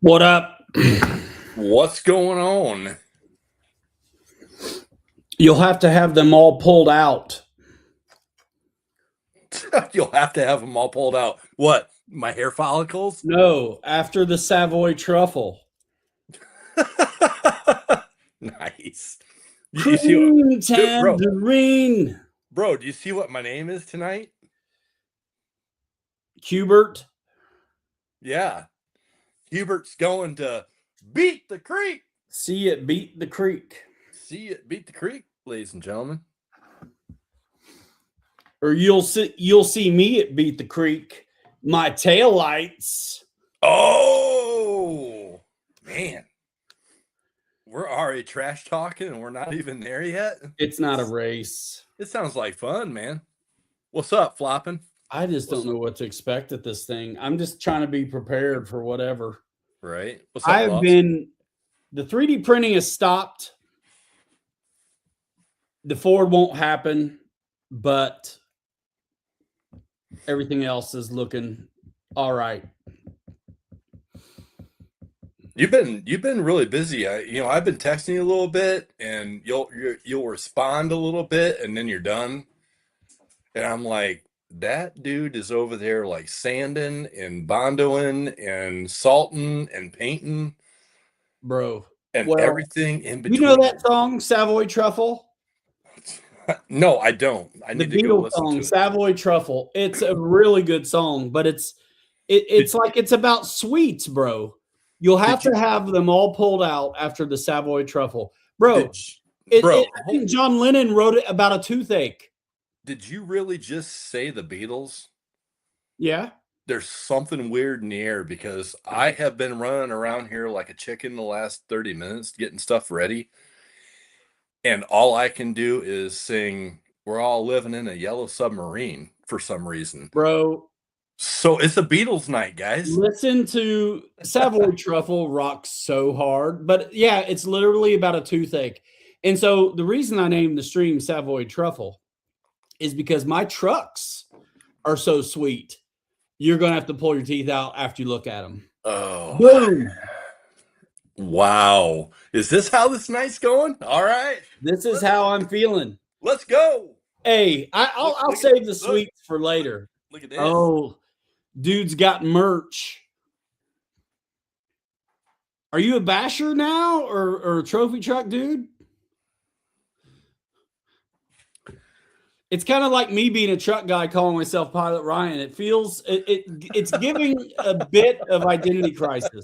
What up? What's going on? You'll have to have them all pulled out. You'll have to have them all pulled out. What? My hair follicles? No, after the Savoy Truffle. Nice. You see Cream dude, tangerine. bro, do you see what my name is tonight? Hubert. Yeah. Hubert's going to beat the creek. See it beat the creek. See it beat the creek, ladies and gentlemen. Or you'll see me at Beat the Creek. My taillights. Oh, man. We're already trash talking and we're not even there yet. It's not a race. It sounds like fun, man. What's up, flopping? I just don't know what to expect at this thing. I'm just trying to be prepared for whatever. Right. What's up, The 3D printing has stopped. The Ford won't happen, but everything else is looking all right. You've been really busy. I've been texting you a little bit, and you'll respond a little bit, and then you're done. And I'm like, that dude is over there like sanding and bondoing and salting and painting, Bro. and Well, everything in between. You know that song, Savoy Truffle? No, I don't. I need to go Beatles listen song, to it. Savoy Truffle. It's a really good song, but it's like it's about sweets, bro. You'll have to have them all pulled out after the Savoy Truffle. Bro, I think John Lennon wrote it about a toothache. Did you really just say the Beatles? Yeah. There's something weird in the air because I have been running around here like a chicken the last 30 minutes getting stuff ready. And all I can do is sing, "We're All Living in a Yellow Submarine" for some reason. Bro. So it's a Beatles night, guys. Listen to Savoy Truffle rocks so hard. But yeah, it's literally about a toothache. And so the reason I named the stream Savoy Truffle is because my trucks are so sweet. You're going to have to pull your teeth out after you look at them. Oh, boom. Wow. Is this how this night's going? All right. This is how I'm feeling. Let's go. Hey, I'll save the sweets for later. Look at this. Oh, dude's got merch. Are you a basher now or a trophy truck dude? It's kind of like me being a truck guy calling myself Pilot Ryan. It feels it's giving a bit of identity crisis.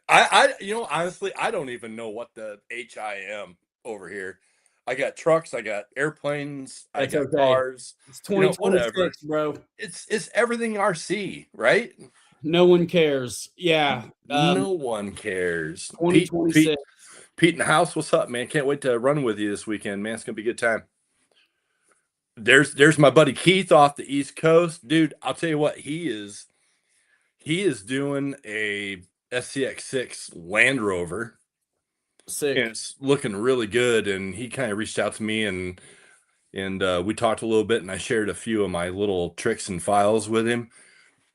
Honestly, I don't even know what the HIM over here. I got trucks, I got airplanes, I got cars. It's 2026, bro. It's everything RC, right? No one cares. Yeah. No one cares. 2026. Pete in the house, what's up, man? Can't wait to run with you this weekend, man. It's gonna be a good time. There's my buddy Keith off the East Coast. Dude, I'll tell you what, he is doing a SCX6 Land Rover. Sick. And it's looking really good. And he kind of reached out to me and we talked a little bit, and I shared a few of my little tricks and files with him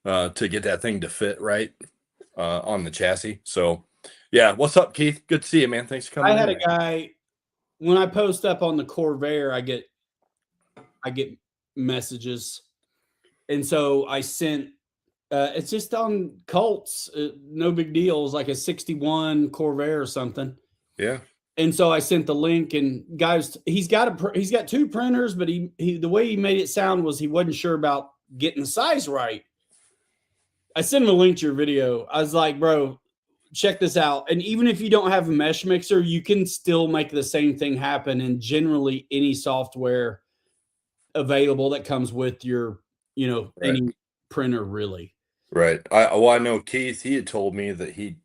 to get that thing to fit right on the chassis. So yeah, what's up, Keith? Good to see you, man. Thanks for coming. I had a guy, when I post up on the Corvair, I get messages. And so I sent it's just on Colts, no big deal. It was like a 61 Corvair or something. Yeah. And so I sent the link, and guys, he's got two printers, but he the way he made it sound was he wasn't sure about getting the size right. I sent him a link to your video. I was like, bro, check this out. And even if you don't have a mesh mixer, you can still make the same thing happen in generally any software available that comes with your, any printer, really. Right. I know Keith, he had told me that he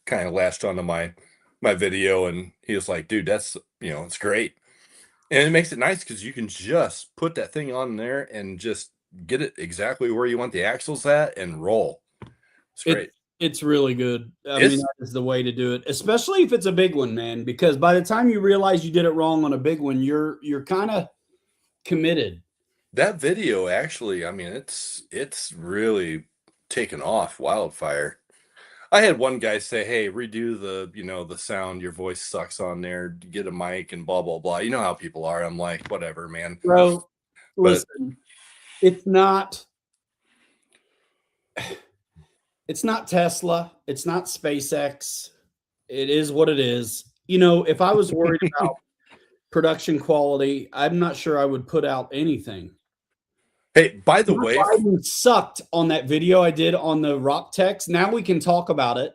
kind of latched onto my video, and he was like, dude, that's, it's great. And it makes it nice because you can just put that thing on there and just get it exactly where you want the axles at and roll. It's great. It's really good. I mean, that is the way to do it, especially if it's a big one, man, because by the time you realize you did it wrong on a big one, you're kind of committed. That video, actually, I mean, it's really taken off wildfire. I had one guy say, "Hey, redo the, the sound. Your voice sucks on there. Get a mic and blah blah blah." You know how people are. I'm like, whatever, man. Bro, But listen, it's not Tesla, it's not SpaceX. It is what it is. If I was worried about production quality, I'm not sure I would put out anything. hey, by the way, Biden sucked on that video I did on the rock text. Now we can talk about it.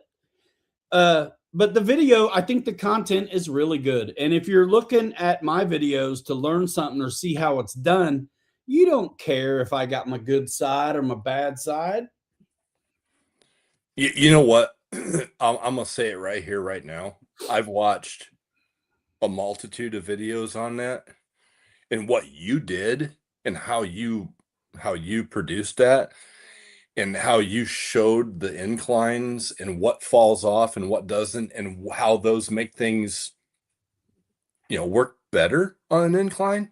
But the video, I think the content is really good. And if you're looking at my videos to learn something or see how it's done, you don't care if I got my good side or my bad side. you know what? I'm gonna say it right here, right now. I've watched a multitude of videos on that, and what you did, and how you produced that, and how you showed the inclines and what falls off and what doesn't, and how those make things, work better on an incline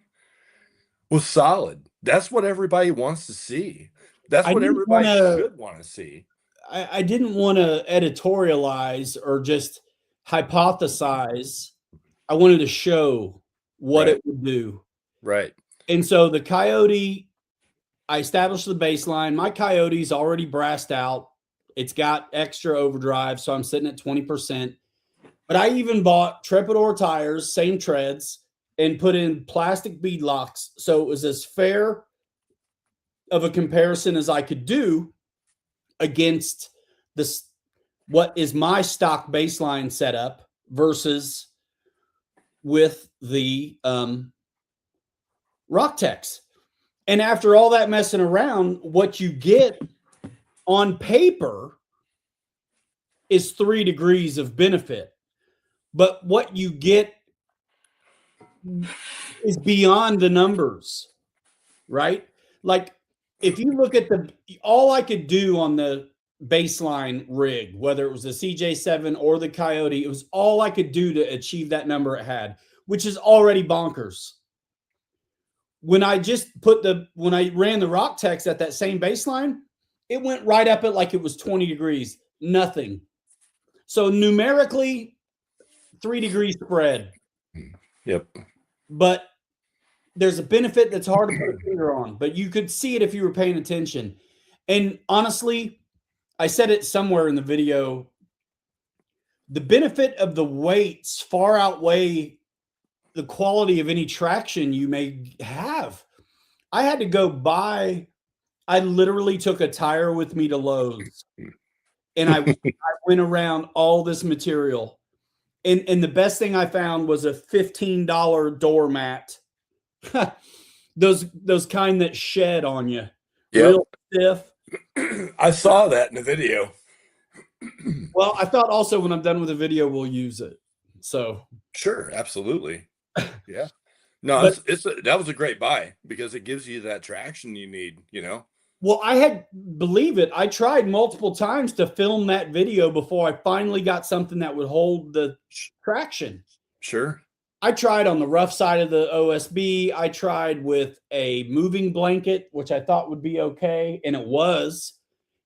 was solid. That's what everybody wants to see. That's I what didn't everybody wanna should want to see. I didn't want to editorialize or just hypothesize. I wanted to show what Right, it would do. right. And so the Coyote, I established the baseline. My Coyote's already brassed out. It's got extra overdrive, so I'm sitting at 20%. But I even bought Trepidor tires, same treads, and put in plastic bead locks. So it was as fair of a comparison as I could do against this, what is my stock baseline setup versus with the Rocktex. And after all that messing around, what you get on paper is 3 degrees of benefit. But what you get is beyond the numbers, right? Like if you look at all I could do on the baseline rig, whether it was the CJ7 or the Coyote, it was all I could do to achieve that number it had, which is already bonkers. When I ran the Rocktex at that same baseline, it went right up it like it was 20 degrees, nothing. So numerically, 3 degrees spread. Yep. But there's a benefit that's hard to put a finger on, but you could see it if you were paying attention. And honestly, I said it somewhere in the video, the benefit of the weights far outweigh the quality of any traction you may have. I had to go buy, I literally took a tire with me to Lowe's and I went around all this material. And the best thing I found was a $15 doormat. those kind that shed on you. Yep. Real stiff. I saw that in the video. Well, I thought also when I'm done with the video, we'll use it. So Sure, absolutely. Yeah. No, that was a great buy because it gives you that traction you need, Well, believe it, I tried multiple times to film that video before I finally got something that would hold the traction. Sure. I tried on the rough side of the OSB. I tried with a moving blanket, which I thought would be okay. And it was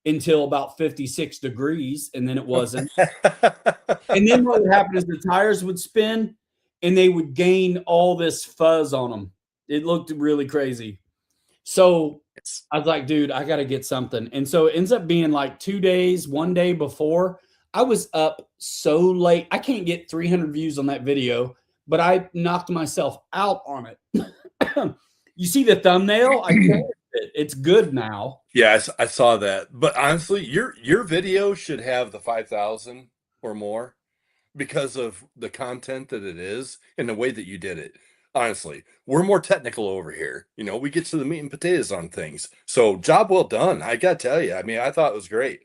until about 56 degrees. And then it wasn't. And then what would happen is the tires would spin and they would gain all this fuzz on them. It looked really crazy. So I was like, dude, I got to get something. And so it ends up being like 2 days, 1 day before. I was up so late. I can't get 300 views on that video, but I knocked myself out on it. You see the thumbnail? I changed it. It's good now. Yeah, I saw that. But honestly, your video should have the 5,000 or more because of the content that it is and the way that you did it. Honestly, we're more technical over here. We get to the meat and potatoes on things. So job well done. I got to tell you, I mean, I thought it was great.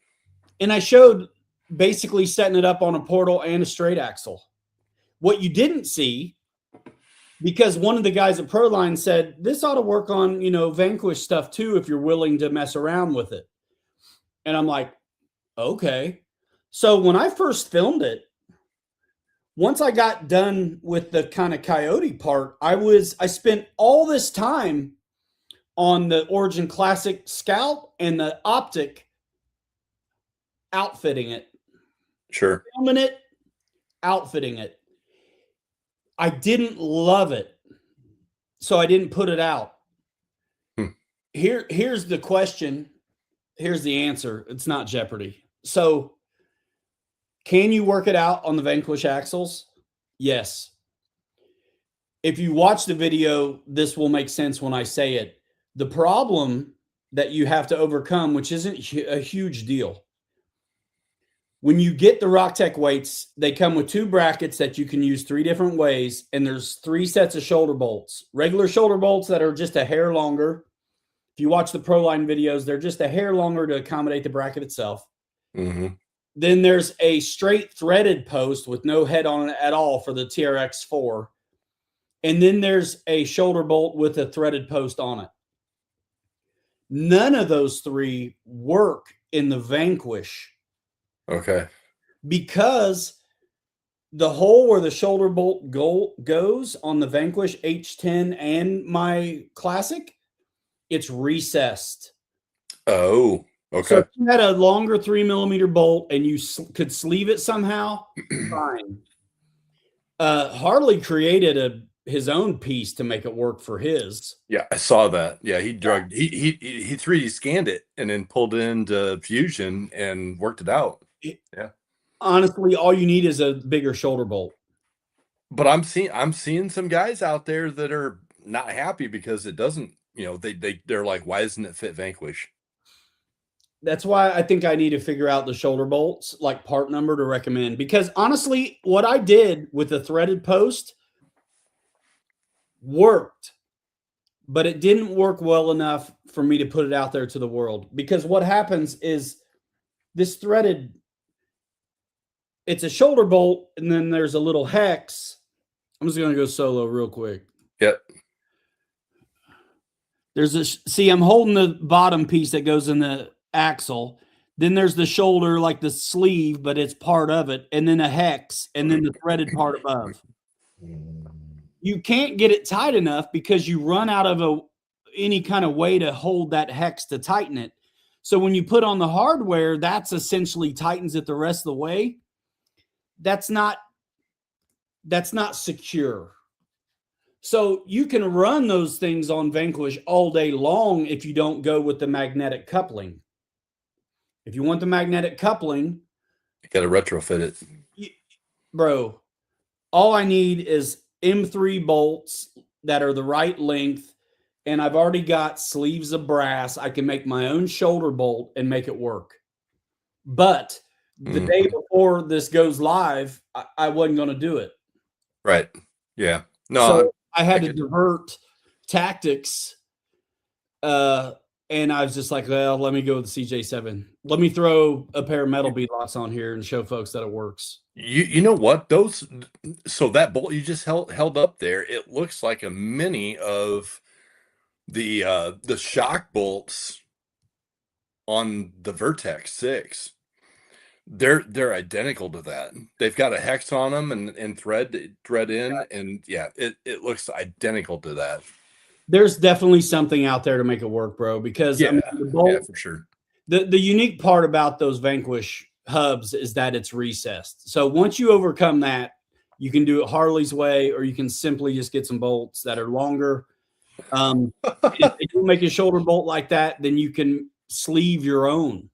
And I showed basically setting it up on a portal and a straight axle. What you didn't see, because one of the guys at Proline said, this ought to work on, Vanquish stuff too, if you're willing to mess around with it. And I'm like, okay. So when I first filmed it, once I got done with the kind of Coyote part, I spent all this time on the Origin Classic Scout and the Optic outfitting it, Sure. filming it, outfitting it. I didn't love it, so I didn't put it out. Here's the question. Here's the answer. It's not Jeopardy. So, can you work it out on the Vanquish axles? Yes. If you watch the video, this will make sense when I say it. The problem that you have to overcome, which isn't a huge deal, when you get the RockTech weights, they come with 2 brackets that you can use 3 different ways, and there's 3 sets of shoulder bolts. Regular shoulder bolts that are just a hair longer. If you watch the Proline videos, they're just a hair longer to accommodate the bracket itself. Mm-hmm. Then there's a straight threaded post with no head on it at all for the TRX4. And then there's a shoulder bolt with a threaded post on it. None of those 3 work in the Vanquish. Okay. Because the hole where the shoulder bolt goes on the Vanquish H10 and my Classic, it's recessed. Oh, okay. So if you had a longer 3mm bolt and you could sleeve it somehow, fine. Harley created his own piece to make it work for his. Yeah, I saw that. Yeah, he 3D scanned it and then pulled it into Fusion and worked it out. Yeah. Honestly, all you need is a bigger shoulder bolt. But I'm seeing some guys out there that are not happy because it doesn't, they're like, why doesn't it fit Vanquish? That's why I think I need to figure out the shoulder bolts, like part number to recommend. Because honestly, what I did with the threaded post worked, but it didn't work well enough for me to put it out there to the world. Because what happens is this threaded, it's a shoulder bolt, and then there's a little hex. I'm just going to go solo real quick. Yep. There's this, see, I'm holding the bottom piece that goes in the axle. Then there's the shoulder, like the sleeve, but it's part of it. And then a hex, and then the threaded part above. You can't get it tight enough because you run out of any kind of way to hold that hex to tighten it. So when you put on the hardware, that's essentially tightens it the rest of the way. That's not secure. So you can run those things on Vanquish all day long if you don't go with the magnetic coupling. If you want the magnetic coupling, you got to retrofit it. Bro, all I need is M3 bolts that are the right length, and I've already got sleeves of brass. I can make my own shoulder bolt and make it work. But the day before this goes live, I wasn't going to do it. Right. Yeah. No. So I had to divert tactics. And I was just like, well, let me go with the CJ7. Let me throw a pair of metal beadlocks on here and show folks that it works. You know what? So that bolt you just held up there, it looks like a mini of the shock bolts on the Vertex 6. They're identical to that. They've got a hex on them and thread in, and yeah, it looks identical to that. There's definitely something out there to make it work, bro. Because yeah, I mean, the bolt, yeah, for sure. The unique part about those Vanquish hubs is that it's recessed. So once you overcome that, you can do it Harley's way, or you can simply just get some bolts that are longer. If you make a shoulder bolt like that, then you can sleeve your own.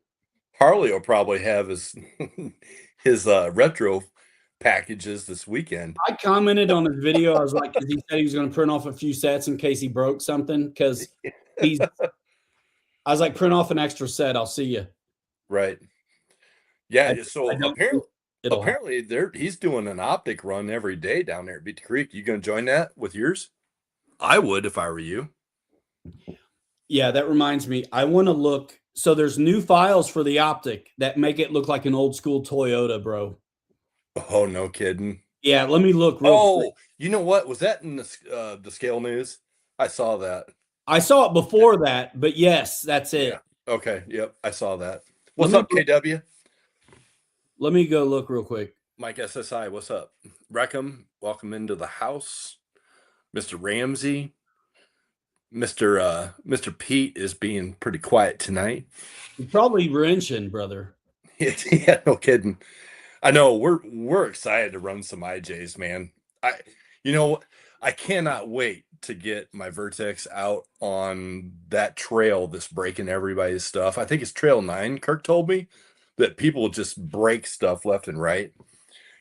Harley will probably have his retro packages this weekend. I commented on his video. I was like, he said he was going to print off a few sets in case he broke something, because I was like, print off an extra set. I'll see you. Right. Yeah. So apparently he's doing an optic run every day down there at Beat the Creek. You going to join that with yours? I would if I were you. Yeah, that reminds me. I want to look. So there's new files for the optic that make it look like an old school Toyota, bro. Oh, no kidding. Yeah, let me look real quick. You know what? Was that in the Scale News? I saw that. I saw it before that, but yes, that's it. Yeah. Okay. Yep. I saw that. What's up, KW? Let me go look real quick. Mike SSI, what's up? Reckham, welcome into the house. Mr. Ramsey. Mr. Pete is being pretty quiet tonight. You're probably wrenching, brother. Yeah, no kidding. I know we're excited to run some IJs, man. I you know I cannot wait to get my Vertex out on that trail that's breaking everybody's stuff. I think it's Trail 9, Kirk told me, that people just break stuff left and right.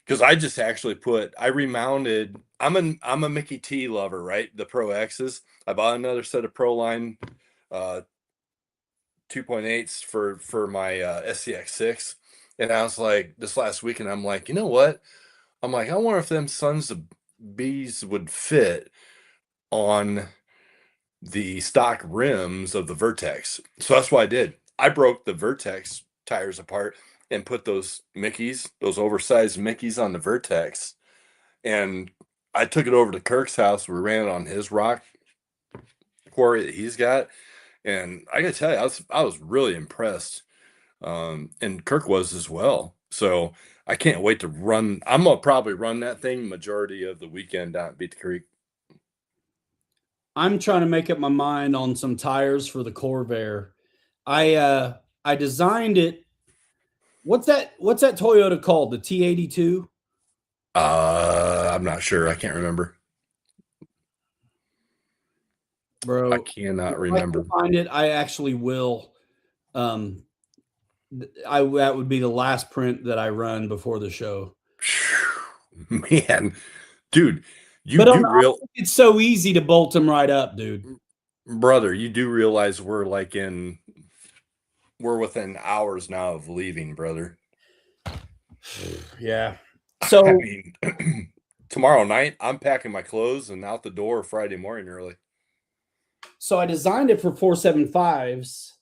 Because I just actually I remounted. I'm a Mickey T lover, right? The Pro X's. I bought another set of Proline 2.8s for my SCX6. And I was like, this last weekend, I'm like, you know what? I'm like, I wonder if them sons of bees would fit on the stock rims of the Vertex. So that's what I did. I broke the Vertex tires apart and put those Mickeys, those oversized Mickeys on the Vertex. And I took it over to Kirk's house. We ran it on his rock quarry that he's got. And I gotta tell you, I was really impressed. And Kirk was as well. So I can't wait to run. I'm gonna probably run that thing majority of the weekend down at Beat the Creek. I'm trying to make up my mind on some tires for the Corvair. I designed it. What's that Toyota called? The T82? I'm not sure. I can't remember. Bro, I cannot if I remember. can find it, I actually will. Um, that would be the last print that I run before the show. Man, dude, you But do real it's so easy to bolt them right up, dude. brother, you do realize we're within hours now of leaving, brother. Yeah. I So mean, tomorrow night I'm packing my clothes and out the door Friday morning early. I designed it for 475s.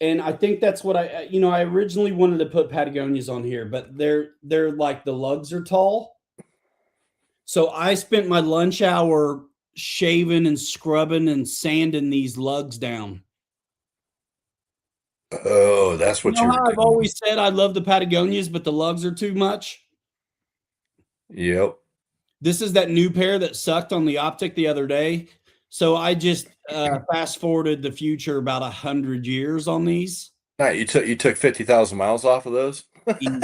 And I think that's what I originally wanted to put Patagonias on here, but they're like the lugs are tall. So I spent my lunch hour shaving and scrubbing and sanding these lugs down. Oh, that's You what know you were how I've doing. always said I love the Patagonias, but the lugs are too much? Yep. This is that new pair that sucked on the optic the other day. So I just fast forwarded the future about 100 years on these. Nah, you took 50,000 miles off of those. Easy,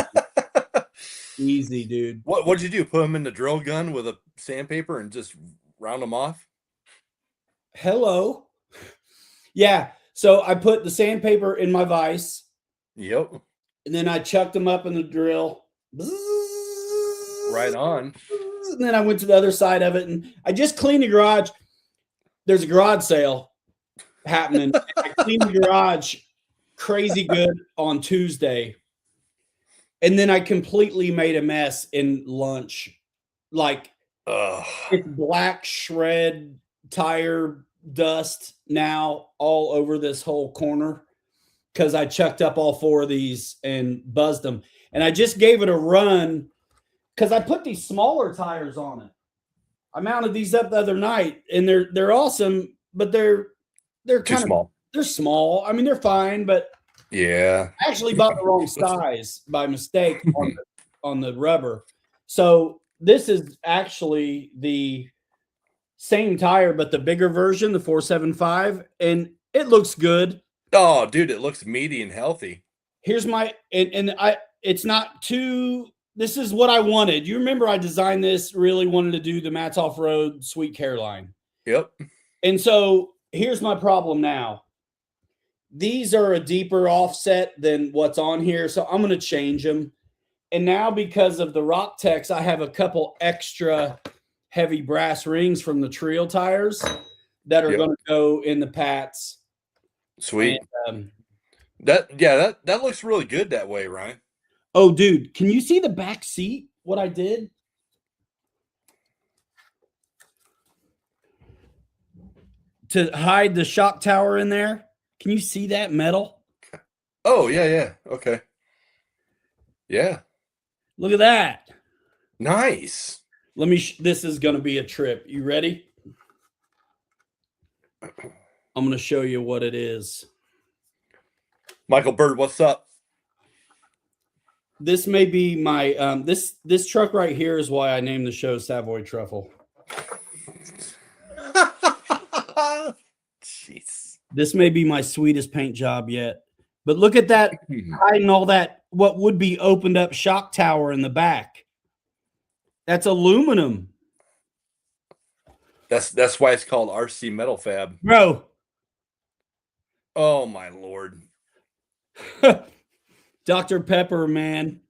easy, dude. What'd you do? Put them in the drill gun with a sandpaper and just round them off? Hello. Yeah. So I put the sandpaper in my vise. Yep. And then I chucked them up in the drill. Right on. And then I went to the other side of it and I just cleaned the garage. There's a garage sale happening. I cleaned the garage crazy good on Tuesday. And then I completely made a mess in lunch. Like it's black shred tire dust now all over this whole corner because I chucked up all four of these and buzzed them. And I just gave it a run because I put these smaller tires on it. I mounted these up the other night and they're awesome, but they're kind of small. They're small. I mean, they're fine, but Yeah. I actually bought the wrong size by mistake on the rubber. So this is actually the same tire, but the bigger version, the 475, and it looks good. Oh, dude, it looks meaty and healthy. Here's my it's not too. This is what I wanted. You remember I designed this, really wanted to do the Matt's Off-Road Sweet Caroline. Yep. And so here's my problem now. These are a deeper offset than what's on here, so I'm going to change them. And now because of the Rock Tex, I have a couple extra heavy brass rings from the Trail tires that are going to go in the Pats. Sweet. And, that looks really good that way, Ryan. Oh, dude, can you see the back seat? What I did? To hide the shock tower in there. Can you see that metal? Oh, yeah. Okay. Yeah. Look at that. Nice. This is going to be a trip. You ready? I'm going to show you what it is. Michael Bird, what's up? This may be my this truck right here is why I named the show Savoy Truffle. Jeez. This may be my sweetest paint job yet. But look at that, hiding all that, what would be opened up shock tower in the back. That's aluminum. That's why it's called RC Metal Fab. Bro. Oh my Lord. Dr. Pepper, man.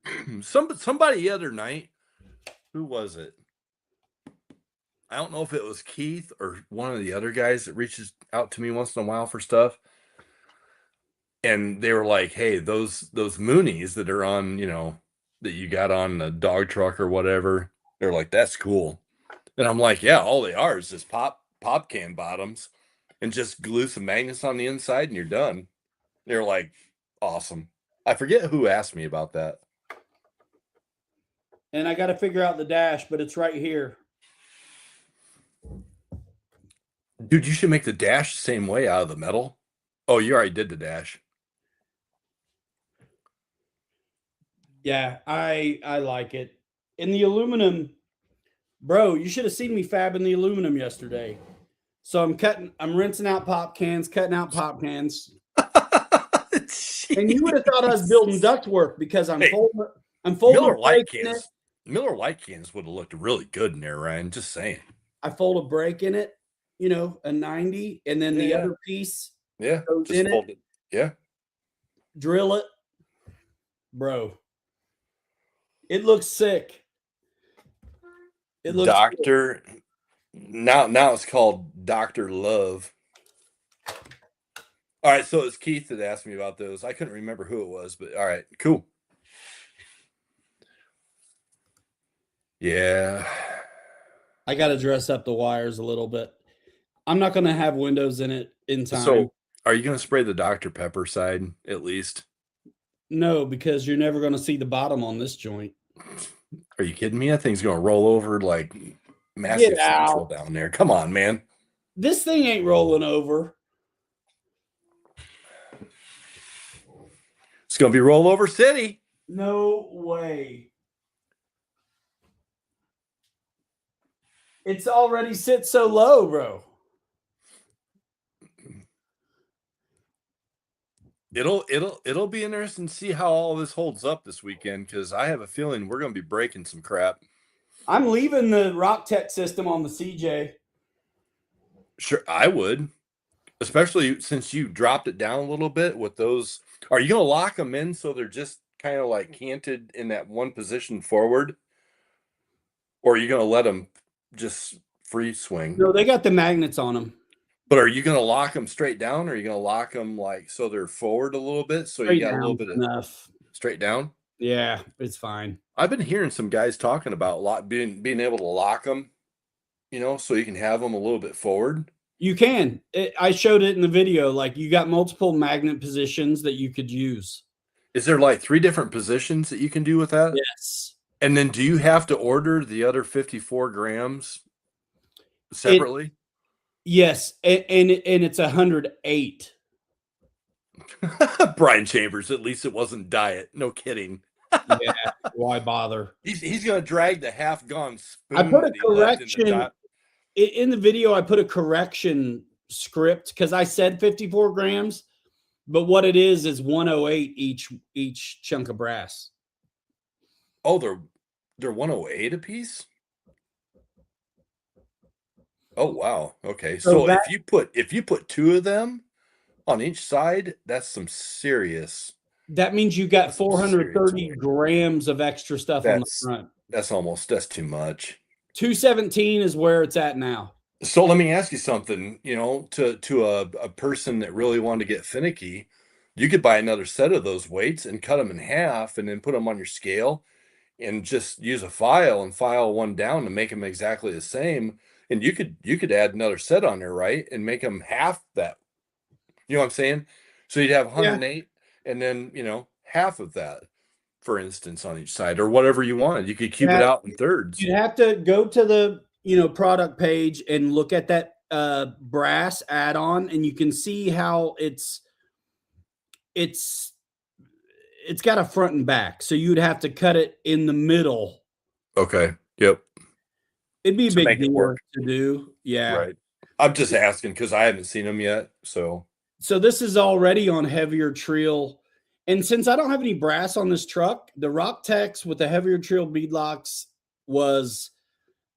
Somebody the other night, who was it? I don't know if it was Keith or one of the other guys that reaches out to me once in a while for stuff. And they were like, hey, those Moonies that are on, that you got on the dog truck or whatever, they're like, that's cool. And I'm like, yeah, all they are is just pop can bottoms and just glue some magnets on the inside and you're done. They're like, awesome. I forget who asked me about that. And I got to figure out the dash, but it's right here. Dude, you should make the dash the same way out of the metal. Oh, you already did the dash. Yeah, I like it. In the aluminum, bro, you should have seen me fabbing the aluminum yesterday. So I'm rinsing out pop cans, cutting out pop cans. And you would have thought I was building ductwork because I'm folding Miller a Lite break in it. Miller Lite cans would have looked really good in there, Ryan. Just saying. I fold a break in it, a 90, and then the other piece goes in it. Yeah. Drill it. Bro. It looks sick. It looks Doctor. Sick. Now it's called Dr. Love. All right, so it's Keith that asked me about those. I couldn't remember who it was, but all right, cool. Yeah. I got to dress up the wires a little bit. I'm not going to have windows in it in time. So are you going to spray the Dr. Pepper side at least? No, because you're never going to see the bottom on this joint. Are you kidding me? That thing's going to roll over like massive central down there. Come on, man. This thing ain't rolling over. It's going to be rollover city. No way. It's already sit so low, bro. It'll be interesting to see how all this holds up this weekend, because I have a feeling we're going to be breaking some crap. I'm leaving the Rock Tech system on the CJ. Sure, I would, especially since you dropped it down a little bit with those. Are you going to lock them in so they're just kind of like canted in that one position forward, or are you going to let them just free swing? No, they got the magnets on them. But are you going to lock them straight down, or are you going to lock them like so they're forward a little bit, so you got a little bit of straight down? Yeah, it's fine. I've been hearing some guys talking about being able to lock them, so you can have them a little bit forward. You can. I showed it in the video. Like, you got multiple magnet positions that you could use. Is there like 3 different positions that you can do with that? Yes. And then do you have to order the other 54 grams separately? Yes, and it's 108. Brian Chambers, at least it wasn't diet. No kidding. Yeah, why bother? He's going to drag the half-gone spoon. I put a correction in the video. I put a correction script because I said 54 grams, but what it is 108 each chunk of brass. Oh, they're 108 a piece? Oh wow. Okay. So if you put 2 of them on each side, that's some serious. That means you got 430 grams of extra stuff on the front. That's too much. 217 is where it's at now. So let me ask you something, to a person that really wanted to get finicky, you could buy another set of those weights and cut them in half and then put them on your scale and just use a file and file one down to make them exactly the same. And you could add another set on there, right? And make them half that. You know what I'm saying? So you'd have 108 and then, half of that, for instance, on each side or whatever you wanted. You could cube it out in thirds. You'd have to go to the, product page and look at that brass add-on, and you can see how it's got a front and back. So you'd have to cut it in the middle. Okay. Yep. It'd be a big deal to do. Yeah. Right. I'm just asking because I haven't seen them yet. So this is already on heavier treel And since I don't have any brass on this truck, the Rock Tex with the heavier trill beadlocks was,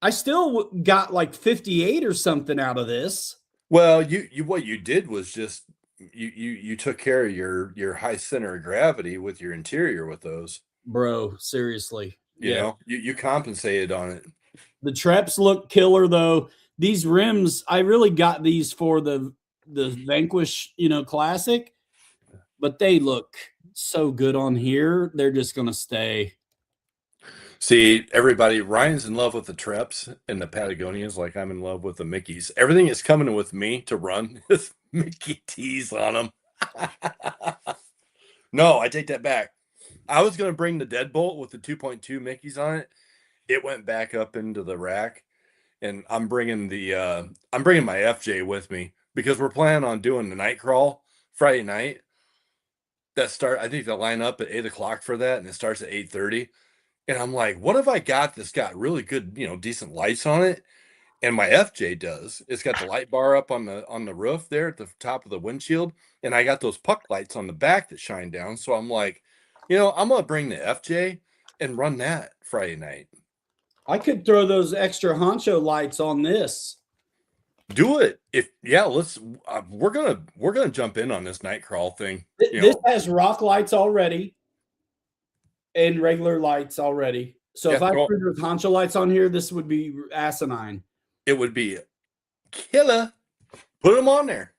I still got like 58 or something out of this. Well, you what you did was just you took care of your high center of gravity with your interior with those. Bro, seriously. You Yeah. know, you compensated on it. The Treps look killer though. These rims, I really got these for the Vanquish, Classic, but they look so good on here. They're just gonna stay. See, everybody, Ryan's in love with the Treps and the Patagonias like I'm in love with the Mickeys. Everything is coming with me to run with Mickey T's on them. No, I take that back. I was going to bring the Deadbolt with the 2.2 Mickeys on it. It went back up into the rack, and I'm bringing my FJ with me because we're planning on doing the night crawl Friday night. I think they'll line up at 8 o'clock for that, and it starts at 8:30. And I'm like, what have I got that's got really good, decent lights on it? And my FJ does. It's got the light bar up on the roof there at the top of the windshield, and I got those puck lights on the back that shine down. So I'm like, I'm gonna bring the FJ and run that Friday night. I could throw those extra honcho lights on this. Do it. Let's. We're gonna jump in on this night crawl thing. This has rock lights already and regular lights already. So if I threw those honcho lights on here, this would be asinine. It would be killer. Put them on there.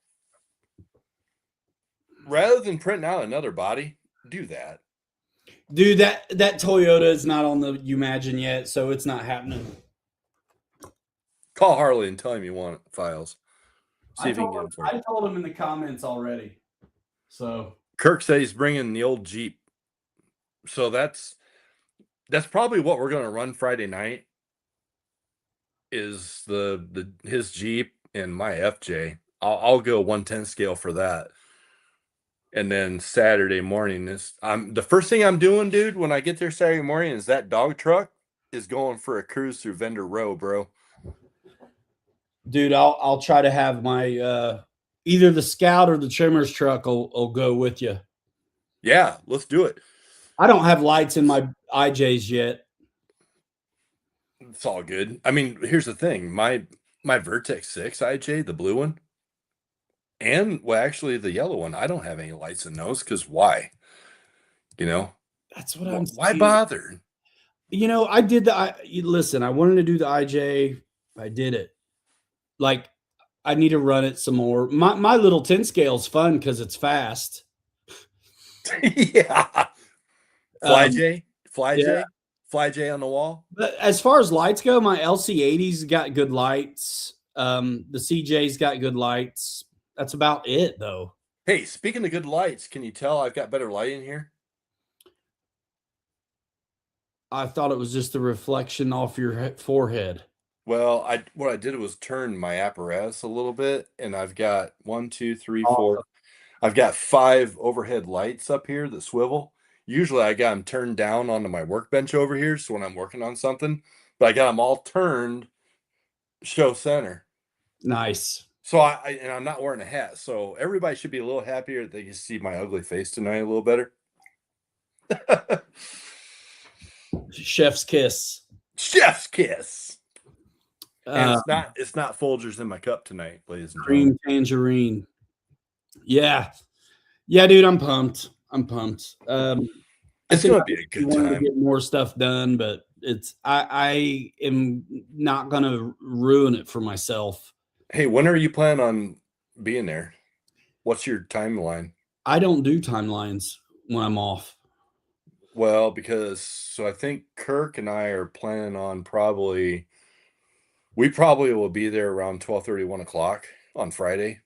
Rather than printing out another body, do that. Dude, that Toyota is not on the Imagine yet, so it's not happening. Call Harley and tell him you want files. See if he can get them for you. I told him in the comments already. So Kirk said he's bringing the old Jeep. So that's probably what we're going to run Friday night. Is his Jeep and my FJ. I'll go 110 scale for that. And then Saturday morning the first thing I'm doing, dude, when I get there Saturday morning is that dog truck is going for a cruise through Vendor Row, bro. Dude, I'll try to have my either the Scout or the Trimmers truck will go with you. Yeah, let's do it. I don't have lights in my IJs yet. It's all good. I mean, here's the thing. My Vertex 6 IJ, the blue one, and actually the yellow one, I don't have any lights in those because why? That's what I'm why bother? I did listen, I wanted to do the IJ. I did it. Like, I need to run it some more. My little 10 scale is fun because it's fast. Yeah. Fly J on the wall. But as far as lights go, my LC80's got good lights. The CJ's got good lights. That's about it, though. Hey, speaking of good lights, can you tell I've got better light in here? I thought it was just the reflection off your forehead. Well, what I did was turn my apparatus a little bit, and I've got 1, 2, 3, 4. I've got 5 overhead lights up here that swivel. Usually I got them turned down onto my workbench over here, so when I'm working on something, but I got them all turned show center. Nice. So I'm not wearing a hat, so everybody should be a little happier that they can see my ugly face tonight a little better. Chef's kiss. Chef's kiss. And it's not Folgers in my cup tonight, ladies and gentlemen. Green tangerine. Yeah, dude, I'm pumped. It's gonna be a good time. To get more stuff done, but I am not gonna ruin it for myself. Hey, when are you planning on being there? What's your timeline? I don't do timelines when I'm off. Well, I think Kirk and I are planning on we probably will be there around 12:30, 1 o'clock on Friday.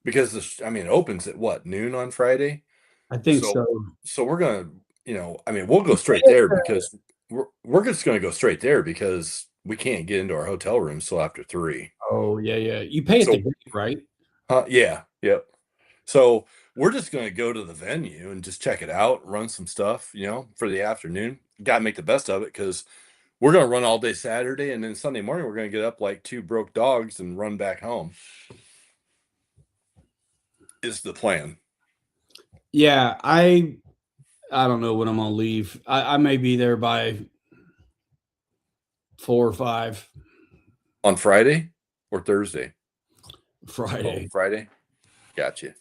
Because it opens at what, noon on Friday? I think so. So we're gonna, we'll go straight there because we're just gonna go straight there because we can't get into our hotel room till after 3. Oh yeah. You pay at the gate, right? Yeah, yep. So we're just gonna go to the venue and just check it out, run some stuff, for the afternoon. Gotta make the best of it because we're gonna run all day Saturday, and then Sunday morning we're gonna get up like 2 broke dogs and run back home. Is the plan. Yeah, I don't know when I'm gonna leave. I may be there by 4 or 5 On Friday or Thursday? Oh, Friday. Friday. Gotcha.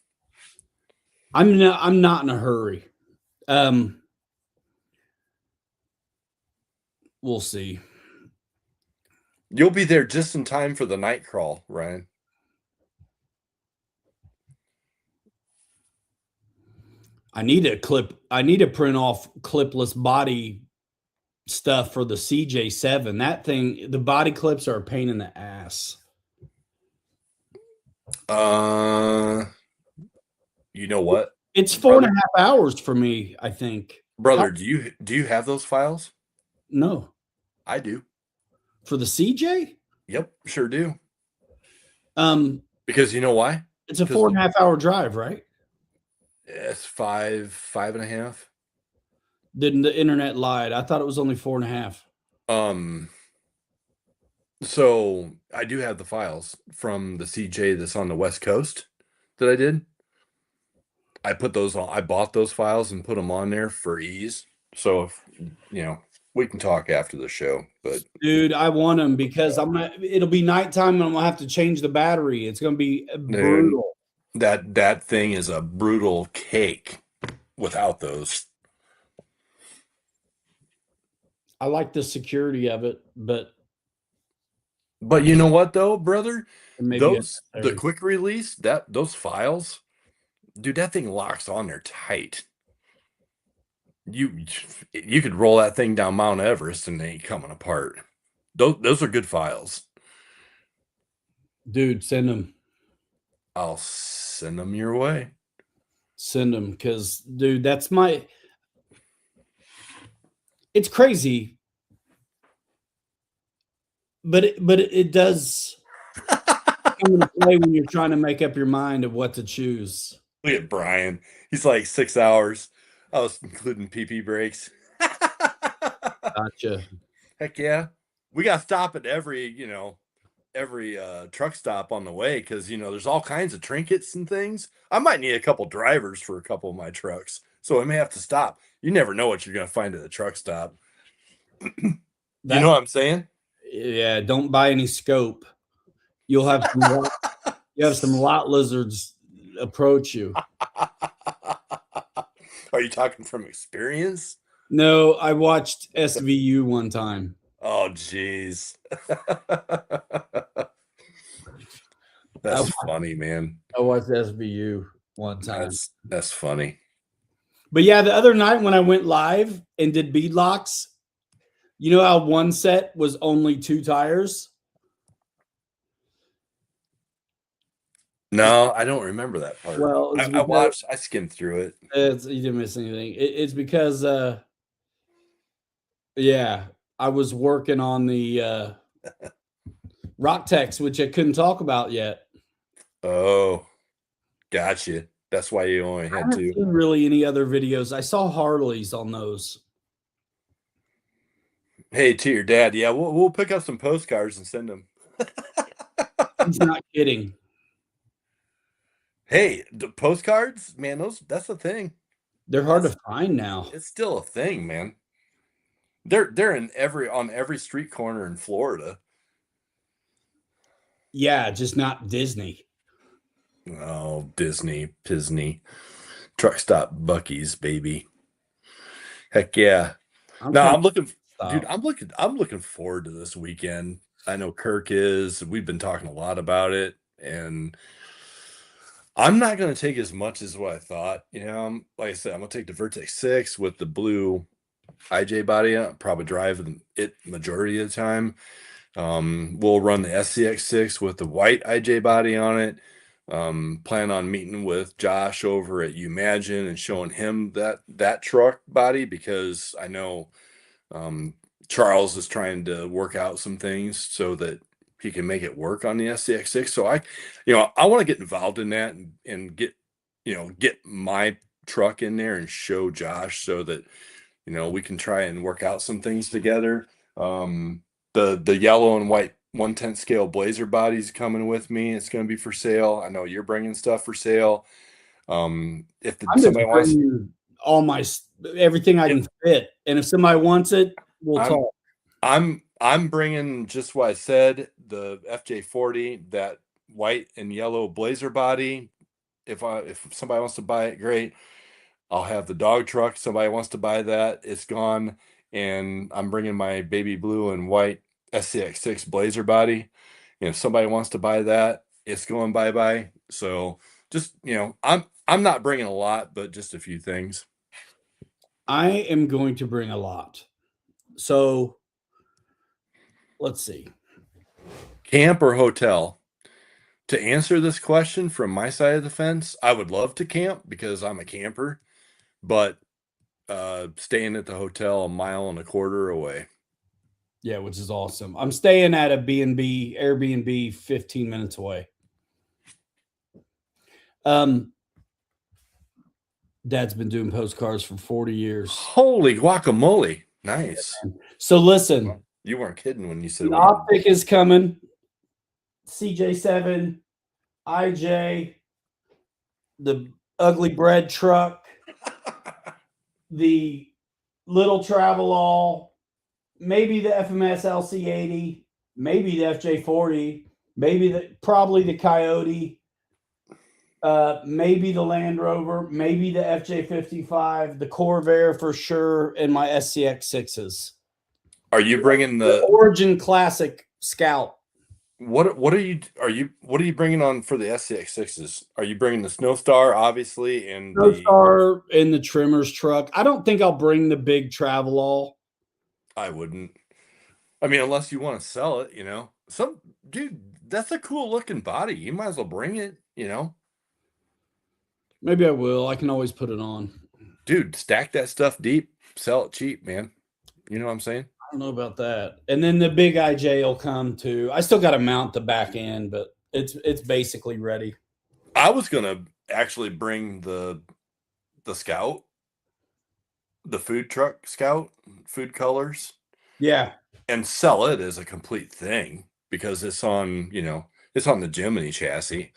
I'm not in a hurry. Um, we'll see. You'll be there just in time for the night crawl, Ryan. I need to print off clipless body stuff for the CJ7. That thing, the body clips are a pain in the ass. You know what? It's 4.5 hours for me, I think. Brother, do you have those files? No. I do. For the CJ? Yep, sure do. Because you know why? It's a 4.5 hour drive, right? It's 5.5. Didn't the internet lied? I thought it was only 4.5. So I do have the files from the CJ that's on the West Coast that I did. I put those on. I bought those files and put them on there for ease. So if we can talk after the show. But dude, I want them because it'll be nighttime and I'm gonna have to change the battery. It's gonna be brutal. That thing is a brutal cake without those. I like the security of it, but you know what though, brother? the quick release, those files, dude, that thing locks on there tight. You could roll that thing down Mount Everest and they ain't coming apart. Those are good files. Dude, send them. I'll send them your way. Send them because, dude, it's crazy. But it does come into play when you're trying to make up your mind of what to choose. Look at Brian. He's like 6 hours. I was including PP breaks. Gotcha. Heck yeah. We got to stop at every truck stop on the way because there's all kinds of trinkets and things. I might need a couple drivers for a couple of my trucks, so I may have to stop. You never know what you're going to find at the truck stop. You know what I'm saying? Yeah, don't buy any scope. You'll have some lot lizards approach you. Are you talking from experience? No, I watched SVU one time. Oh, geez. That's funny, man. I watched SVU one time. That's funny. But yeah, the other night when I went live and did beadlocks, you know how one set was only 2 tires? No, I don't remember that part. Well, I skimmed through it. You didn't miss anything. It's because, yeah, I was working on the Rock Tex, which I couldn't talk about yet. Oh, gotcha. That's why you only had 2. I haven't seen really any other videos. I saw Harley's on those. Hey, to your dad. Yeah, we'll pick up some postcards and send them. He's not kidding. Hey, the postcards, man, that's the thing. They're hard to find now. It's still a thing, man. They're on every street corner in Florida. Yeah, just not Disney. Oh, Disney. Truck stop Buc-ee's, baby. Heck yeah. I'm looking forward to this weekend. I know Kirk is. We've been talking a lot about it, and I'm not going to take as much as what I thought. Like I said, I'm going to take the Vertex 6 with the blue IJ body. I'll probably drive it majority of the time. We'll run the SCX6 with the white IJ body on it. Plan on meeting with Josh over at Imagine and showing him that truck body because I know Charles is trying to work out some things so that he can make it work on the SCX6. So I want to get involved in that and get my truck in there and show Josh so that we can try and work out some things together. The yellow and white 1/10 scale Blazer body's coming with me. It's going to be for sale. I know you're bringing stuff for sale. I'm just somebody wants, bringing all my everything I can fit, and if somebody wants it, we'll talk. I'm bringing just what I said, the FJ40, that white and yellow blazer body. If somebody wants to buy it, great. I'll have the dog truck. Somebody wants to buy that, it's gone. And I'm bringing my baby blue and white SCX6 blazer body. If somebody wants to buy that, it's going bye-bye. So just, I'm not bringing a lot, but just a few things. I am going to bring a lot. So let's see. Camp or hotel? To answer this question from my side of the fence, I would love to camp because I'm a camper, but staying at the hotel 1.25 miles away. Yeah, which is awesome. I'm staying at a B&B, Airbnb 15 minutes away. Dad's been doing postcards for 40 years. Holy guacamole. Nice. Yeah, so listen. You weren't kidding when you said the Optic is coming. CJ7, IJ, the ugly bread truck, the little Travelall, maybe the FMS LC80, maybe the FJ40, probably the Coyote, maybe the Land Rover, maybe the FJ55, the Corvair for sure, and my SCX6s. Are you bringing the Origin Classic Scout? What are you bringing on for the SCX6s? Are you bringing the Snowstar, obviously, and Snowstar in the trimmer's truck? I don't think I'll bring the big Travelall. I wouldn't. I mean, unless you want to sell it, Some dude, that's a cool looking body. You might as well bring it, Maybe I will. I can always put it on. Dude, stack that stuff deep, sell it cheap, man. You know what I'm saying? I don't know about that. And then the big IJ will come too. I still got to mount the back end, but it's basically ready. I was gonna actually bring the Scout, the food truck Scout, food colors. Yeah. And sell it as a complete thing because it's on, it's on the Gemini chassis.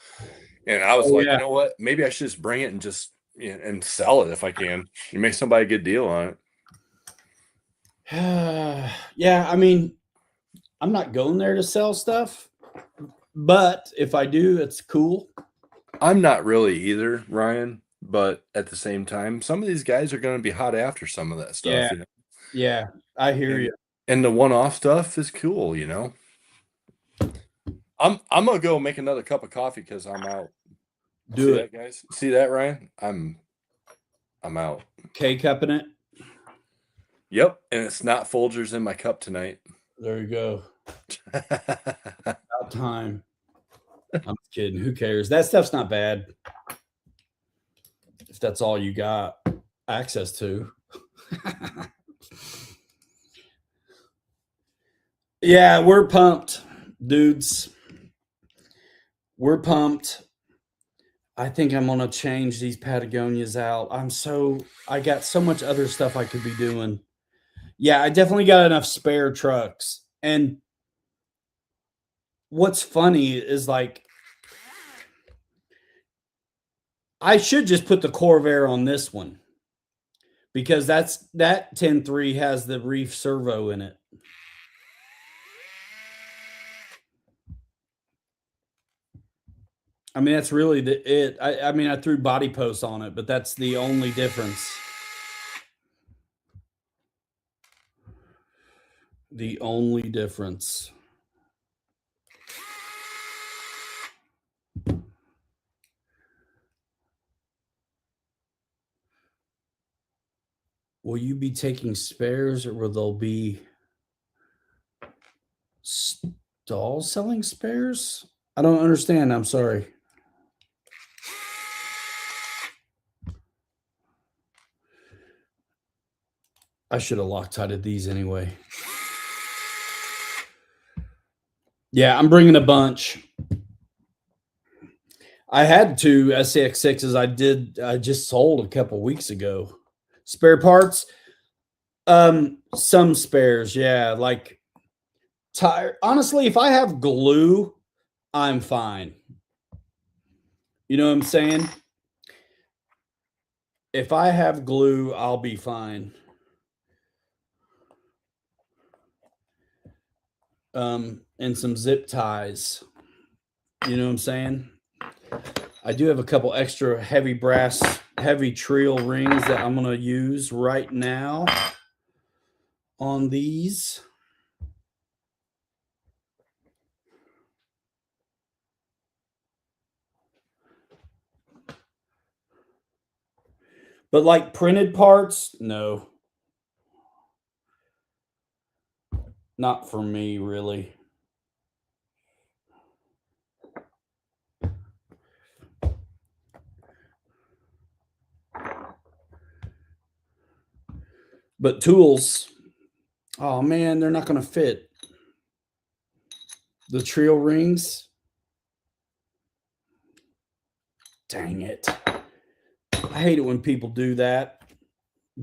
And I was like, yeah. You know what? Maybe I should just bring it and just and sell it if I can. You make somebody a good deal on it. Yeah, I mean, I'm not going there to sell stuff, but if I do, it's cool. I'm not really either, Ryan, but at the same time, some of these guys are going to be hot after some of that stuff. Yeah, yeah, I hear you. And the one-off stuff is cool, I'm gonna go make another cup of coffee because I'm out. Do See it, that, guys. See that, Ryan? I'm out. K-cupping it. Yep, and it's not Folgers in my cup tonight. There you go. About time. I'm kidding. Who cares? That stuff's not bad. If that's all you got access to. Yeah, we're pumped, dudes. We're pumped. I think I'm gonna change these Patagonias out. I got so much other stuff I could be doing. Yeah, I definitely got enough spare trucks. And what's funny is like I should just put the Corvair on this one because that 10 III has the reef servo in it. I mean, that's really it. I mean, I threw body posts on it, but that's the only difference. The only difference. Will you be taking spares or will there be stalls selling spares? I don't understand. I'm sorry. I should have Loctited these anyway. Yeah, I'm bringing a bunch. I had 2 SCX6s I just sold a couple weeks ago. Spare parts, some spares, yeah, like tire. Honestly, if I have glue, I'm fine. You know what I'm saying? If I have glue, I'll be fine. And some zip ties. You know what I'm saying? I do have a couple extra heavy trill rings that I'm going to use right now on these. But like printed parts, no. Not for me, really. But tools, oh man, they're not going to fit. The trill rings. Dang it. I hate it when people do that.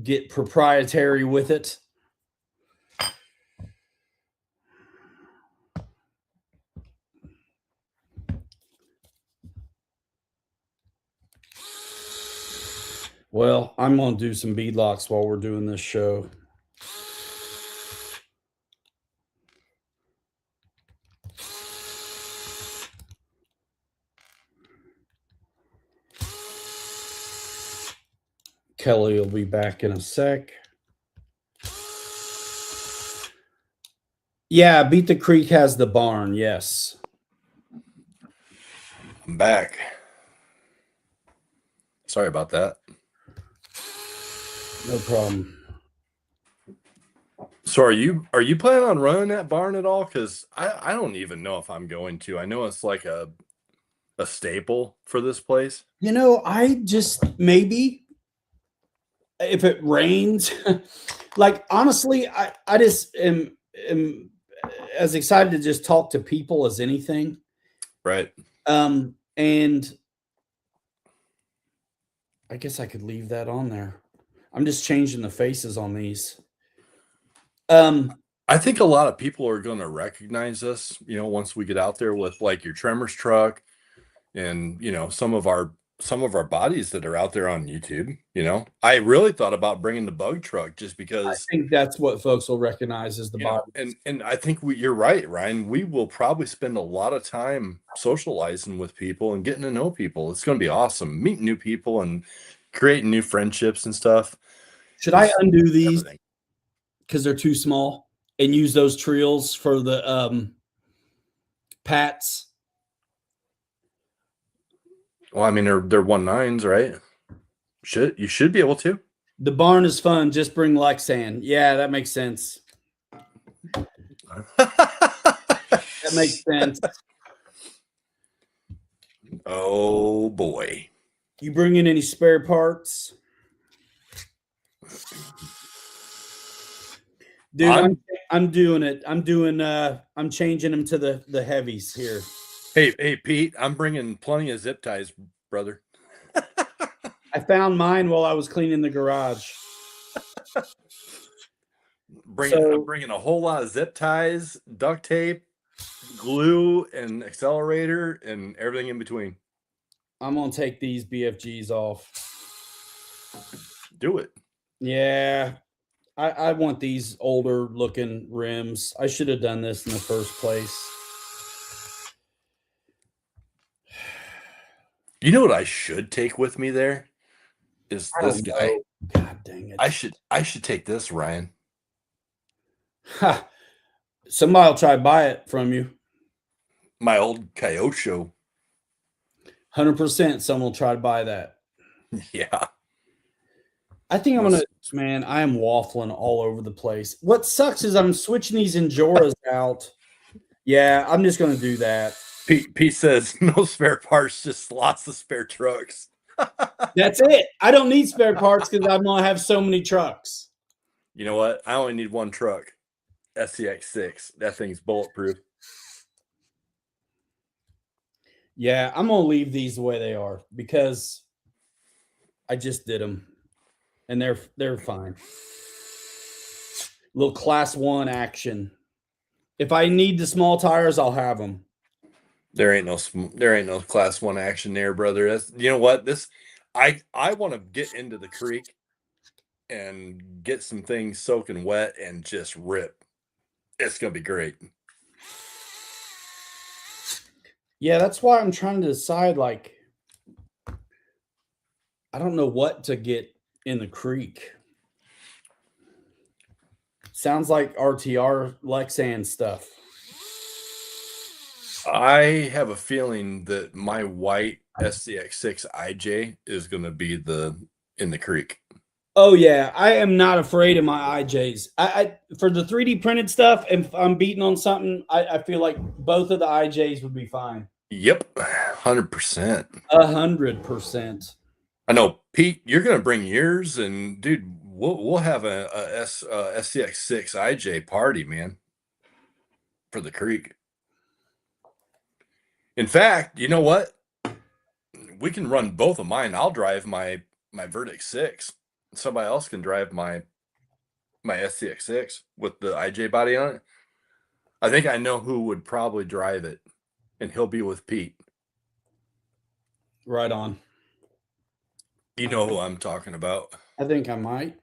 Get proprietary with it. Well, I'm going to do some beadlocks while we're doing this show. Kelly will be back in a sec. Yeah, Beat the Creek has the barn, yes. I'm back. Sorry about that. No problem. So are you planning on running that barn at all? Because I don't even know if I'm going to. I know it's like a staple for this place. You know, I just maybe if it rains, like honestly, I just am as excited to just talk to people as anything. Right. And I guess I could leave that on there. I'm just changing the faces on these. I think a lot of people are going to recognize us, once we get out there with like your Tremors truck and, some of our bodies that are out there on YouTube. I really thought about bringing the bug truck just I because, think that's what folks will recognize as the body. and I think you're right, Ryan. We will probably spend a lot of time socializing with people and getting to know people. It's going to be awesome, meeting new people and creating new friendships and stuff. Should I undo these Everything. because they're too small and use those trills for the pats? Well, I mean, they're 1.9s, right? You should be able to. The barn is fun. Just bring Lexan. Yeah, that makes sense. That makes sense. Oh boy. You bring in any spare parts? Dude, I'm doing it. I'm changing them to the heavies here. Hey, Pete, I'm bringing plenty of zip ties, brother. I found mine while I was cleaning the garage. I'm bringing a whole lot of zip ties, duct tape, glue, and accelerator, and everything in between. I'm gonna take these BFGs off. Do it. Yeah, I want these older looking rims. I should have done this in the first place. You know what I should take with me there? Is this guy. God dang it. I should take this, Ryan. Ha. Somebody will try to buy it from you. My old Coyote show. 100% someone will try to buy that. Yeah. I think I'm gonna, man, I am waffling all over the place. What sucks is I'm switching these Enjoras out. Yeah, I'm just gonna do that. Pete says no spare parts, just lots of spare trucks. That's it. I don't need spare parts because I'm gonna have so many trucks. You know what? I only need one truck. SCX6. That thing's bulletproof. Yeah, I'm gonna leave these the way they are because I just did them, and they're fine. Little class 1 action. If I need the small tires, I'll have them. There ain't no class 1 action there, brother. You know what? I want to get into the creek and get some things soaking wet and just rip. It's gonna be great. Yeah, that's why I'm trying to decide. Like, I don't know what to get in the creek. Sounds like RTR Lexan stuff. I have a feeling that my white SCX6 IJ is gonna be in the creek. Oh yeah, I am not afraid of my IJs. I for the 3D printed stuff, if I'm beating on something, I feel like both of the IJs would be fine. Yep, 100%. 100%. I know, Pete. You're gonna bring yours, and dude, we'll have a SCX6 IJ party, man, for the creek. In fact, you know what? We can run both of mine. I'll drive my Verdict 6. Somebody else can drive my SCX6 with the IJ body on it. I think I know who would probably drive it, and he'll be with Pete. Right on. You know who I'm talking about. I think I might.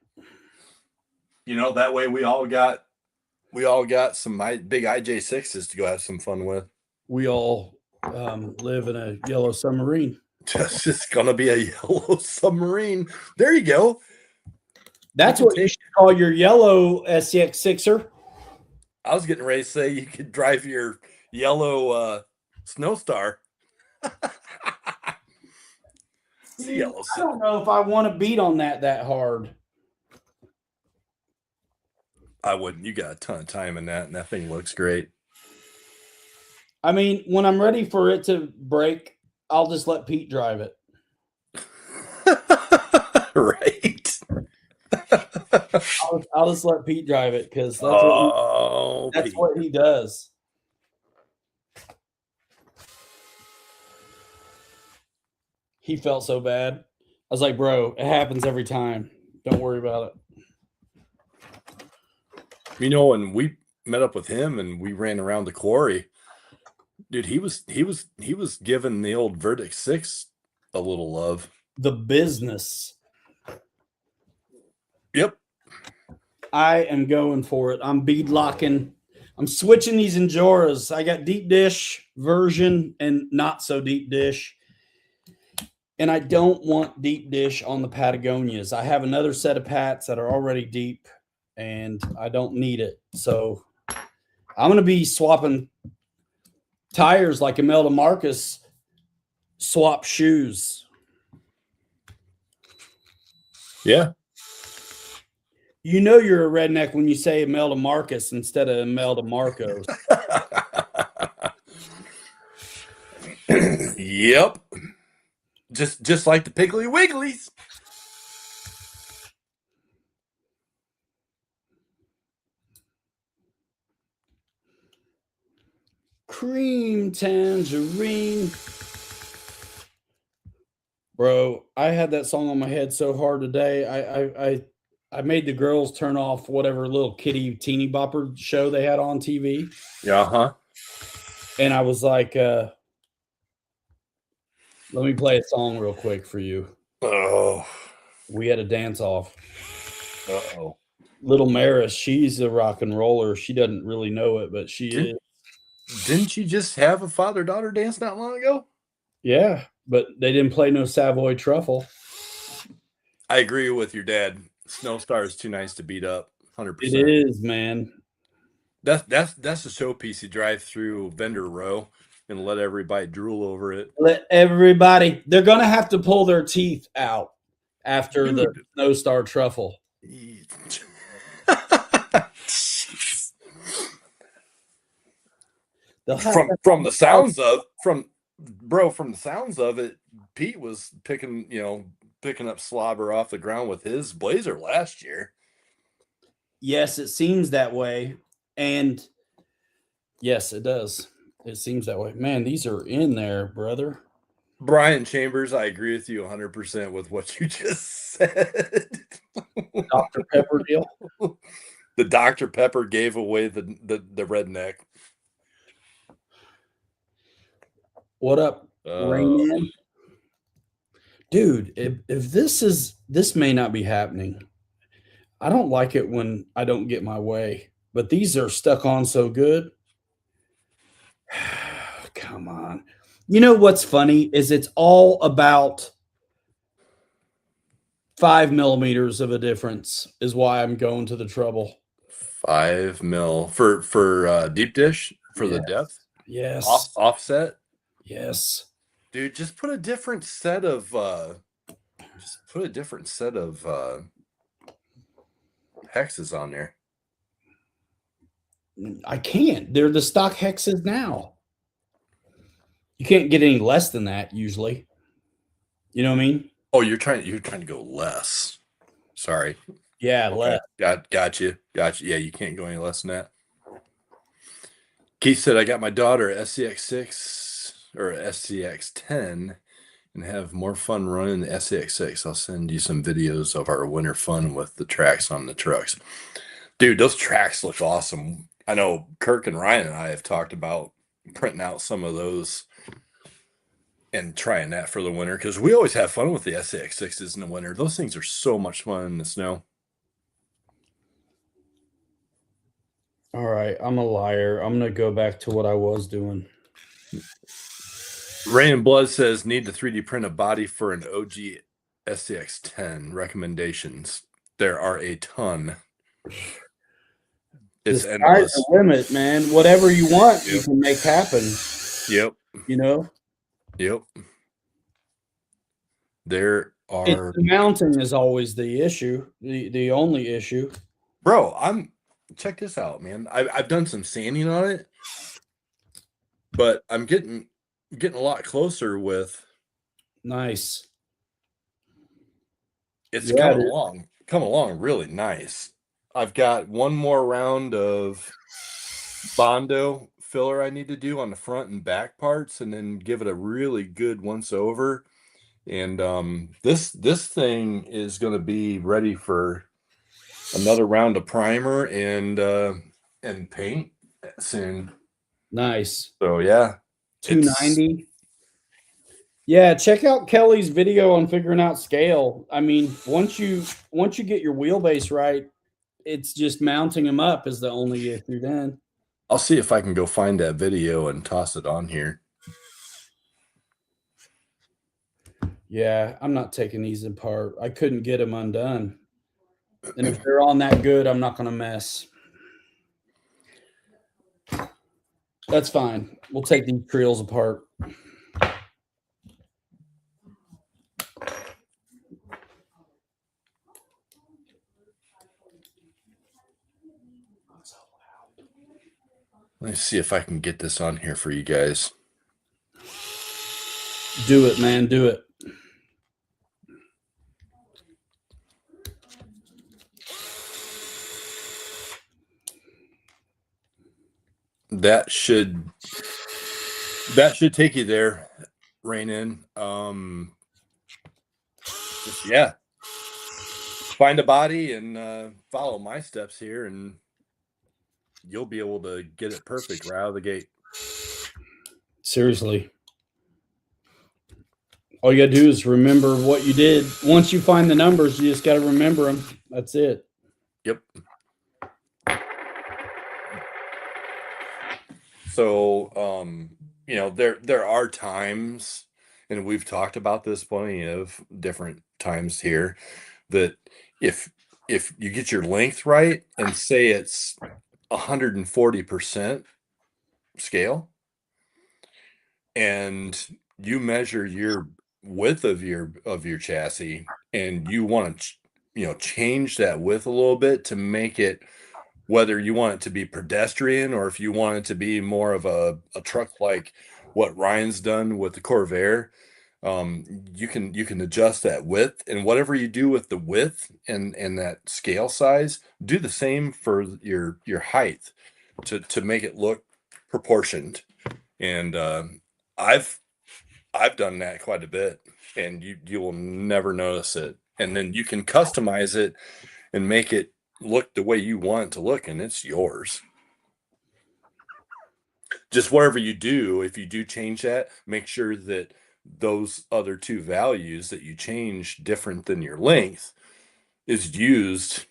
You know, that way we all got some big IJ6s to go have some fun with. We all live in a yellow submarine. It's gonna be a yellow submarine. There you go. That's what you should call your yellow SCX6er. I was getting ready to say you could drive your yellow Snowstar. I don't know if I want to beat on that hard. I wouldn't. You got a ton of time in that, and that thing looks great. I mean, when I'm ready for it to break, I'll just let Pete drive it. Right. I'll just let Pete drive it because that's what he does. He felt so bad. I was like, bro, it happens every time. Don't worry about it. You know, when we met up with him and we ran around the quarry, dude, he was giving the old Verdict 6 a little love. The business. Yep. I am going for it. I'm bead locking. I'm switching these Enjoras. I got deep dish version and not so deep dish. And I don't want deep dish on the Patagonias. I have another set of Pats that are already deep and I don't need it. So I'm going to be swapping tires like Imelda Marcus swap shoes. Yeah. You know you're a redneck when you say Imelda Marcus instead of Imelda Marcos. Yep. Just like the Piggly Wigglies. Cream tangerine. Bro, I had that song on my head so hard today. I made the girls turn off whatever little kitty teeny bopper show they had on TV. Yeah, huh? And I was like, let me play a song real quick for you. Oh. We had a dance off. Uh-oh. Little Maris, she's a rock and roller. She doesn't really know it, but she is. Didn't you just have a father-daughter dance not long ago? Yeah, but they didn't play no Savoy Truffle. I agree with your dad. Snowstar is too nice to beat up. 100%. It is, man. That's a showpiece. You drive through vendor row and let everybody drool over it. Let everybody. They're gonna have to pull their teeth out after the Snowstar Truffle. from the sounds of it, Pete was picking up slobber off the ground with his Blazer last year. Yes, it seems that way. And yes, it does. It seems that way. Man, these are in there, brother. Brian Chambers, I agree with you 100% with what you just said. Dr. Pepper deal. The Dr. Pepper gave away the redneck. What up, Rain Man? Dude, if this may not be happening. I don't like it when I don't get my way, but these are stuck on so good. Come on. You know what's funny is it's all about 5 millimeters of a difference is why I'm going to the trouble. 5 mil for deep dish for the Yes. depth Yes. offset. Yes. Dude, just put a different set of hexes on there. I can't. They're the stock hexes now. You can't get any less than that usually. You know what I mean? Oh, you're trying to go less. Sorry. Yeah, Okay. less. Got you. Yeah, you can't go any less than that. Keith said I got my daughter SCX6 or SCX10 and have more fun running the SCX6. I'll send you some videos of our winter fun with the tracks on the trucks. Dude, those tracks look awesome. I know Kirk and Ryan and I have talked about printing out some of those and trying that for the winter because we always have fun with the SCX6s in the winter. Those things are so much fun in the snow. All right, I'm a liar. I'm gonna go back to what I was doing. Rain and Blood says need to 3D print a body for an OG SCX10. Recommendations. There are a ton. It's The endless. sky's the limit, man. Whatever you want, you Yep. can make happen. Yep. You know, Yep. There are the mounting is always the issue, the only issue. bro, check this out, man. I've done some sanding on it, but I'm getting a lot closer with Nice. it's Yeah, come along really nice. I've got one more round of Bondo filler I need to do on the front and back parts and then give it a really good once over. And this thing is going to be ready for another round of primer and paint soon. nice. So yeah, 290. Yeah, check out Kelly's video on figuring out scale. I mean, once you get your wheelbase right, it's just mounting them up is the only issue then. I'll see if I can go find that video and toss it on here. Yeah, I'm not taking these apart. I couldn't get them undone. And if they're on that good, I'm not going to mess. That's fine. We'll take these trails apart. Let me see if I can get this on here for you guys. Do it, man. Do it. That should take you there, Rain in. Yeah. Find a body and follow my steps here and you'll be able to get it perfect right out of the gate. Seriously. All you got to do is remember what you did. Once you find the numbers, you just got to remember them. That's it. Yep. So, you know, there are times, and we've talked about this plenty of different times here, that if you get your length right and say it's 140% scale, and you measure your width of your chassis, and you want to, you know, change that width a little bit to make it, whether you want it to be pedestrian or if you want it to be more of a truck like what Ryan's done with the Corvair, you can adjust that width, and whatever you do with the width and that scale size, do the same for your height to make it look proportioned. And I've done that quite a bit, and you will never notice it. And then you can customize it and make it look the way you want it to look, and it's yours. Just whatever you do, if you do change that, make sure that those other two values that you change different than your length is used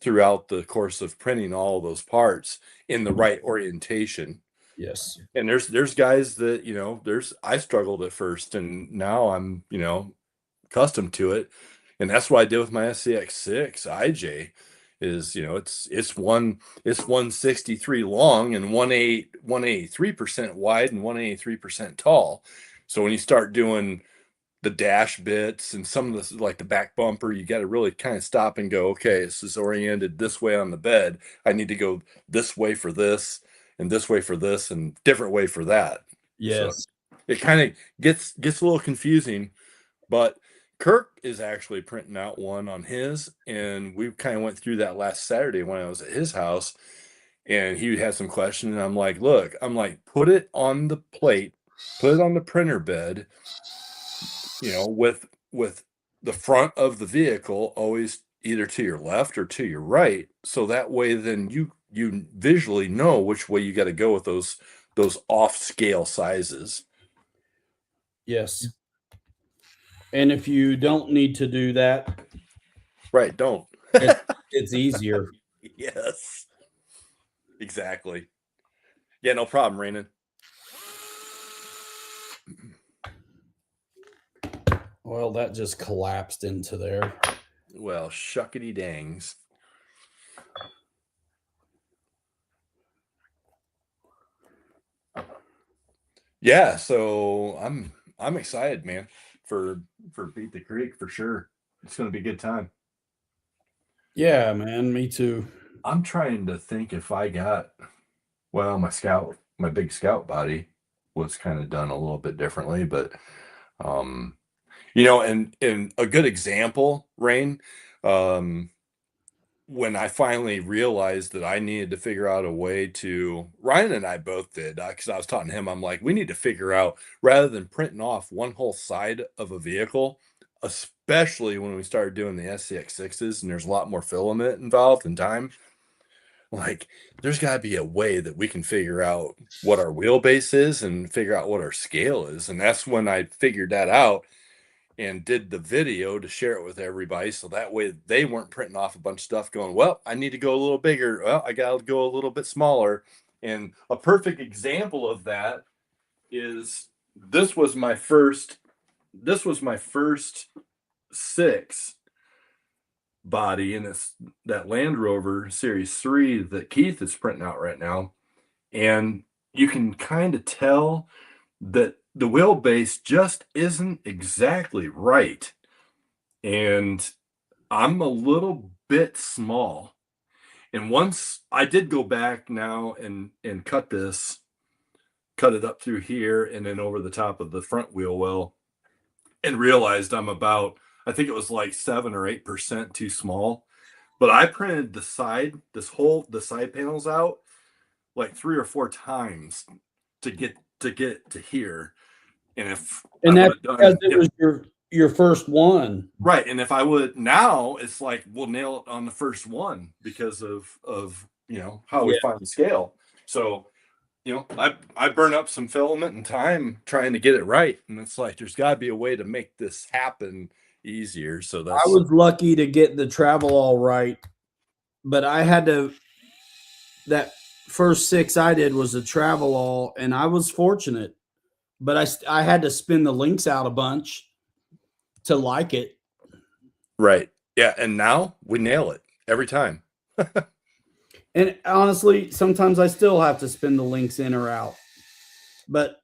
throughout the course of printing all of those parts in the right orientation. Yes. And there's guys that, I struggled at first, and now I'm, accustomed to it. And that's what I did with my SCX6 IJ is, it's 163 long and 183% wide and 183% tall. So when you start doing the dash bits and some of the, like the back bumper, you got to really kind of stop and go, okay, this is oriented this way on the bed. I need to go this way for this and this way for this and different way for that. So Yes. it kind of gets a little confusing, but Kirk is actually printing out one on his, and we kind of went through that last Saturday when I was at his house, and he had some questions, and I'm like, look, put it on the plate, put it on the printer bed, with the front of the vehicle always either to your left or to your right, so that way then you visually know which way you got to go with those off scale sizes. Yes. And if you don't need to do that, Right, don't. it's easier. Yes, exactly. Yeah, no problem, Rainin. Well, that just collapsed into there. Well, shuckety dangs. Yeah, so I'm excited, man, for Beat the Creek for sure. It's going to be a good time. Yeah, man, me too. I'm trying to think if I got, well, my big scout body was kind of done a little bit differently, but and a good example, Rain, when I finally realized that I needed to figure out a way to, Ryan and I both did, because I was talking to him, I'm like, we need to figure out, rather than printing off one whole side of a vehicle, especially when we started doing the SCX6s and there's a lot more filament involved and time, like there's got to be a way that we can figure out what our wheelbase is and figure out what our scale is. And that's when I figured that out and did the video to share it with everybody, so that way they weren't printing off a bunch of stuff going, well, I need to go a little bigger, well, I gotta go a little bit smaller. And a perfect example of that is this was my first 6 body, and it's that Land Rover Series 3 that Keith is printing out right now. And you can kind of tell that the wheelbase just isn't exactly right. And I'm a little bit small. And once I did go back now and cut it up through here and then over the top of the front wheel well, and realized I'm about, I think it was like 7 or 8% too small. But I printed the side panels out like 3 or 4 times to get to here. And that's because it was your first one. Right. And if I would, now it's like, we'll nail it on the first one because of how we find the scale. So, I burn up some filament and time trying to get it right. And it's like, there's got to be a way to make this happen easier. So I was lucky to get the travel all right, but I had to, that first 6 I did was a travel all, and I was fortunate, but I had to spin the links out a bunch to like it. Right. Yeah. And now we nail it every time. And honestly, sometimes I still have to spin the links in or out, but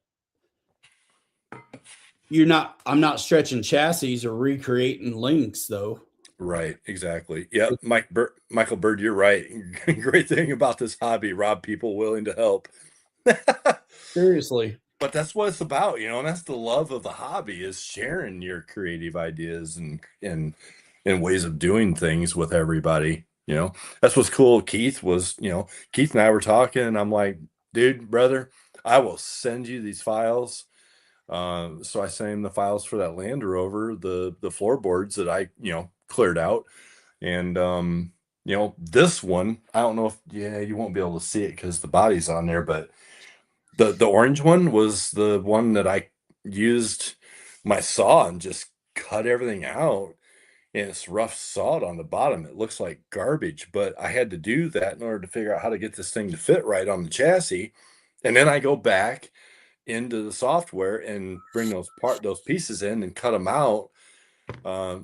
I'm not stretching chassis or recreating links though. Right. Exactly. Yeah. Michael Bird, you're right. Great thing about this hobby, Rob, people willing to help. Seriously. But that's what it's about, and that's the love of the hobby, is sharing your creative ideas and ways of doing things with everybody. That's what's cool. Keith and I were talking, and I'm like, dude, brother, I will send you these files. So I sent him the files for that Land Rover, the floorboards that I, cleared out. And, this one, I don't know if, you won't be able to see it because the body's on there, but the orange one was the one that I used my saw and just cut everything out. And it's rough sawed on the bottom. It looks like garbage, but I had to do that in order to figure out how to get this thing to fit right on the chassis. And then I go back into the software and bring those pieces in and cut them out.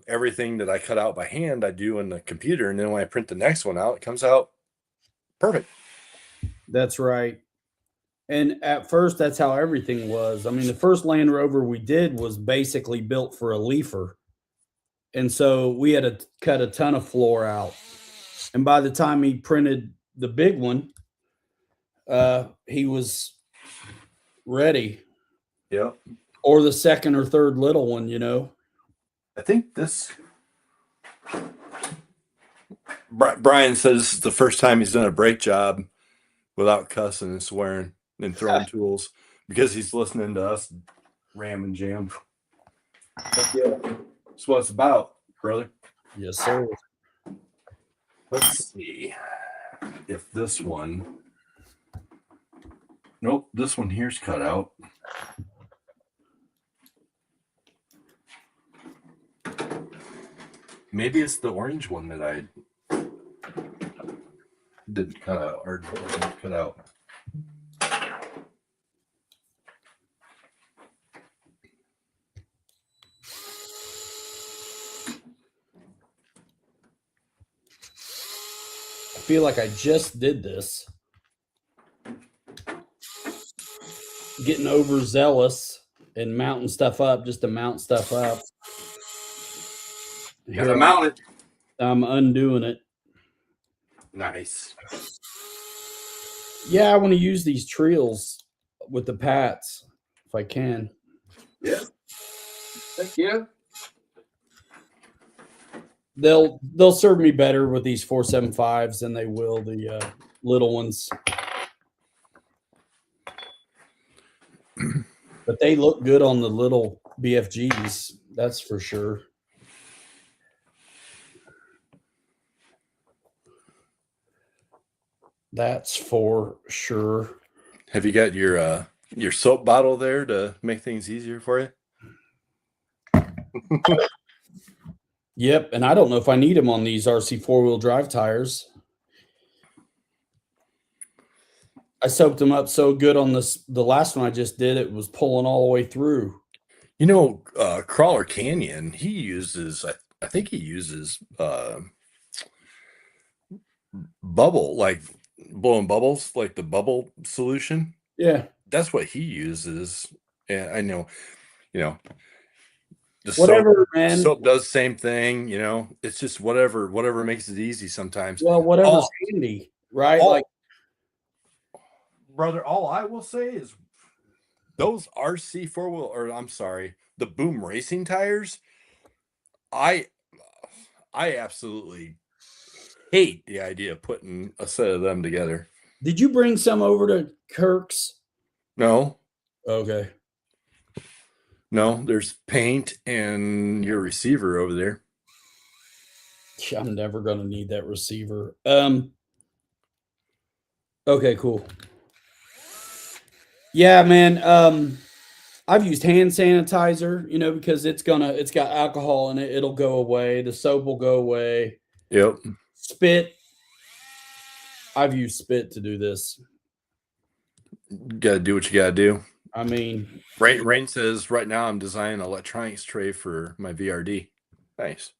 Everything that I cut out by hand, I do in the computer, and then when I print the next one out, it comes out perfect. That's right. And at first, that's how everything was. I mean, the first Land Rover we did was basically built for a leafer. And so we had to cut a ton of floor out. And by the time he printed the big one, he was ready. Yep. Or the second or third little one, you know. I think this. Brian says this is the first time he's done a brake job without cussing and swearing and throwing tools because he's listening to us ram and jam. Yeah. That's what it's about, brother. Yes, sir. Let's see if this one. Nope, this one here's cut out. Maybe it's the orange one that I didn't cut out or didn't cut out. I feel like I just did this. Getting overzealous and mounting stuff up just to mount stuff up. You gotta mount it. I'm undoing it. Nice. Yeah, I want to use these trails with the pats if I can. Yeah. Heck yeah. They'll serve me better with these 475s than they will the little ones. But they look good on the little BFGs, that's for sure. That's for sure. Have you got your soap bottle there to make things easier for you? Yep, and I don't know if I need them on these RC four-wheel drive tires. I soaked them up so good on the last one I just did, it was pulling all the way through. You know, Crawler Canyon, he uses, I think he uses bubble, like blowing bubbles, like the bubble solution. Yeah. That's what he uses. And I know, the Whatever, man. Soap does the same thing, it's just whatever makes it easy sometimes. Well, whatever's handy, right? Like, brother, all I will say is those RC four-wheel, or I'm sorry, the Boom Racing tires, I absolutely hate the idea of putting a set of them together. Did you bring some over to Kirk's? No. Okay. No, there's paint and your receiver over there. I'm never going to need that receiver. Okay, cool. Yeah, man. I've used hand sanitizer, because it's got alcohol in it. It'll go away. The soap will go away. Yep. Spit. I've used spit to do this. You got to do what you got to do. I mean, Rain says right now I'm designing an electronics tray for my VRD. Nice.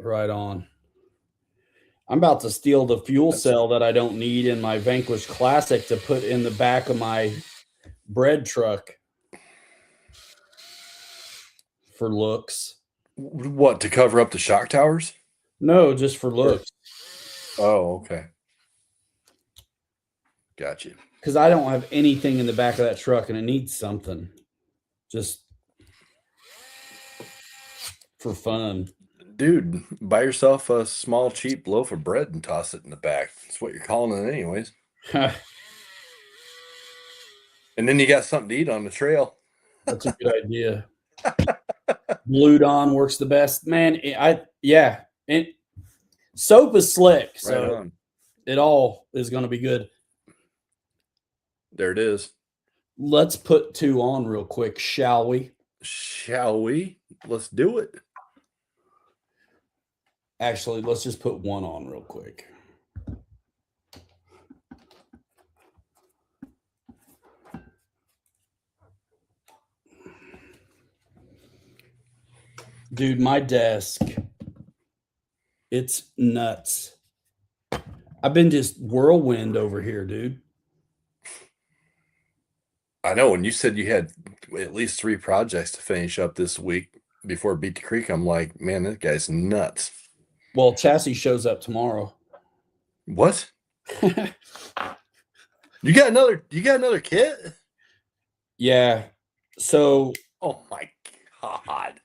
Right on. I'm about to steal the fuel cell that I don't need in my Vanquish Classic to put in the back of my bread truck for looks. What, to cover up the shock towers? No, just for looks. Oh, okay. Got you. Because I don't have anything in the back of that truck and it needs something. Just for fun. Dude, buy yourself a small, cheap loaf of bread and toss it in the back. That's what you're calling it anyways. And then you got something to eat on the trail. That's a good idea. Glued on works the best. Man, and soap is slick. So Right, it all is going to be good. There it is. Let's put 2 on real quick, shall we? Shall we? Let's do it. Actually, let's just put one on real quick. Dude, my desk, it's nuts. I've been just whirlwind over here, dude. I know when you said you had at least 3 projects to finish up this week before Beat the Creek, I'm like, man, that guy's nuts. Well, chassis shows up tomorrow. What? You got another kit? Yeah. So Oh my God.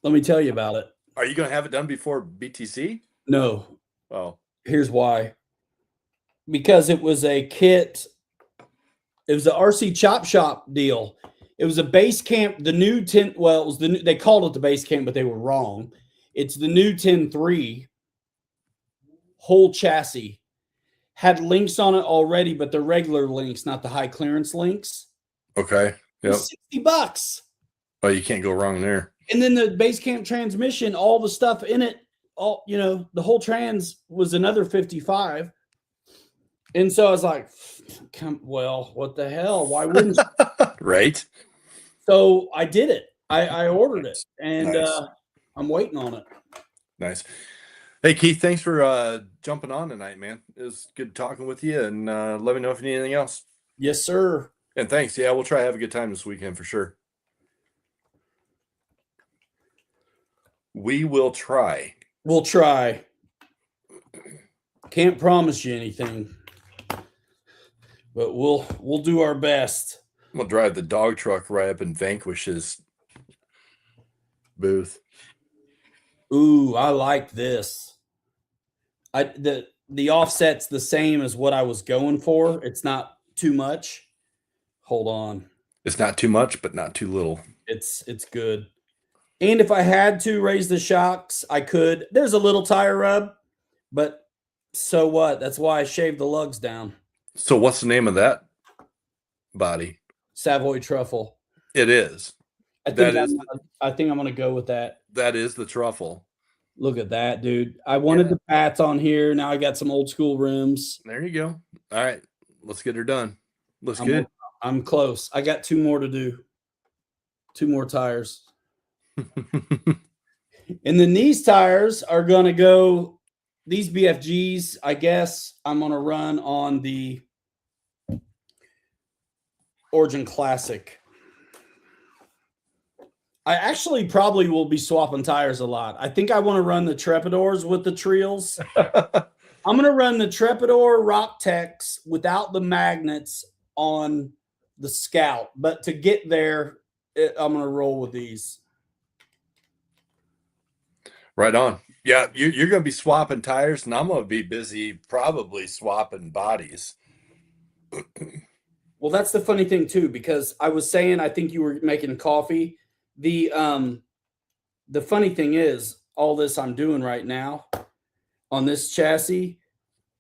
let me tell you about it. Are you gonna have it done before BTC? No, Oh, here's why. Because it was a kit. It was the RC Chop Shop deal. It was a base camp, the new 10. Well, it was the new, they called it the base camp, but they were wrong. It's the new 10 III whole chassis. Had links on it already, but the regular links, not the high clearance links. okay. It Yep. was $60. Oh, you can't go wrong there. And then the base camp transmission, all the stuff in it, all the whole trans was another 55. And so I was like, well, what the hell? Why wouldn't you? Right? So I did it. I ordered it, and Nice. I'm waiting on it. Nice. Hey, Keith, thanks for jumping on tonight, man. It was good talking with you, and let me know if you need anything else. Yes, sir. And thanks. Yeah, we'll try to have a good time this weekend for sure. We will try. We'll try. Can't promise you anything, but we'll do our best. We'll drive the dog truck right up and vanquish his booth. Ooh, I like this. The offset's the same as what I was going for. It's not too much. Hold on. It's not too much, but not too little. It's good. And if I had to raise the shocks, I could. There's a little tire rub, but so what? That's why I shaved the lugs down. So what's the name of that body? Savoy Truffle. It is. I think I'm gonna go with that. That is the Truffle. Look at that, dude. I wanted the Pats on here. Now I got some old school rims. There you go. All right, let's get her done. Looks good. I'm close. I got 2 more to do. 2 more tires. And then these tires are gonna go. These BFGs, I guess I'm gonna run on the Origin Classic. I actually probably will be swapping tires a lot. I think I want to run the Trepidors with the Trials. I'm going to run the Trepidor Rock Techs without the magnets on the Scout. But to get there, I'm going to roll with these. Right on. Yeah, you're going to be swapping tires, and I'm going to be busy probably swapping bodies. Well, that's the funny thing, too, because I was saying I think you were making coffee. The funny thing is, all this I'm doing right now on this chassis,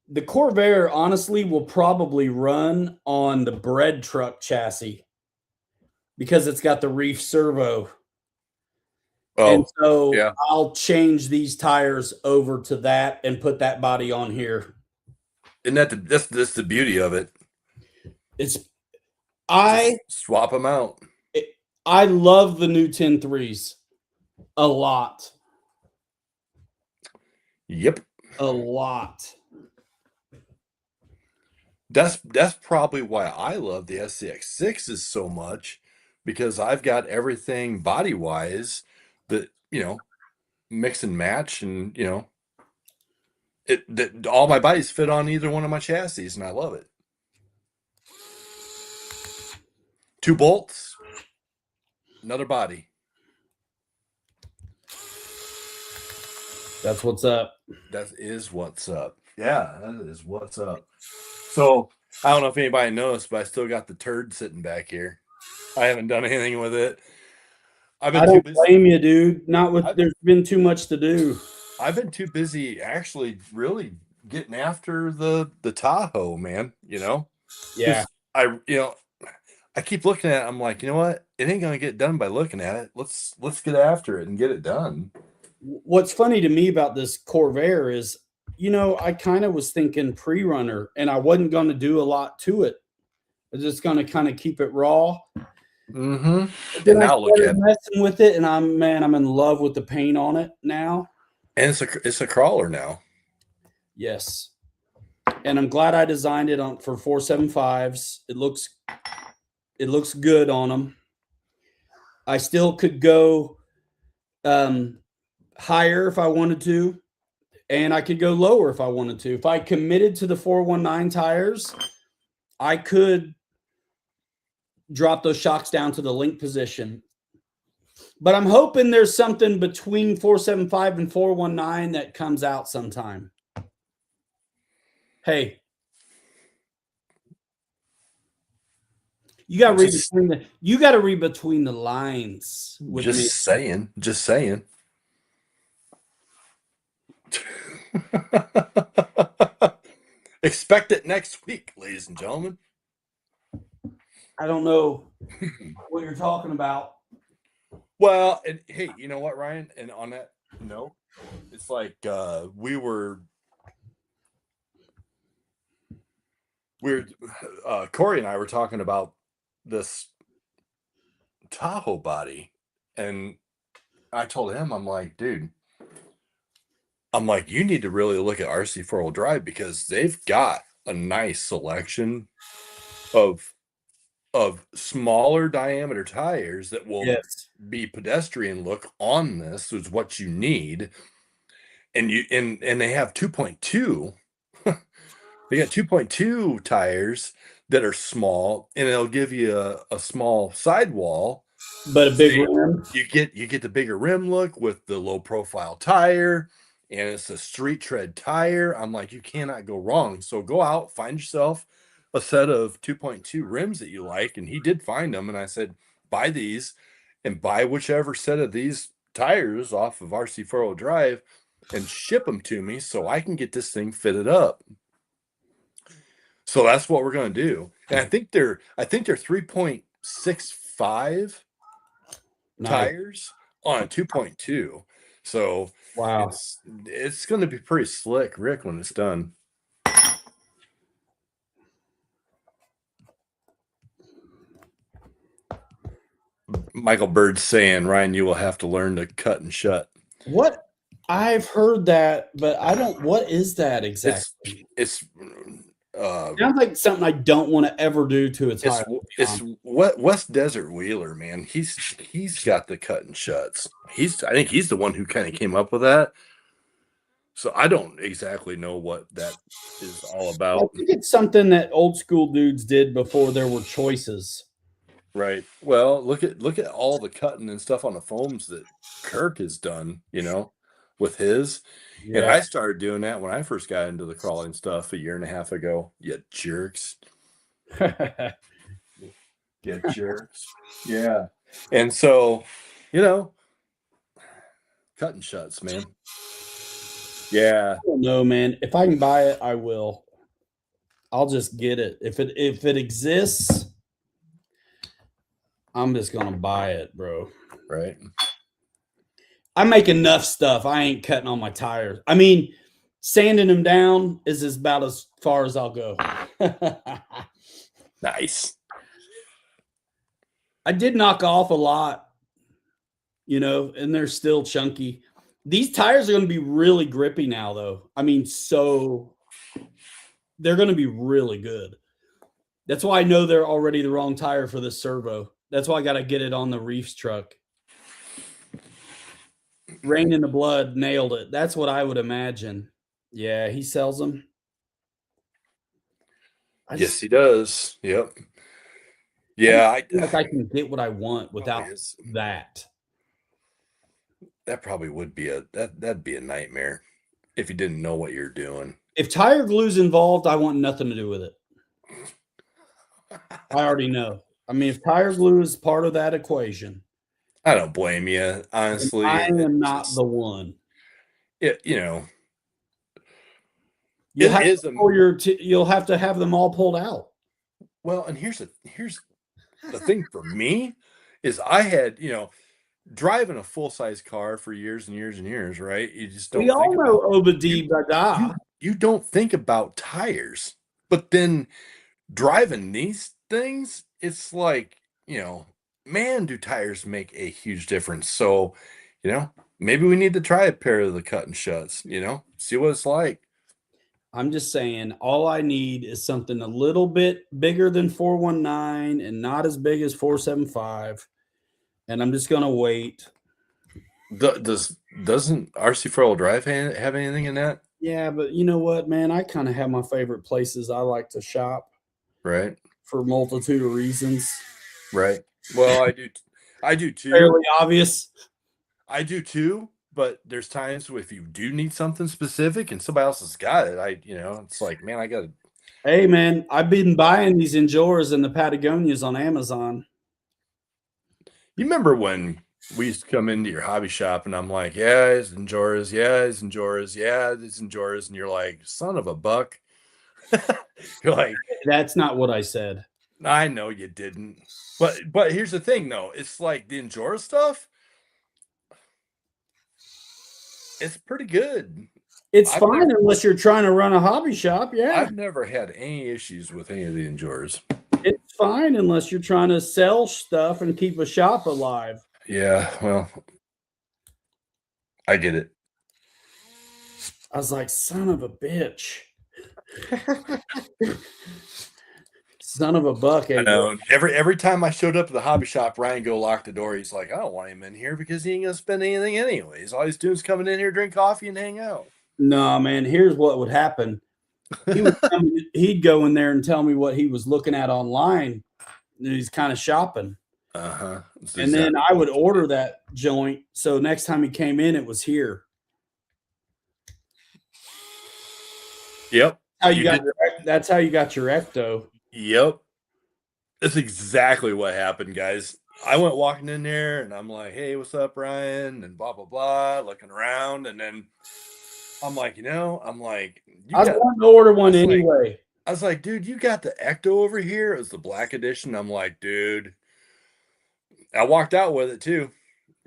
the Corvair honestly will probably run on the bread truck chassis because it's got the reef servo. Oh, and so yeah. I'll change these tires over to that and put that body on here. Isn't that that's the beauty of it? I swap them out. I love the new 10 3s a lot. Yep. A lot. That's probably why I love the SCX6s so much, because I've got everything body-wise that, mix and match, and, all my bodies fit on either one of my chassis, and I love it. 2 bolts, another body. That's what's up. That is what's up. Yeah, that is what's up. So I don't know if anybody noticed, but I still got the turd sitting back here. I haven't done anything with it. I don't blame you, dude. There's been too much to do. I've been too busy actually really getting after the Tahoe, man. Yeah. I I keep looking at it. I'm like, you know what? It ain't gonna get done by looking at it. Let's get after it and get it done. What's funny to me about this Corvair is, I kind of was thinking pre-runner, and I wasn't going to do a lot to it. I was just going to kind of keep it raw. Mm-hmm. But And then I now look started at it. messing with it, and I'm in love with the paint on it now. And it's a crawler now. Yes, and I'm glad I designed it for 475s. It looks good on them. I still could go higher if I wanted to, and I could go lower if I wanted to. If I committed to the 419 tires, I could drop those shocks down to the link position. But I'm hoping there's something between 475 and 419 that comes out sometime. Hey, you got to read between the lines with me. Just saying. Expect it next week, ladies and gentlemen. I don't know what you're talking about. Well, and hey, you know what, Ryan? And on that note, it's like Corey and I were talking about this Tahoe body, and I told him, I'm like, dude, you need to really look at RC 4-wheel drive because they've got a nice selection of smaller diameter tires that will be pedestrian look on this is what you need. And they have 2.2. They got 2.2 tires that are small, and it'll give you a small sidewall, but a big rim. You get the bigger rim look with the low profile tire, and it's a street tread tire. I'm like, you cannot go wrong. So go out, find yourself a set of 2.2 rims that you like. And he did find them. And I said, buy these and buy whichever set of these tires off of RC 4-wheel drive and ship them to me so I can get this thing fitted up. So that's what we're going to do. And I think they're 3.65 tires on a 2.2. So wow, it's going to be pretty slick, Rick, when it's done. Michael Bird's saying, Ryan, you will have to learn to cut and shut. What? I've heard that, but I don't. What is that exactly? It's sounds like something I don't want to ever do to a tire. It's West Desert Wheeler, man. He's got the cut and shuts. I think he's the one who kind of came up with that. So I don't exactly know what that is all about. I think it's something that old school dudes did before there were choices. Right. Well, look at all the cutting and stuff on the foams that Kirk has done, with his. Yeah. And I started doing that when I first got into the crawling stuff a year and a half ago. You jerks. Get jerks. Yeah. And so, cut and shuts, man. Yeah. I don't know, man. If I can buy it, I will. I'll just get it. If it exists, I'm just gonna buy it, bro. Right. I make enough stuff. I ain't cutting on my tires. I mean, sanding them down is about as far as I'll go. Nice. I did knock off a lot, and they're still chunky. These tires are going to be really grippy now, though. I mean, so they're going to be really good. That's why I know they're already the wrong tire for this servo. That's why I got to get it on the Reefs truck. Rain in the Blood nailed it. That's what I would imagine. Yeah, he sells them. Yes, he does. Yep. Yeah, I feel like I can get what I want without that. That probably would be that'd be a nightmare if you didn't know what you're doing. If tire glue's involved, I want nothing to do with it. I already know. I mean, if tire glue is part of that equation, I don't blame you, honestly. I am not the one. You'll have to have them all pulled out. Well, and here's the thing for me is I had, driving a full-size car for years and years and years, right? You just We don't think all know about you Obadi Bada. you don't think about tires. But then driving these things, it's like, man, do tires make a huge difference. So, maybe we need to try a pair of the cut and shuts, see what it's like. I'm just saying, all I need is something a little bit bigger than 419 and not as big as 475. And I'm just gonna wait. Doesn't RC Four-Wheel Drive have anything in that? Yeah, but you know what, man? I kind of have my favorite places I like to shop Right. for a multitude of reasons. Right. Well, I do too. Fairly obvious. I do too. But there's times if you do need something specific and somebody else has got it, it's like, man, I got to. Hey, man, I've been buying these Enjoras and the Patagonias on Amazon. You remember when we used to come into your hobby shop and I'm like, yeah, it's Enjoras, yeah, it's Enjoras, yeah, it's Enjoras, and you're like, son of a buck. You're like, that's not what I said. I know you didn't. But here's the thing though, it's like the Enjora stuff. It's pretty good. It's fine unless you're trying to run a hobby shop. Yeah. I've never had any issues with any of the Enjoras. It's fine unless you're trying to sell stuff and keep a shop alive. Yeah, well, I get it. I was like, son of a bitch. Son of a buck. I know. Every time I showed up at the hobby shop, Ryan go lock the door. He's like, I don't want him in here because he ain't gonna spend anything anyways. All he's doing is coming in here, drink coffee, and hang out. No, man. Here's what would happen. He'd go in there and tell me what he was looking at online. He's kind of shopping. Uh-huh. And then I would order that joint. So next time he came in, it was here. Yep. That's how you got your Ecto. Yep. That's exactly what happened, guys. I went walking in there and I'm like, hey, what's up, Ryan? And blah, blah, blah, looking around. And then I'm like, I was wanting to order one anyway. I was like, dude, you got the Ecto over here? It was the black edition. I'm like, dude. I walked out with it too.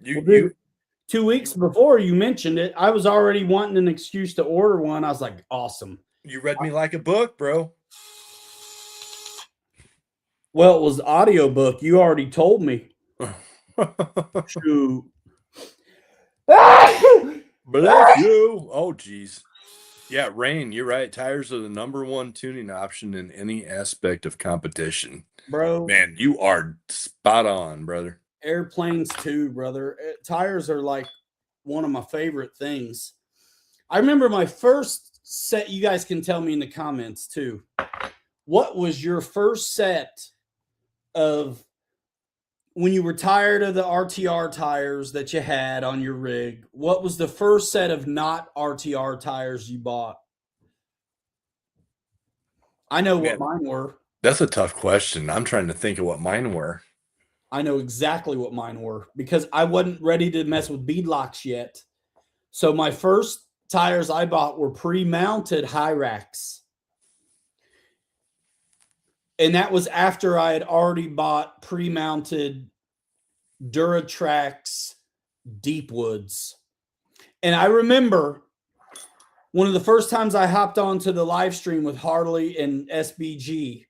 2 weeks before you mentioned it, I was already wanting an excuse to order one. I was like, awesome. You read me like a book, bro. Well, it was audiobook. You already told me. Shoot. Bless you. Oh, geez. Yeah, Rain, you're right. Tires are the #1 tuning option in any aspect of competition. Bro. Man, you are spot on, brother. Airplanes too, brother. Tires are like one of my favorite things. I remember my first set. You guys can tell me in the comments too. What was your first set of when you were tired of the RTR tires that you had on your rig? What was the first set of not RTR tires you bought? I know what mine were. That's a tough question. I'm trying to think of what mine were. I know exactly what mine were because I wasn't ready to mess with beadlocks yet. So my first tires I bought were pre-mounted Hyrax. And that was after I had already bought pre-mounted Duratrax Deepwoods. And I remember one of the first times I hopped onto the live stream with Harley and SBG,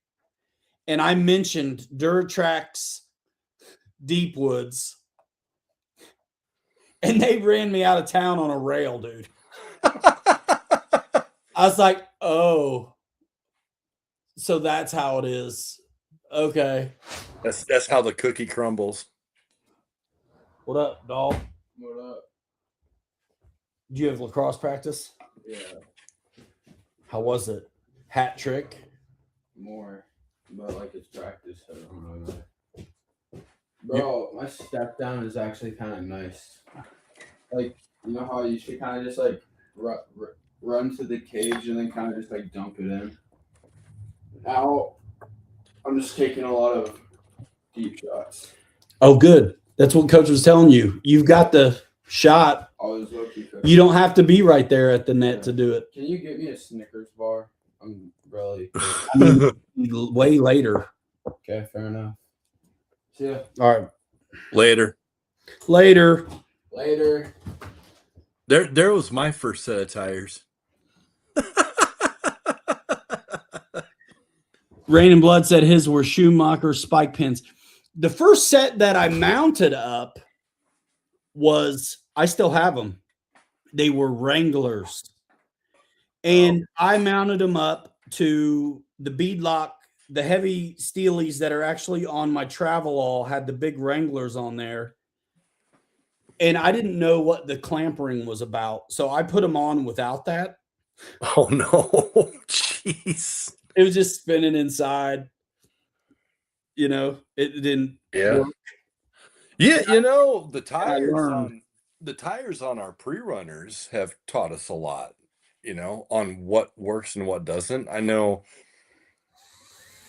and I mentioned Duratrax Deepwoods, and they ran me out of town on a rail, dude. I was like, oh, so that's how it is. Okay. That's how the cookie crumbles. What up, dog? What up? Did you have lacrosse practice? Yeah. How was it? Hat trick? More. But like it's practice, so I don't know. Bro, my step down is actually kind of nice. Like, you know how you should kind of just like run to the cage and then kind of just like dump it in. Now, I'm just taking a lot of deep shots. Oh, good. That's what coach was telling you. You've got the shot. You don't have to be right there at the net to do it. Can you get me a Snickers bar? I'm really I mean, way later. Okay, fair enough. See ya. All right. Later. Later. Later. There was my first set of tires. Rain and Blood said his were Schumacher spike pins. The first set that I mounted up was, I still have them. They were Wranglers. And I mounted them up to the beadlock. The heavy steelies that are actually on my travel all had the big Wranglers on there. And I didn't know what the clamp ring was about. So I put them on without that. Oh, no. Jeez. It was just spinning inside. You know, it didn't work. Yeah, you know, the learned. tires on our pre-runners have taught us a lot, you know, on what works and what doesn't. I know,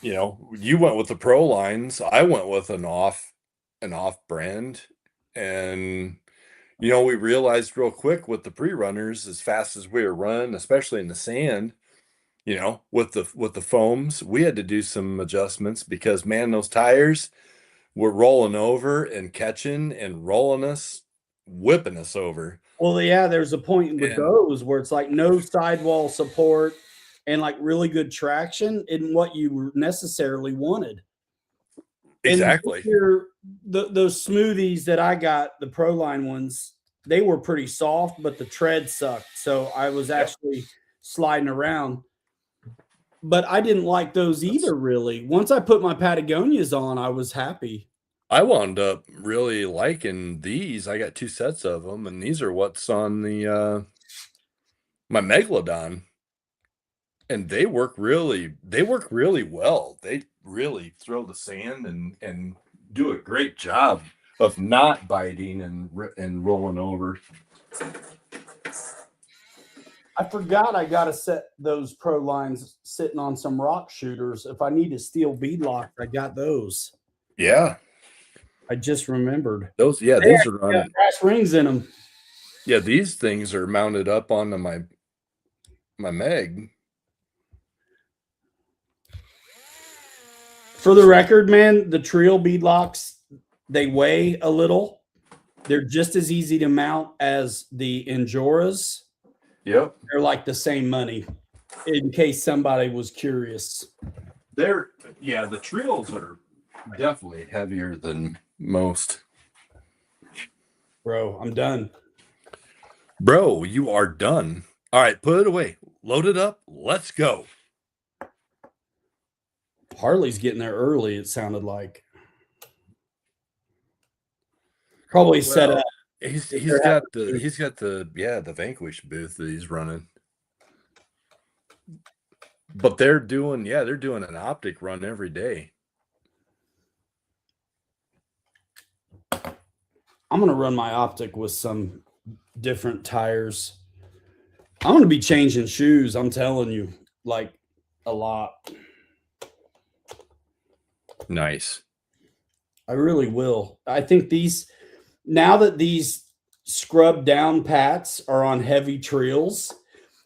you know, you went with the Prolines. I went with an off brand. And, you know, we realized real quick with the pre-runners, as fast as we were running, especially in the sand, you know, with the foams, we had to do some adjustments because, man, those tires were rolling over and catching and rolling us, whipping us over. Well, yeah, there's a point with those where it's like no sidewall support and like really good traction in what you necessarily wanted. Exactly. And those smoothies that I got, the Proline ones, they were pretty soft, but the tread sucked. So I was actually sliding around. But I didn't like those either, really. Once I put my Patagonias on, I was happy. I wound up really liking these. I got 2 sets of them, and these are what's on the my Megalodon. And they work really well. They really throw the sand and do a great job of not biting and rolling over. I forgot I got to set those Prolines sitting on some rock shooters. If I need a steel beadlock, I got those. Yeah. I just remembered. Those are on brass rings in them. Yeah, these things are mounted up onto my Meg. For the record, man, the Trio beadlocks, they weigh a little. They're just as easy to mount as the Enjoras. Yep. They're like the same money, in case somebody was curious. The Trios are definitely heavier than most. Bro, I'm done. Bro, you are done. All right, put it away. Load it up. Let's go. Harley's getting there early, it sounded like. Probably set up. He's got the Vanquish booth that he's running. But they're doing an optic run every day. I'm gonna run my optic with some different tires. I'm gonna be changing shoes, I'm telling you, like a lot. Nice. I really will. I think now that these scrubbed down pats are on heavy trails.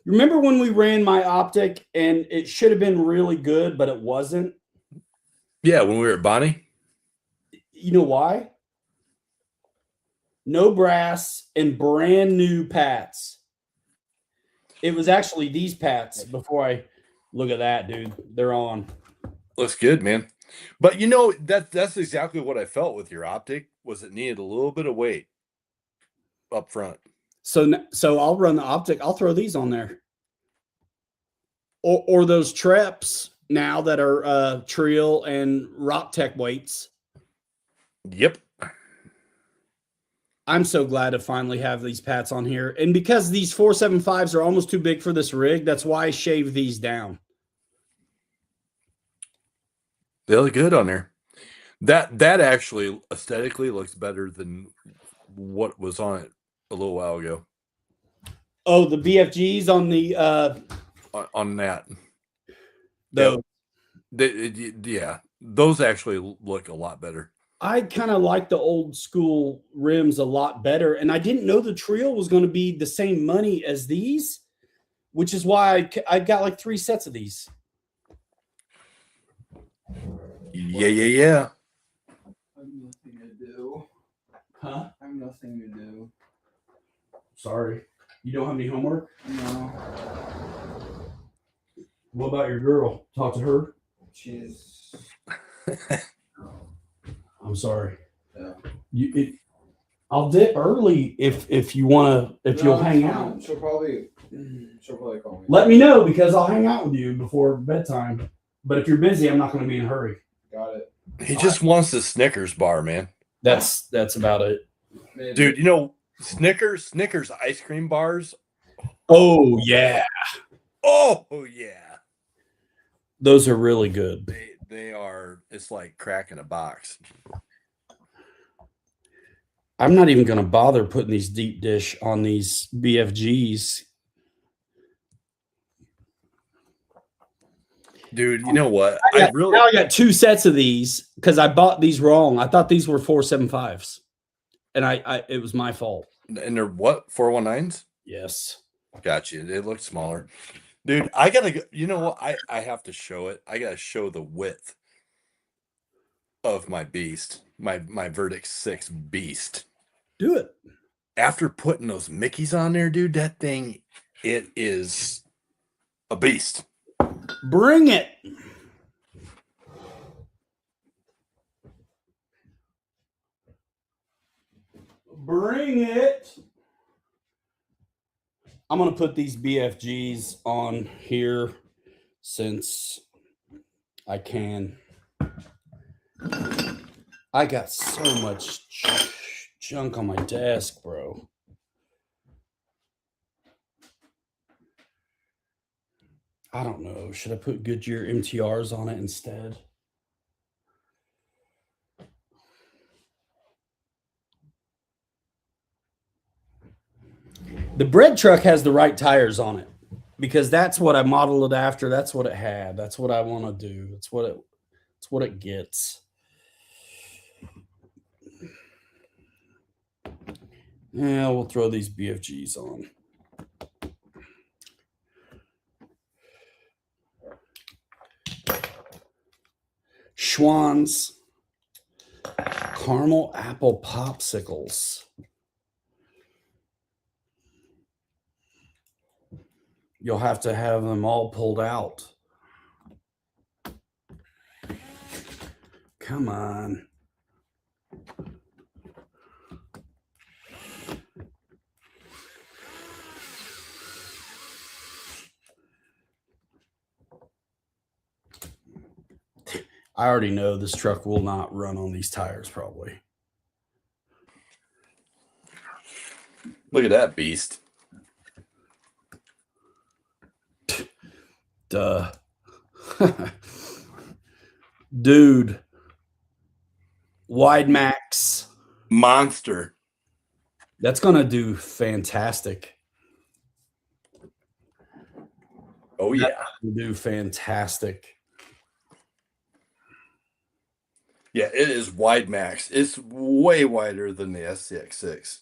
Remember when we ran my optic and it should have been really good, but it wasn't? Yeah, when we were at Bonnie. You know why? No brass and brand new pats. It was actually these pats before I look at that, dude. They're on. Looks good, man. But you know, that's exactly what I felt with your optic, was it needed a little bit of weight up front. So I'll run the optic. I'll throw these on there. Or those Treps now that are Trio and Rock Tech weights. Yep. I'm so glad to finally have these pats on here. And because these 475s are almost too big for this rig, that's why I shaved these down. They look good on there. That actually aesthetically looks better than what was on it a little while ago. Oh, the BFGs on the on that. Those. Yeah, those actually look a lot better. I kind of like the old school rims a lot better, and I didn't know the Trio was going to be the same money as these, which is why I got like 3 sets of these. Yeah. thing you do. Sorry. You don't have any homework? No. What about your girl? Talk to her? She's. I'm sorry. Yeah. I'll dip early if you want to, if you'll hang out. She'll probably call me. Let me know because I'll hang out with you before bedtime. But if you're busy, I'm not going to be in a hurry. Got it. He just wants the Snickers bar, man. That's about it. Maybe. Dude, you know, Snickers ice cream bars. Oh, yeah. Oh, yeah. Those are really good. They are, it's like cracking a box. I'm not even going to bother putting these deep dish on these BFGs. Dude, you know what? Now I got 2 sets of these because I bought these wrong. I thought these were 475s. And it was my fault. And they're what? 419s? Yes. Got you. They look smaller. Dude, I gotta go. You know what? I have to show it. I gotta show the width of my beast, my Verdict 6 beast. Do it. After putting those Mickeys on there, dude, that thing, it is a beast. Bring it. Bring it. I'm going to put these BFGs on here since I can. I got so much junk on my desk, bro. I don't know. Should I put Goodyear MTRs on it instead? The bread truck has the right tires on it because that's what I modeled it after. That's what it had. That's what I want to do. It's what it gets. Yeah, we'll throw these BFGs on. Schwann's caramel apple popsicles. You'll have to have them all pulled out. Come on. I already know this truck will not run on these tires probably. Look at that beast. Duh. Dude. Wide max. Monster. That's going to do fantastic. Oh, yeah. Do fantastic. Yeah, it is wide max. It's way wider than the SCX6.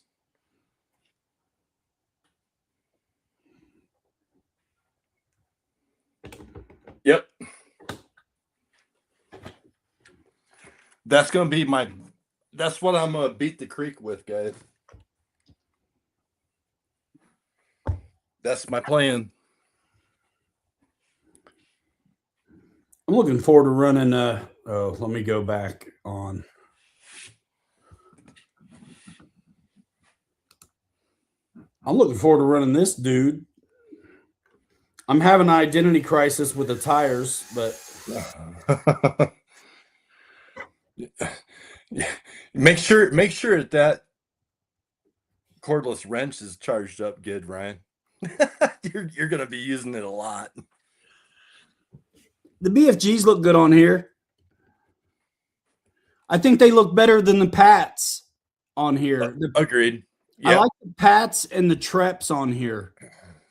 Yep. That's going to be that's what I'm going to beat the creek with, guys. That's my plan. I'm looking forward to running let me go back on. I'm looking forward to running this, dude. I'm having an identity crisis with the tires, but make sure that cordless wrench is charged up good, Ryan. You're going to be using it a lot. The BFGs look good on here. I think they look better than the Pats on here. Agreed. Yep. I like the Pats and the Treps on here.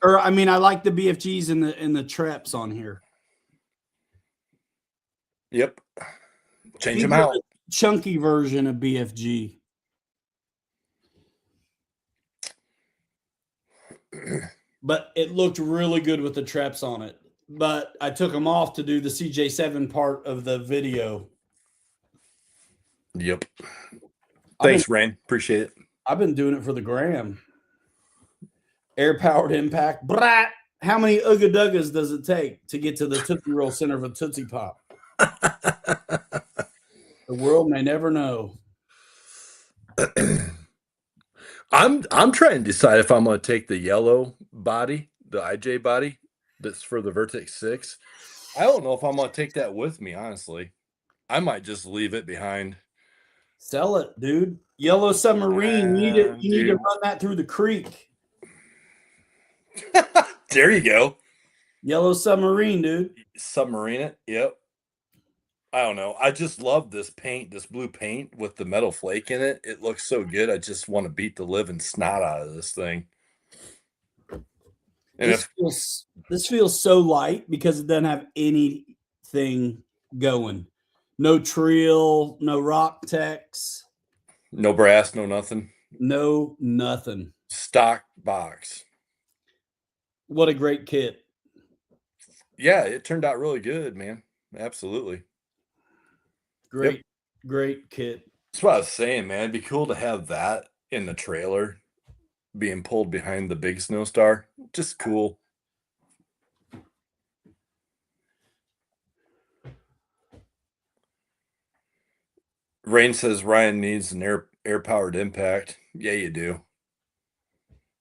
Or I mean, I like the BFGs and the Treps on here. Yep. Change them out. Chunky version of BFG. But it looked really good with the Treps on it. But I took them off to do the CJ7 part of the video. Yep. Thanks, Rain. Appreciate it. I've been doing it for the gram. Air powered impact. Brat. How many Ooga Duggas does it take to get to the Tootsie Roll center of a Tootsie Pop? The world may never know. I'm trying to decide if I'm going to take the yellow body, the IJ body that's for the Vertex 6. I don't know if I'm going to take that with me, honestly. I might just leave it behind. Sell it, dude. Yellow Submarine. You need to run that through the creek. There you go. Yellow Submarine, dude. Submarine it. Yep. I don't know. I just love this paint, this blue paint with the metal flake in it. It looks so good. I just want to beat the living snot out of this thing. And this feels so light because it doesn't have anything going. No trill, no rock tex. No brass, no nothing. No nothing. Stock box. What a great kit. Yeah, it turned out really good, man. Absolutely. Great kit. That's what I was saying, man. It'd be cool to have that in the trailer being pulled behind the big Snowstar. Just cool. Rain says Ryan needs an air powered impact. Yeah, you do.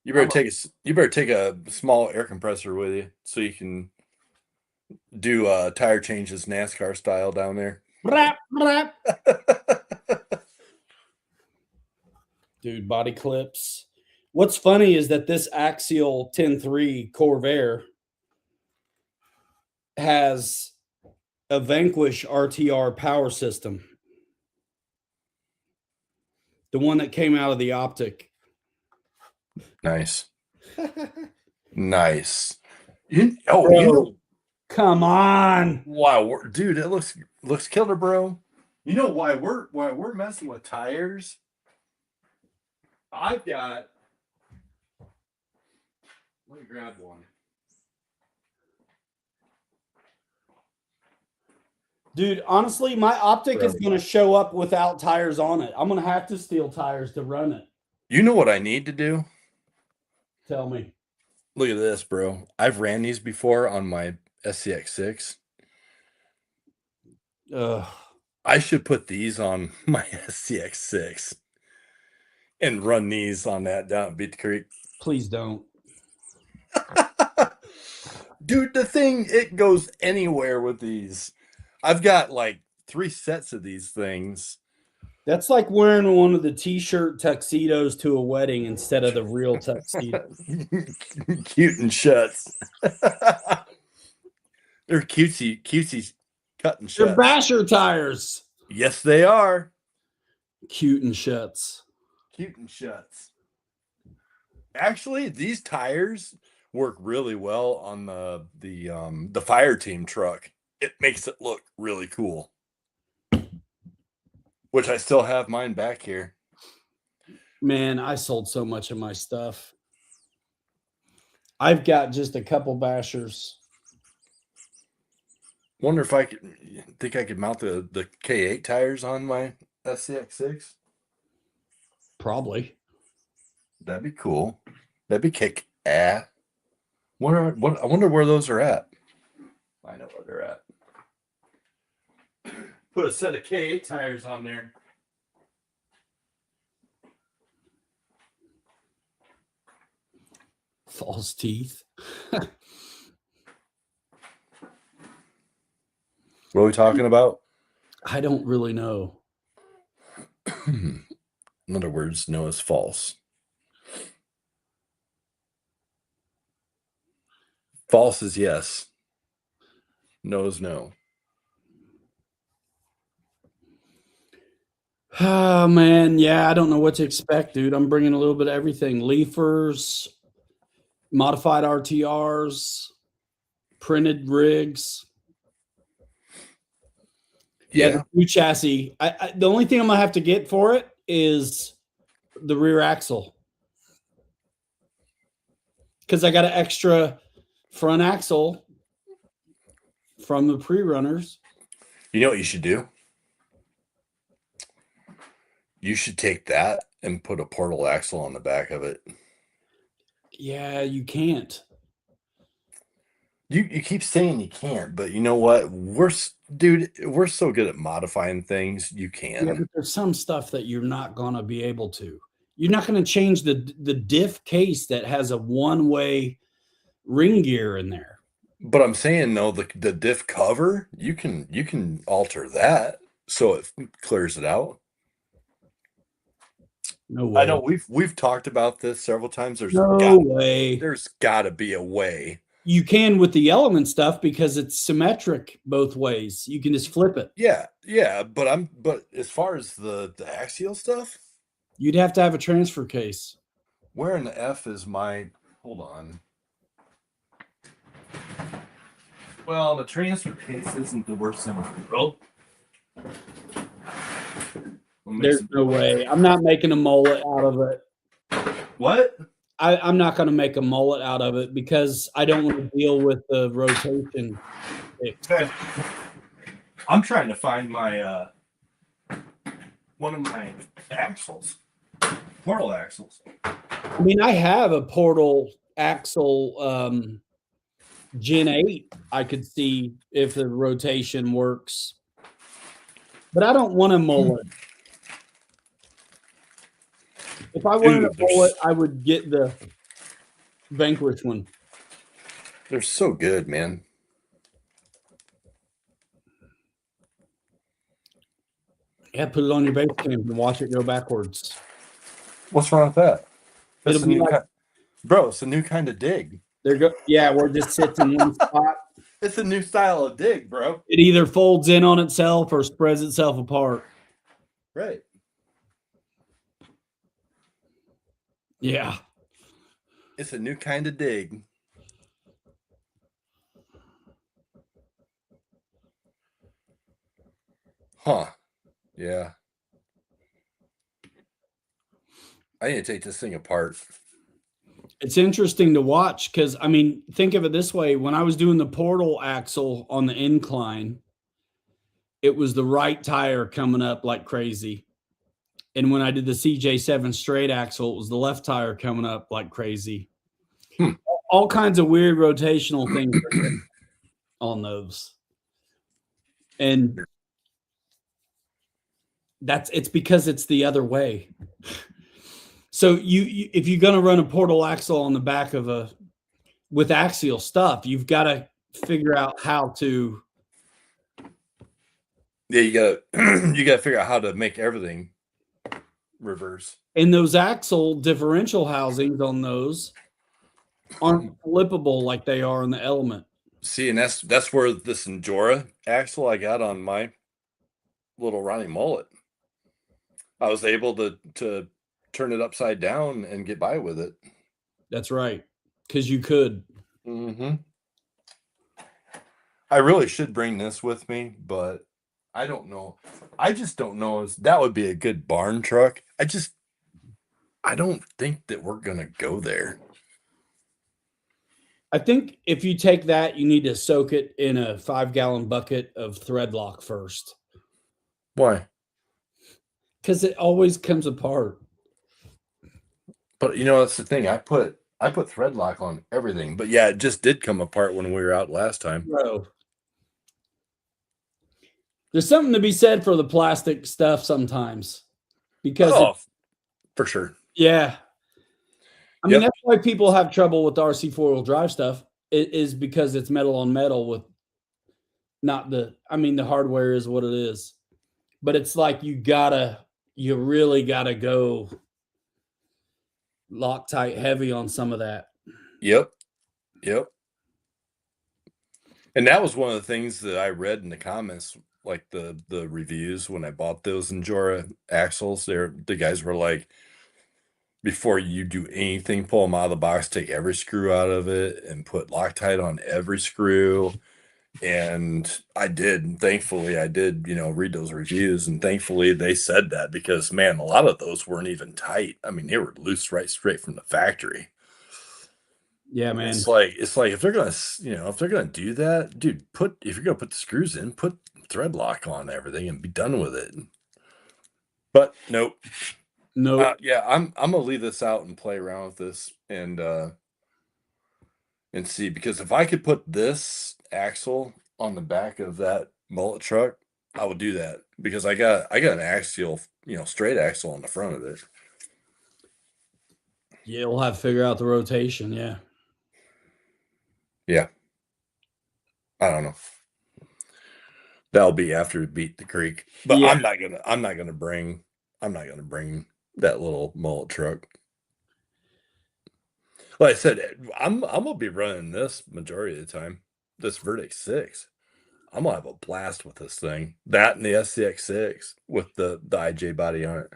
You better take a small air compressor with you so you can do tire changes NASCAR style down there. Dude, body clips. What's funny is that this Axial 10 III Corvair has a Vanquish RTR power system. The one that came out of the Optic. Nice. Nice. You know, come on. Wow, dude, it looks killer, bro. You know why we're messing with tires? I've got. Let me grab one. Dude, honestly, my Optic is going to show up without tires on it. I'm going to have to steal tires to run it. You know what I need to do? Tell me. Look at this, bro. I've ran these before on my SCX6. I should put these on my SCX6 and run these on that down at Beat the Creek. Please don't. Dude, the thing, it goes anywhere with these. I've got like 3 sets of these things. That's like wearing one of the t-shirt tuxedos to a wedding instead of the real tuxedo. Cute and shuts. They're cutesy cut and shuts. They're basher tires. Yes, they are. Cute and shuts. Cute and shuts. Actually, these tires work really well on the fire team truck. It makes it look really cool. Which I still have mine back here. Man, I sold so much of my stuff. I've got just a couple bashers. Wonder if I could mount the K8 tires on my SCX6. Probably. That'd be cool. That'd be kick ass. I wonder where those are at. I know where they're at. Put a set of K8 tires on there. False teeth. What are we talking about? I don't really know. In other words, no is false. False is yes. No is no. Oh, man. Yeah, I don't know what to expect, dude. I'm bringing a little bit of everything. Leafers, modified RTRs, printed rigs. Yeah, the new chassis. The only thing I'm going to have to get for it is the rear axle. Because I got an extra front axle from the pre-runners. You know what you should do? You should take that and put a portal axle on the back of it. Yeah, you can't. You keep saying you can't, but you know what? We're so good at modifying things. You can. Yeah, but there's some stuff that you're not going to be able to. You're not going to change the diff case that has a one-way ring gear in there. But I'm saying though, the diff cover, you can alter that so it clears it out. No way. I know we've talked about this several times. There's got to be a way. You can with the element stuff because it's symmetric both ways. You can just flip it. Yeah, but as far as the axial stuff, you'd have to have a transfer case. Where in the F is my? Hold on. Well, the transfer case isn't the worst thing in the world. There's no way. I'm not making a mullet out of it. What? I'm not going to make a mullet out of it because I don't want to deal with the rotation. I'm trying to find my one of my axles, portal axles. I mean, I have a portal axle Gen 8. I could see if the rotation works, but I don't want a mullet. If I wanted a mullet, I would get the Vanquish one. They're so good, man. Yeah, put it on your base cam and watch it go backwards. What's wrong with that? It'll be like, bro, it's a new kind of dig. Yeah, where it just sits in one spot. It's a new style of dig, bro. It either folds in on itself or spreads itself apart. Right. Yeah. It's a new kind of dig. Huh. Yeah. I need to take this thing apart. It's interesting to watch because, I mean, think of it this way. When I was doing the portal axle on the incline, it was the right tire coming up like crazy. And when I did the CJ7 straight axle, it was the left tire coming up like crazy. All kinds of weird rotational things on those. And it's because it's the other way. So you if you're going to run a portal axle on the back of with axial stuff, you've got to figure out how to. Yeah, you got to figure out how to make everything reverse. And those axle differential housings on those aren't flippable like they are in the Element. See, and that's where this Endura axle I got on my little Ronnie mullet, I was able to turn it upside down and get by with it. That's right, because you could. Mm-hmm. I really should bring this with me, but I don't know. I just don't know. That would be a good barn truck. I don't think that we're going to go there. I think if you take that, you need to soak it in a 5-gallon bucket of thread lock first. Why? Because it always comes apart. But you know, that's the thing. I put thread lock on everything. But yeah, it just did come apart when we were out last time. Bro. There's something to be said for the plastic stuff sometimes. Because for sure. Yeah. I mean, that's why people have trouble with RC 4-wheel drive stuff. It is because it's metal on metal with the hardware is what it is. But it's like you really gotta go Loctite heavy on some of that. Yep. And that was one of the things that I read in the comments, like the reviews when I bought those Endura axles. The guys were like, before you do anything, pull them out of the box, take every screw out of it, and put Loctite on every screw. And I did. And thankfully, I did, read those reviews. And thankfully, they said that because, man, a lot of those weren't even tight. I mean, they were loose straight from the factory. Yeah, man. It's like if they're gonna do that, dude, if you're gonna put the screws in, put thread lock on everything and be done with it. But nope. Nope. Yeah, I'm gonna leave this out and play around with this and see, because if I could put this axle on the back of that mullet truck, I would do that, because I got an axial, straight axle on the front of it. Yeah, we'll have to figure out the rotation. Yeah. Yeah. I don't know. That'll be after we beat the creek. But Yeah. I'm not gonna bring that little mullet truck. Like I said, I'm gonna be running this majority of the time. This Verdict 6. I'm gonna have a blast with this thing. That and the SCX6 with the IJ body on it.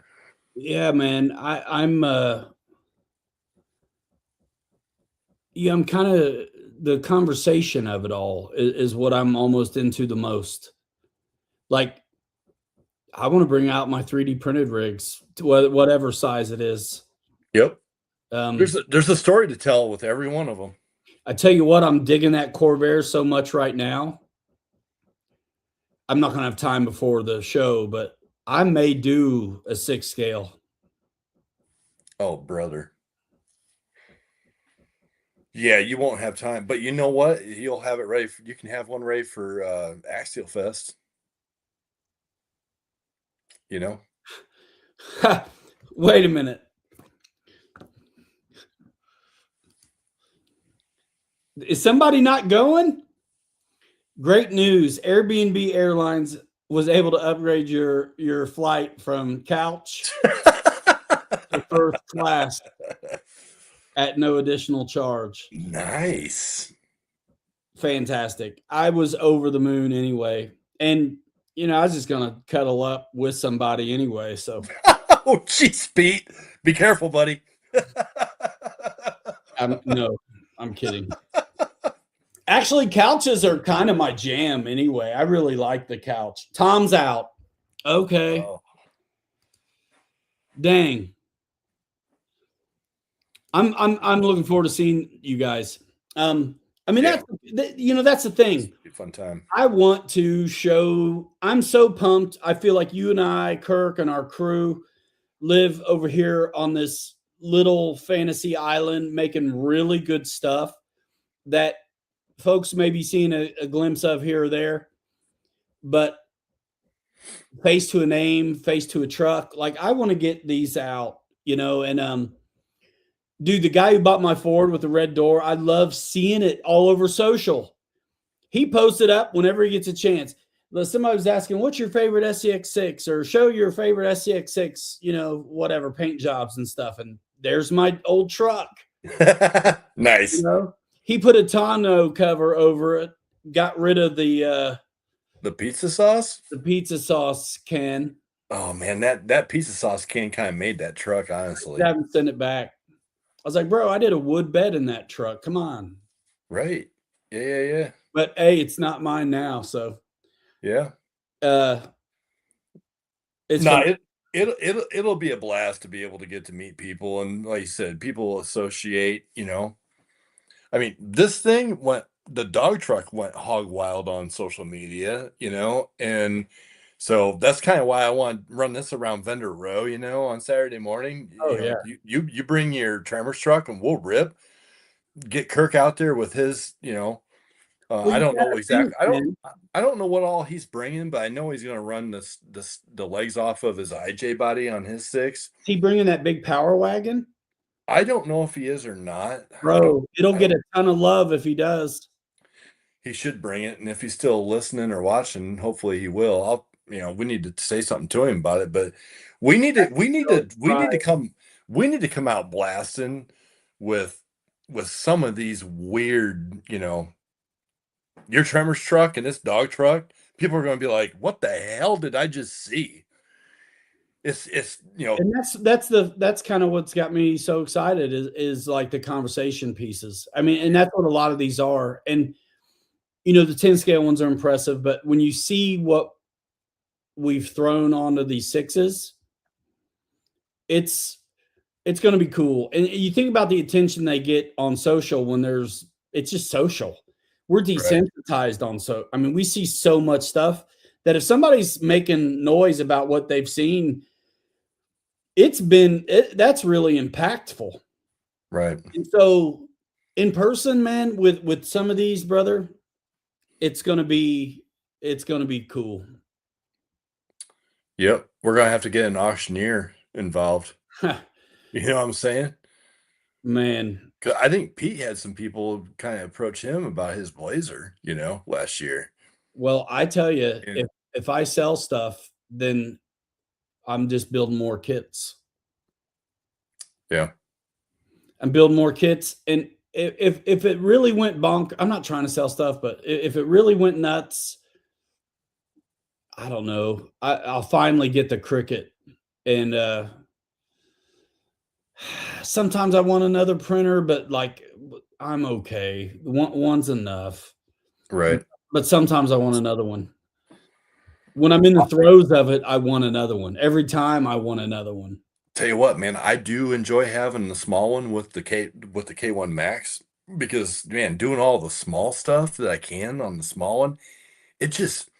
Yeah, man. I'm I'm kind of, the conversation of it all is what I'm almost into the most. Like, I want to bring out my 3D printed rigs to whatever size it is. Yep. Um, There's a story to tell with every one of them. I tell you what, I'm digging that Corvair so much right now. I'm not going to have time before the show, but I may do a 6 scale. Oh, brother. Yeah, you won't have time, but you know what? You'll have it ready. You can have one ready for Axial Fest. You know? Wait a minute. Is somebody not going? Great news. Airbnb Airlines was able to upgrade your flight from couch to first class at no additional charge. Nice. Fantastic. I was over the moon anyway. And, I was just going to cuddle up with somebody anyway. So, Oh, jeez, Pete. Be careful, buddy. no, I'm kidding. Actually, couches are kind of my jam anyway. I really like the couch. Tom's out. Okay. Oh. Dang. I'm looking forward to seeing you guys. I mean, Yeah. that's the thing. It'll be a fun time. I want to show. I'm so pumped. I feel like you and I, Kirk, and our crew live over here on this little fantasy island, making really good stuff that folks may be seeing a glimpse of here or there, but face to a name, face to a truck. Like, I want to get these out, and dude, the guy who bought my Ford with the red door, I love seeing it all over social. He posts it up whenever he gets a chance. Somebody was asking, what's your favorite SCX6, or show your favorite SCX6, whatever, paint jobs and stuff. And there's my old truck. Nice. He put a tonneau cover over it, got rid of the pizza sauce? The pizza sauce can. Oh man, that pizza sauce can kind of made that truck, honestly. I haven't sent it back. I was like, bro, I did a wood bed in that truck. Come on. Right. Yeah. But hey, it's not mine now, so yeah. It's it'll be a blast to be able to get to meet people, and like you said, people associate, I mean, this thing the dog truck went hog wild on social media, and so that's kind of why I want to run this around Vendor Row, on Saturday morning. Oh, yeah. You bring your Tremors truck and we'll rip. Get Kirk out there with his, I don't know exactly. I don't know what all he's bringing, but I know he's going to run the legs off of his IJ body on his 6. Is he bringing that big power wagon? I don't know if he is or not. Bro, it'll get a ton of love if he does. He should bring it, and if he's still listening or watching, hopefully he will. We need to say something to him about it, but we need to come out blasting with some of these weird, your Tremors truck and this dog truck. People are going to be like, "What the hell did I just see?" It's and that's kind of what's got me so excited is like the conversation pieces. I mean, and that's what a lot of these are. And the 10 scale ones are impressive, but when you see what we've thrown onto these 6s, it's going to be cool. And you think about the attention they get on social when it's just social. We're desensitized on we see so much stuff that if somebody's making noise about what they've seen, that's really impactful. Right. And so in person, man, with some of these, brother, it's gonna be cool. Yep. We're gonna have to get an auctioneer involved. You know what I'm saying? Man, 'Cause I think Pete had some people kind of approach him about his Blazer, last year. well, I tell you, And if I sell stuff, then I'm just building more kits. yeah, I'm building more kits, and if it really went bonk, I'm not trying to sell stuff, but if it really went nuts, I don't know. I'll finally get the Cricut, and sometimes I want another printer, but like I'm okay. One's enough. right. But sometimes I want another one. When I'm in the throes of it, I want another one. Every time I want another one. Tell you what, man, I do enjoy having the small one with the K1 Max because man, doing all the small stuff that I can on the small one, it just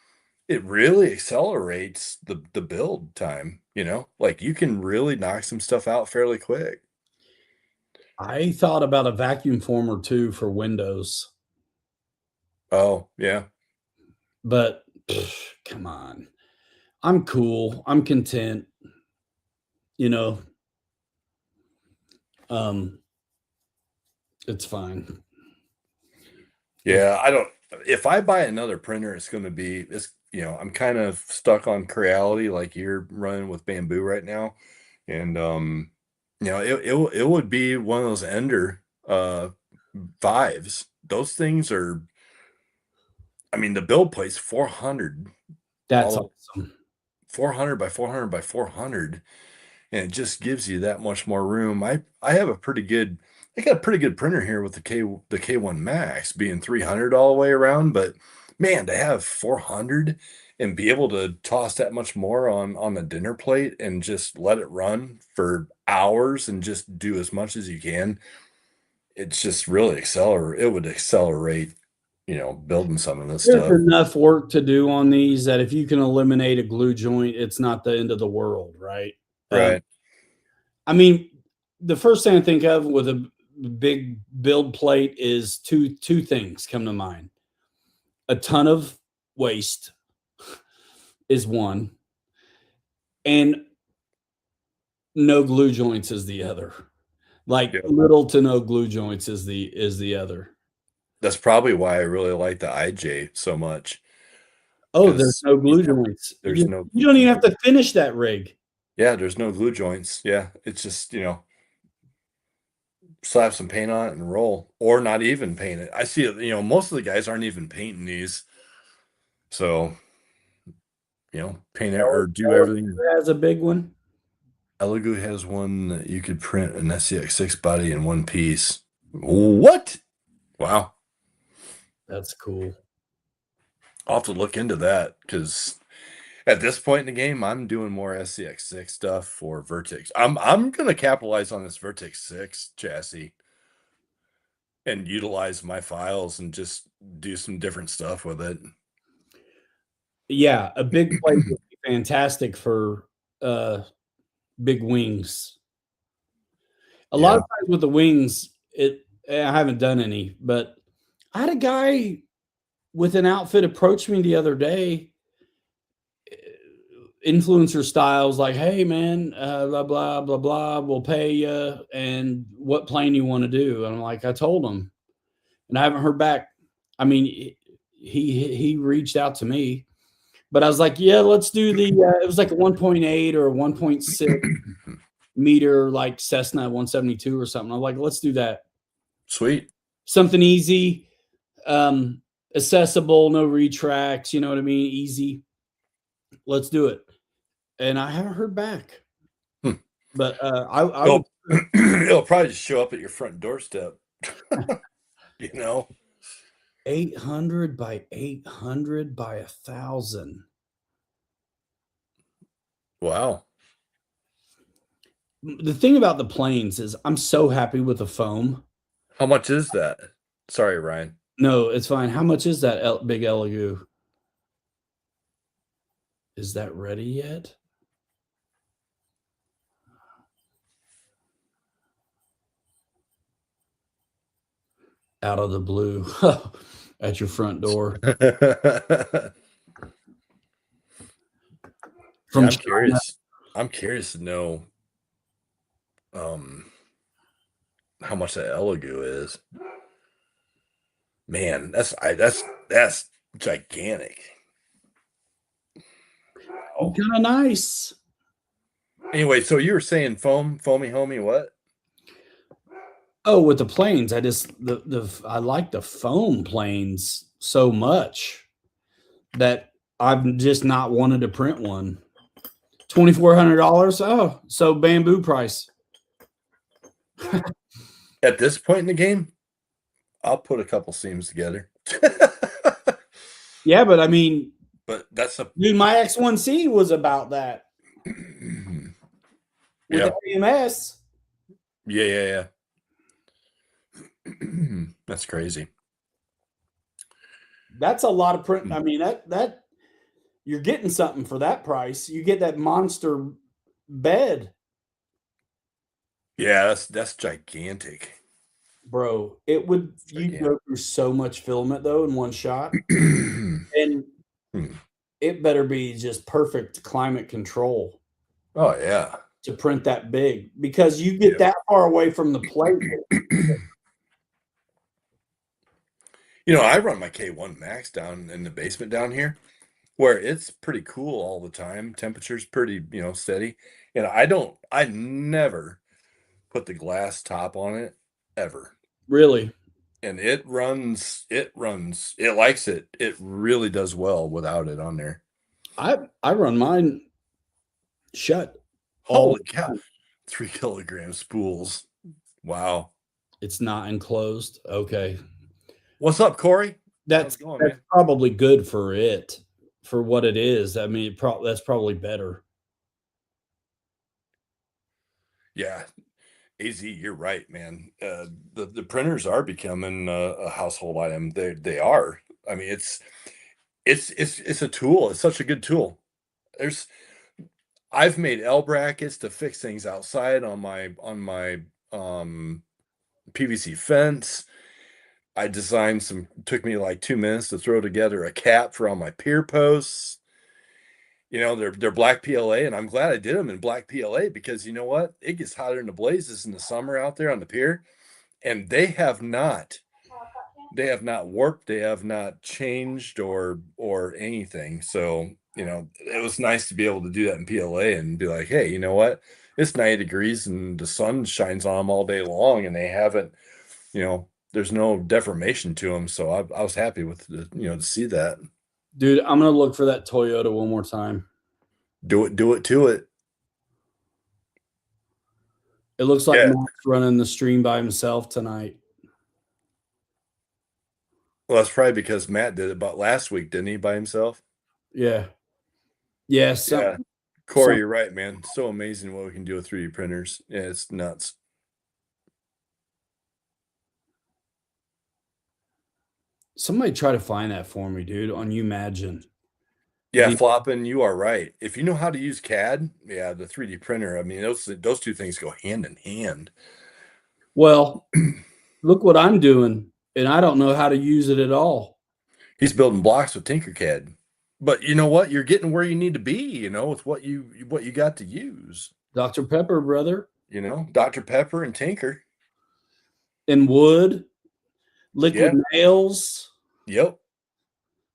it really accelerates the build time. Like you can really knock some stuff out fairly quick. I thought about a vacuum former too for Windows, Oh, yeah. but come on. I'm cool. I'm content. You know, um, it's fine. Yeah, I don't if I buy another printer, I'm kind of stuck on Creality like you're running with Bamboo right now. And it would be one of those Ender fives. Those things are I mean, the build plate's 400, That's all awesome. 400 by 400 by 400, and it just gives you that much more room. I got a pretty good printer here with the K1 Max being 300 all the way around, but man, to have 400 and be able to toss that much more on the dinner plate and just let it run for hours and just do as much as you can, it's just really it would accelerate, building some of this There's stuff. enough work to do on these that if you can eliminate a glue joint, it's not the end of the world, right? Right. I mean, the first thing I think of with a big build plate is two things come to mind. A ton of waste is one, and no glue joints is the other. Like Yeah. little to no glue joints is the other. That's probably why I really like the IJ so much. Oh, there's 'Cause no glue yeah, joints. there's no You don't even have to finish that rig. Yeah, there's no glue joints. Yeah, it's just, slap some paint on it and roll, or not even paint it. I see it, most of the guys aren't even painting these. So, paint it or do everything. Has a big one. Elegoo has one that you could print an SCX6 body in one piece. What? Wow. That's cool. I'll have to look into that because at this point in the game, I'm doing more SCX6 stuff for Vertex. I'm gonna capitalize on this Vertex 6 chassis and utilize my files and just do some different stuff with it. Yeah, a big plate would be fantastic for big wings. A lot Yeah. of times with the wings, I haven't done any, but I had a guy with an outfit approach me the other day, influencer styles, like, "Hey man, blah blah blah blah, we'll pay you, and what plane you want to do?" And I'm like, I told him, and I haven't heard back. I mean, he reached out to me, but I was like, yeah, let's do the. It was like a 1.8 or 1.6 meter, like Cessna 172 or something. I'm like, let's do that. Sweet. Something easy, accessible, no retracts. You know what I mean? Easy. Let's do it. And I haven't heard back. But I would. It'll probably just show up at your front doorstep. 800 by 800 by 1,000. Wow. The thing about the planes is I'm so happy with the foam. How much is that? Sorry, Ryan. No, it's fine. How much is that big Elegoo? Is that ready yet? out of the blue at your front door from I'm China. curious. I'm curious to know how much that Elegoo is. Man, that's gigantic. Wow. Kind of nice. Anyway, so you were saying foamy homie, what? Oh, with the planes, I just I like the foam planes so much that I've just not wanted to print one. $2,400. Oh, so bamboo price. At this point in the game, I'll put a couple seams together. Yeah, but I mean, But that's a dude, my X1C was about that with yeah. AMS. Yeah. That's crazy. That's a lot of print. I mean, that you're getting something for that price. You get that monster bed, Yeah, that's gigantic. bro. It would you go through so much filament though in one shot, and it better be just perfect climate control. Oh yeah, to print that big because you get that far away from the plate. You know, I run my K1 Max down in the basement down here where it's pretty cool all the time. Temperature's pretty, steady. And I never put the glass top on it ever. Really? And it likes it. It really does well without it on there. I run mine shut. Holy cow. 3 kilogram spools. Wow. It's not enclosed. Okay. What's up, Corey? That's probably good for it, for what it is. I mean, that's probably better. Yeah. AZ, you're right, man. The printers are becoming a household item. They are. I mean, it's a tool. It's such a good tool. I've made L brackets to fix things outside on my PVC fence. I designed took me like 2 minutes to throw together a cap for all my pier posts. They're black PLA, and I'm glad I did them in black PLA because you know what? It gets hotter than the blazes in the summer out there on the pier, and they have not warped, they have not changed or anything. So, it was nice to be able to do that in PLA and be like, hey, you know what? It's 90 degrees and the sun shines on them all day long, and they haven't, there's no deformation to them. So I was happy with to see that. Dude, I'm gonna look for that Toyota one more time. Do it to it. It looks like Matt's running the stream by himself tonight. Well, that's probably because Matt did it about last week, didn't he, by himself? Yeah. Yes. Yeah. Corey, you're right, man. So amazing what we can do with 3D printers. Yeah, it's nuts. Somebody try to find that for me, dude, on Imagine. Yeah, Floppin', you are right. If you know how to use CAD, yeah, the 3D printer, I mean, those two things go hand in hand. Well, look what I'm doing, and I don't know how to use it at all. He's building blocks with Tinkercad. But you know what? You're getting where you need to be, with what you got to use. Dr. Pepper, brother. Dr. Pepper and Tinker. And wood, liquid nails. Yep.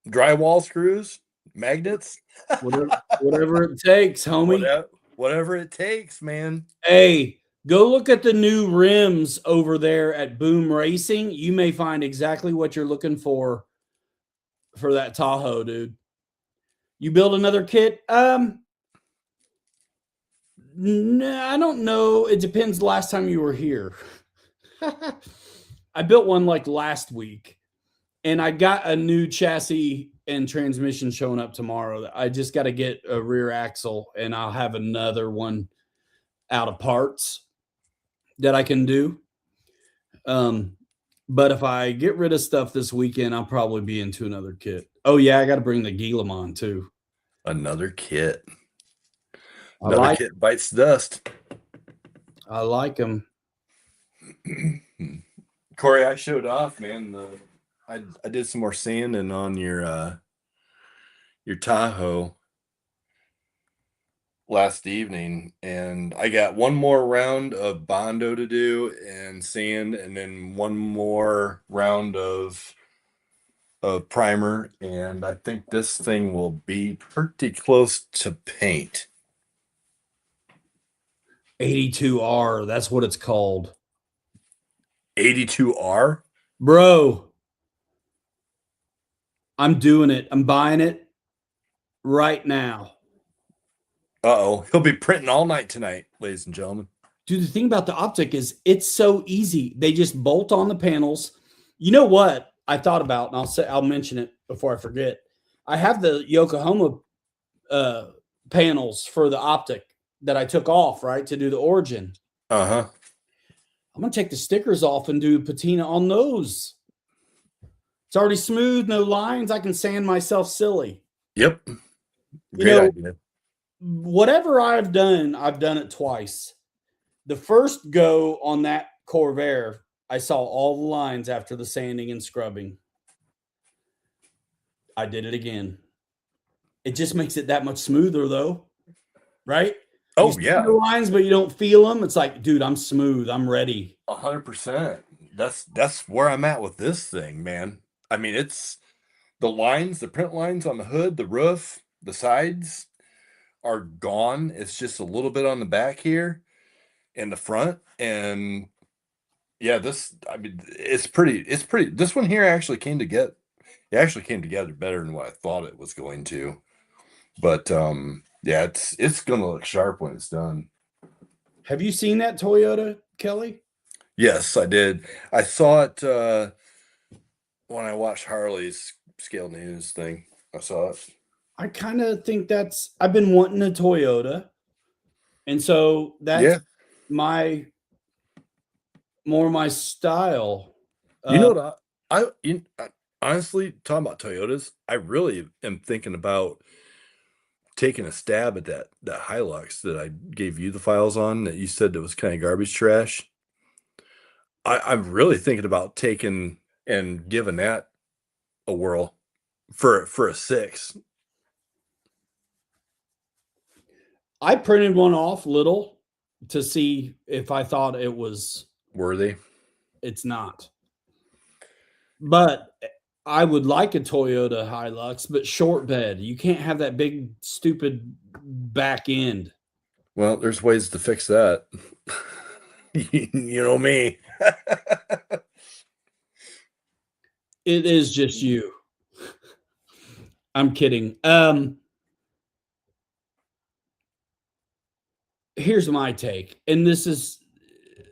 Drywall screws, magnets. Whatever it takes, homie. Whatever it takes, man. Hey, go look at the new rims over there at Boom Racing. You may find exactly what you're looking for that Tahoe, dude. You build another kit? No, I don't know. It depends the last time you were here. I built one like last week, and I got a new chassis and transmission showing up tomorrow. I just got to get a rear axle, and I'll have another one out of parts that I can do. But if I get rid of stuff this weekend, I'll probably be into another kit. Oh yeah, I got to bring the Guillemot too. Another kit. Another kit bites dust. I like them. Corey, I showed off, man. I did some more sanding on your Tahoe last evening, and I got one more round of Bondo to do and sand, and then one more round of primer, and I think this thing will be pretty close to paint. 82R, that's what it's called. 82R? Bro, I'm doing it. I'm buying it right now. Uh-oh, he'll be printing all night tonight, ladies and gentlemen. Dude, the thing about the optic is it's so easy. They just bolt on the panels. You know what I thought about, and I'll mention it before I forget. I have the Yokohama panels for the optic that I took off, right, to do the origin. Uh-huh. I'm going to take the stickers off and do patina on those. It's already smooth, no lines. I can sand myself silly. Yep. Great idea. Whatever I've done it twice. The first go on that Corvair, I saw all the lines after the sanding and scrubbing. I did it again. It just makes it that much smoother, though, right? Oh, yeah. The lines, but you don't feel them. It's like, dude, I'm smooth. I'm ready. 100%. That's where I'm at with this thing, man. I mean, it's the lines, the print lines on the hood, the roof, the sides are gone. It's just a little bit on the back here and the front. And yeah, it's pretty, this one here actually came together. It actually came together better than what I thought it was going to. But yeah, it's gonna look sharp when it's done. Have you seen that Toyota, Kelly? Yes, I did. I saw it when I watched Harley's Scale News thing. I saw it. I kind of think I've been wanting a Toyota. And so that's my style. You know what? I honestly, talking about Toyotas, I really am thinking about taking a stab at that Hilux that I gave you the files on that you said that was kind of garbage trash. I'm really thinking about taking and giving that a whirl for a 6. I printed one off little to see if I thought it was worthy. It's not. But I would like a Toyota Hilux, but short bed. You can't have that big, stupid back end. Well, there's ways to fix that. You know me. It is just you. I'm kidding. Here's my take, and this is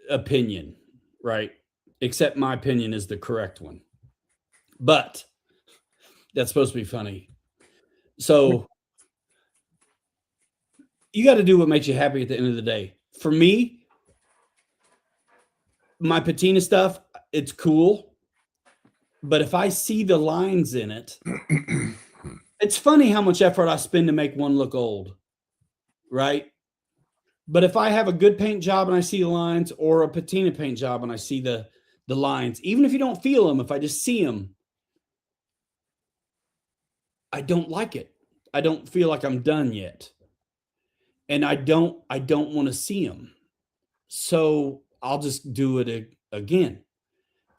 opinion, right? Except my opinion is the correct one. But that's supposed to be funny. So you got to do what makes you happy at the end of the day. For me, my patina stuff, it's cool. But if I see the lines in it, it's funny how much effort I spend to make one look old, right? But if I have a good paint job and I see the lines, or a patina paint job and I see the lines, even if you don't feel them, if I just see them, I don't like it. I don't feel like I'm done yet. And I don't want to see them. So I'll just do it again.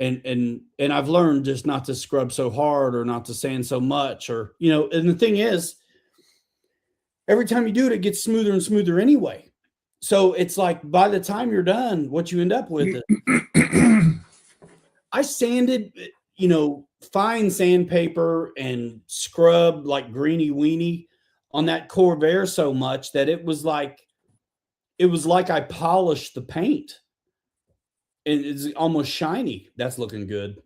And I've learned just not to scrub so hard or not to sand so much, or, and the thing is, every time you do it, it gets smoother and smoother anyway. So it's like, by the time you're done, what you end up with is, I sanded, fine sandpaper and scrubbed like greeny weenie on that Corvair so much that it was like I polished the paint. And it's almost shiny. That's looking good.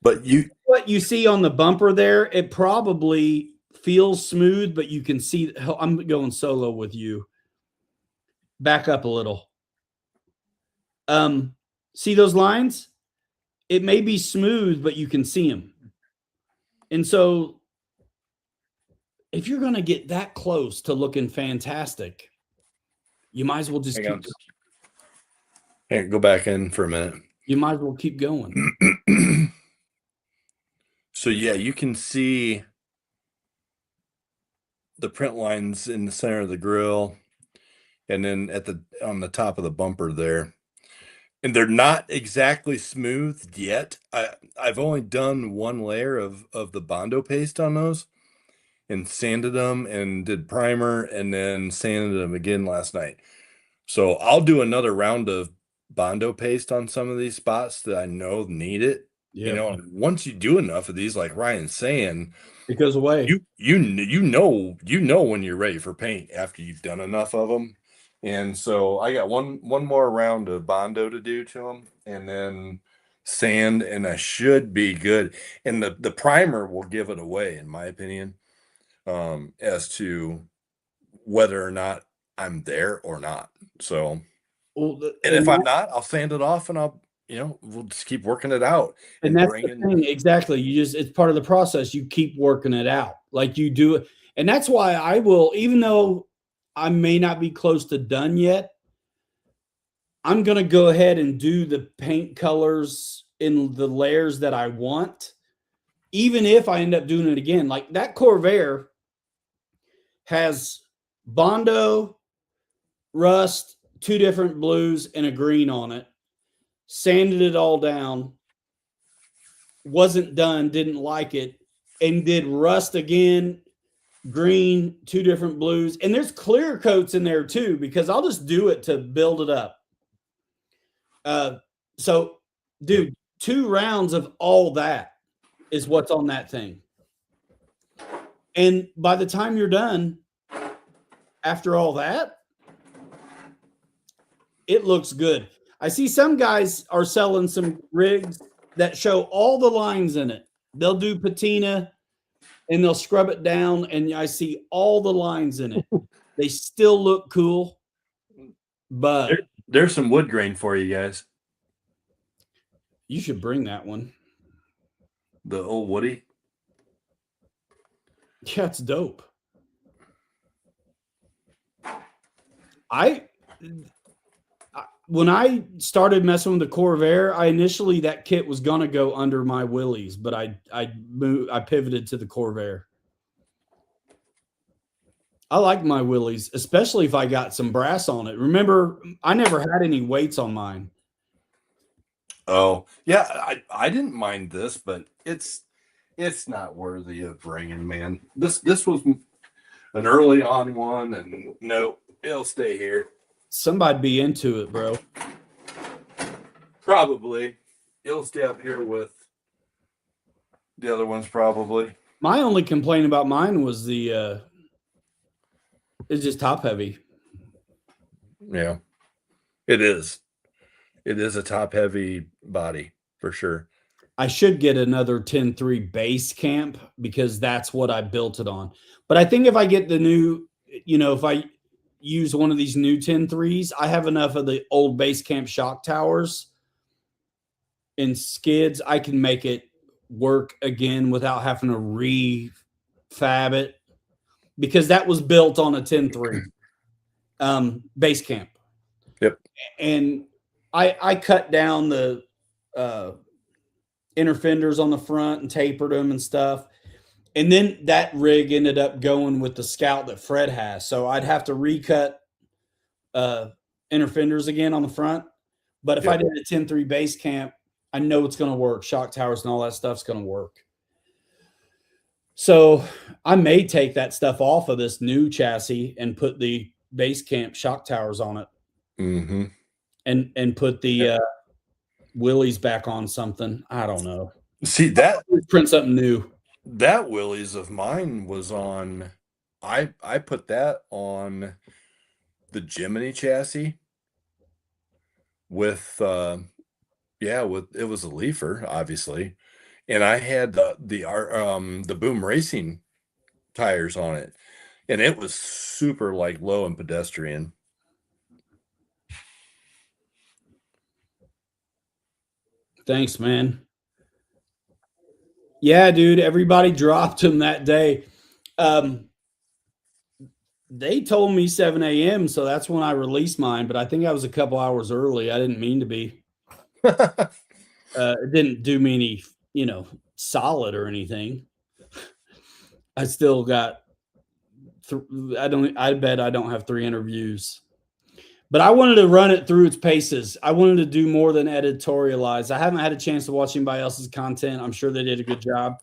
But what you see on the bumper there, it probably feels smooth, but you can see, I'm going solo with you. Back up a little. See those lines? It may be smooth, but you can see them. And so if you're going to get that close to looking fantastic, you might as well just Hang on, go back in for a minute. You might as well keep going. So yeah, you can see the print lines in the center of the grill, and then on the top of the bumper there. And they're not exactly smooth yet. I've only done one layer of the Bondo paste on those, and sanded them and did primer, and then sanded them again last night. So I'll do another round of Bondo paste on some of these spots that I know need it. Yeah. You know, and once you do enough of these, like Ryan's saying, It goes away. you know when you're ready for paint after you've done enough of them. And so I got one more round of Bondo to do to them, and then sand, and I should be good. And the primer will give it away, in my opinion, as to whether or not I'm there or not. So, Well, and if I'm not, I'll sand it off, and we'll just keep working it out. And that's the thing, exactly. It's part of the process. You keep working it out, like you do it. And that's why I will, even though I may not be close to done yet, I'm going to go ahead and do the paint colors in the layers that I want, even if I end up doing it again. Like that Corvair has Bondo, rust, 2 different blues, and a green on it. Sanded it all down. Wasn't done, didn't like it, and did rust again, green, 2 different blues. And there's clear coats in there too, because I'll just do it to build it up. So, dude, 2 rounds of all that is what's on that thing. And by the time you're done, after all that, it looks good. I see some guys are selling some rigs that show all the lines in it. They'll do patina and they'll scrub it down, and I see all the lines in it. They still look cool, but there's some wood grain for you guys. You should bring that one. The old Woody? Yeah, it's dope. When I started messing with the Corvair, initially that kit was gonna go under my Willys, but I pivoted to the Corvair. I like my Willys, especially if I got some brass on it. Remember, I never had any weights on mine. Oh yeah, I didn't mind this, but it's not worthy of bringing, man. This was an early on one, and no, it'll stay here. Somebody'd be into it, bro. Probably. It'll stay up here with the other ones, probably. My only complaint about mine was it's just top heavy. Yeah, it is. It is a top heavy body for sure. I should get another 10-3 base camp because that's what I built it on. But I think if I get the new, if I use one of these new 10-3s, I have enough of the old base camp shock towers and skids. I can make it work again without having to refab it, because that was built on a 10-3 base camp. Yep. And I cut down the inner fenders on the front and tapered them and stuff. And then that rig ended up going with the Scout that Fred has. So I'd have to recut inner fenders again on the front. But if I did a 10-3 base camp, I know it's going to work. Shock towers and all that stuff's going to work. So I may take that stuff off of this new chassis and put the base camp shock towers on it. Mm-hmm. And put the Willys back on something. I don't know. See, that print something new. That Willys of mine was on. I put that on the Jiminy chassis with it was a leafer, obviously, and I had the Boom Racing tires on it, and it was super like low and pedestrian. Thanks, man. Yeah, dude, everybody dropped him that day. They told me 7 a.m., so that's when I released mine, but I think I was a couple hours early. I didn't mean to be. It didn't do me any, you know, solid or anything. I still got. I bet I don't have 300 views. But I wanted to run it through its paces. I wanted to do more than editorialize. I haven't had a chance to watch anybody else's content. I'm sure they did a good job,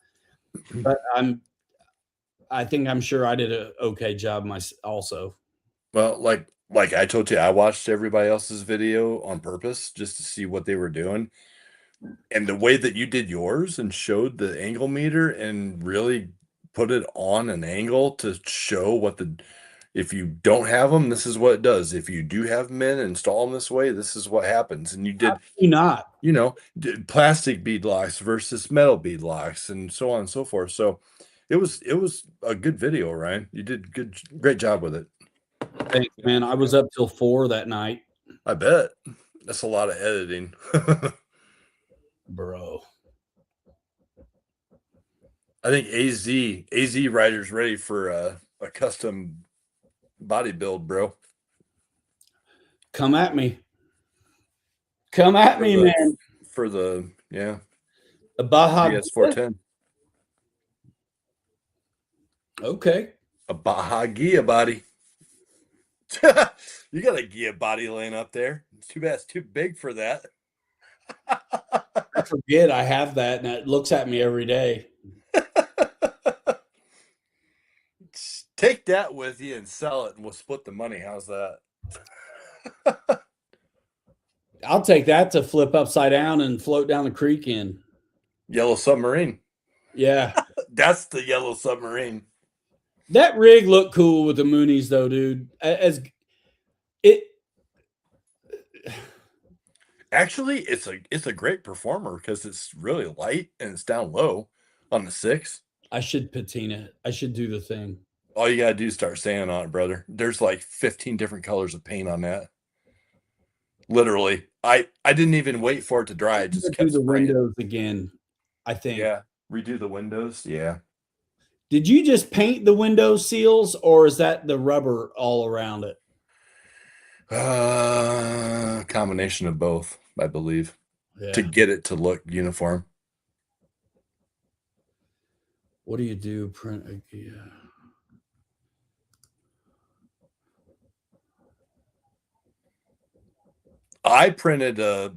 but I'm sure I did a okay job also. Well, like I told you, I watched everybody else's video on purpose just to see what they were doing. And the way that you did yours and showed the angle meter and really put it on an angle to show what if you don't have them, this is what it does. If you do have them in, install them this way, this is what happens. And you did, not, you know, plastic bead locks versus metal bead locks and so on and so forth. So it was a good video, Ryan. You did great job with it. Thanks, man. I was up till 4 that night. I bet. That's a lot of editing. Bro. I think AZ rider's ready for a custom body build, bro. Come at me. Come at me, man. For the a Baja SCX10. Okay. A Baja Gia body. You got a Gia body laying up there. It's too bad it's too big for that. I forget I have that, and it looks at me every day. Take that with you and sell it, and we'll split the money. How's that? I'll take that to flip upside down and float down the creek in. Yellow submarine. Yeah. That's the yellow submarine. That rig looked cool with the Moonies, though, dude. Actually, it's a great performer because it's really light and it's down low on the 6. I should patina it. I should do the thing. All you gotta do is start sanding on it, brother. There's like 15 different colors of paint on that. Literally, I didn't even wait for it to dry. I just kept do the windows again. I think. Yeah, redo the windows. Yeah. Did you just paint the window seals, or is that the rubber all around it? Combination of both, I believe, to get it to look uniform. What do you do? Print a Gia. I printed a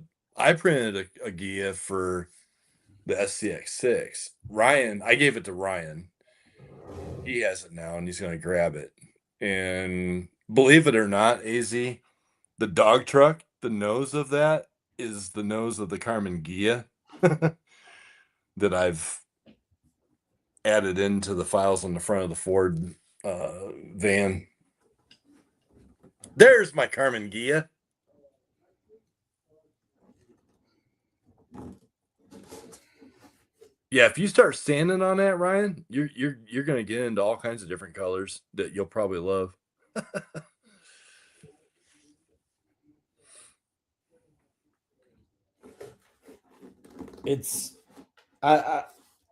Gia for the SCX6. Ryan, I gave it to Ryan. He has it now, and he's going to grab it. And believe it or not, AZ, the dog truck, the nose of that is the nose of the Carmen Gia that I've added into the files on the front of the Ford van. There's my Carmen Gia. Yeah, if you start sanding on that, Ryan, you're gonna get into all kinds of different colors that you'll probably love.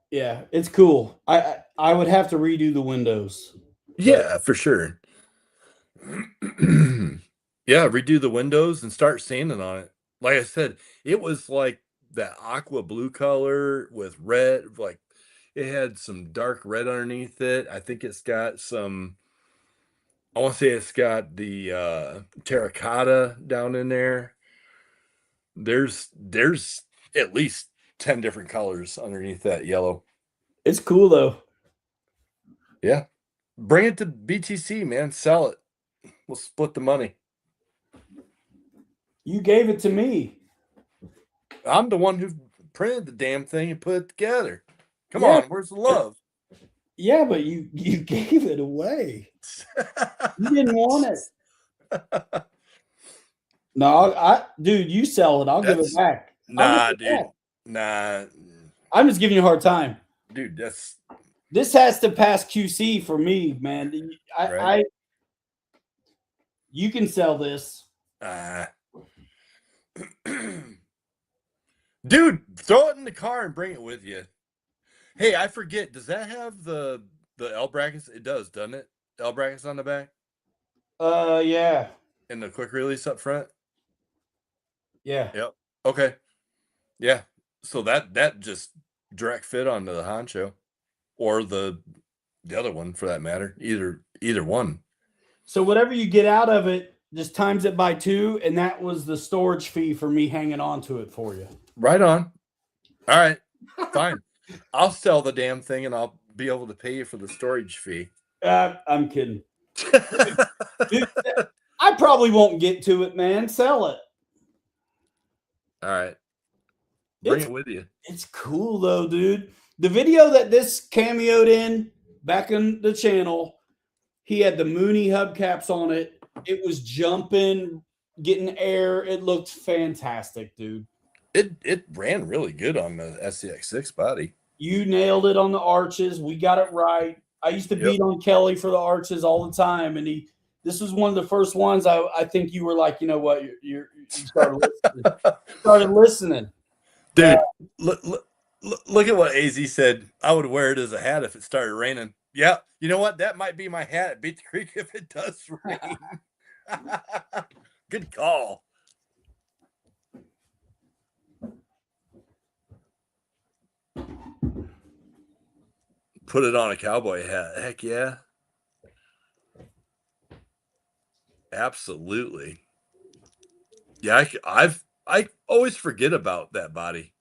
Yeah, it's cool. I would have to redo the windows. Yeah, for sure. Yeah, redo the windows and start sanding on it. Like I said, it was like that aqua blue color with red, like it had some dark red underneath it. I think it's got some, I want to say it's got the terracotta down in there. There's at least 10 different colors underneath that yellow. It's cool though. Yeah. Bring it to BTC, man. Sell it. We'll split the money. You gave it to me. I'm the one who printed the damn thing and put it together. Come on, where's the love? Yeah, but you gave it away. You didn't want it. No, dude, you sell it. I'll give it back. Nah, dude. Nah. I'm just giving you a hard time. Dude, this has to pass QC for me, man. You can sell this. Dude, throw it in the car and bring it with you. Hey, I forget. Does that have the L brackets? It does, doesn't it? L brackets on the back? Yeah. And the quick release up front? Yeah. Yep. Okay. Yeah. So that just direct fit onto the Honcho or the other one for that matter. Either one. So whatever you get out of it, just times it by 2, and that was the storage fee for me hanging on to it for you. Right on. All right. Fine. I'll sell the damn thing and I'll be able to pay you for the storage fee. I'm kidding. Dude, I probably won't get to it, man. Sell it. All right. Bring it with you. It's cool though, dude. The video that this cameoed in back in the channel, he had the Mooney hubcaps on it. It was jumping, getting air. It looked fantastic, dude. It ran really good on the SCX6 body. You nailed it on the arches. We got it right. I used to beat on Kelly for the arches all the time, and this was one of the first ones I think you were like, you know what, you started listening. Started listening. Dude, look at what AZ said. I would wear it as a hat if it started raining. Yeah, you know what? That might be my hat at Beat the Creek if it does rain. Good call. Put it on a cowboy hat. Heck yeah. Absolutely. Yeah, I always forget about that body.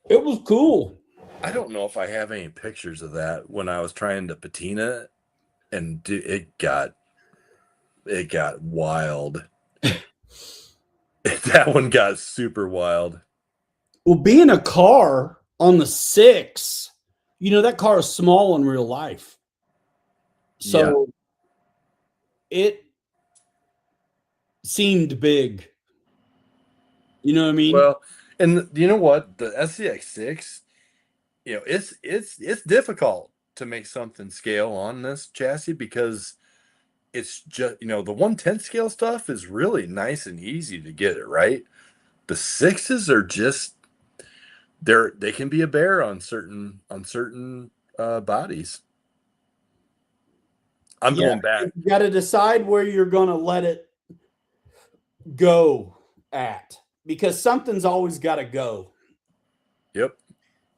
It was cool. I don't know if I have any pictures of that when I was trying to patina it, and it got wild. That one got super wild. Well, being a car on the 6, you know, that car is small in real life. So it seemed big. You know what I mean? Well, and you know what? The SCX6, you know, it's difficult to make something scale on this chassis because it's just, you know, the 1/10 scale stuff is really nice and easy to get it right. The 6s are just they can be a bear on certain bodies. I'm going back. You got to decide where you're going to let it go at, because something's always got to go. Yep.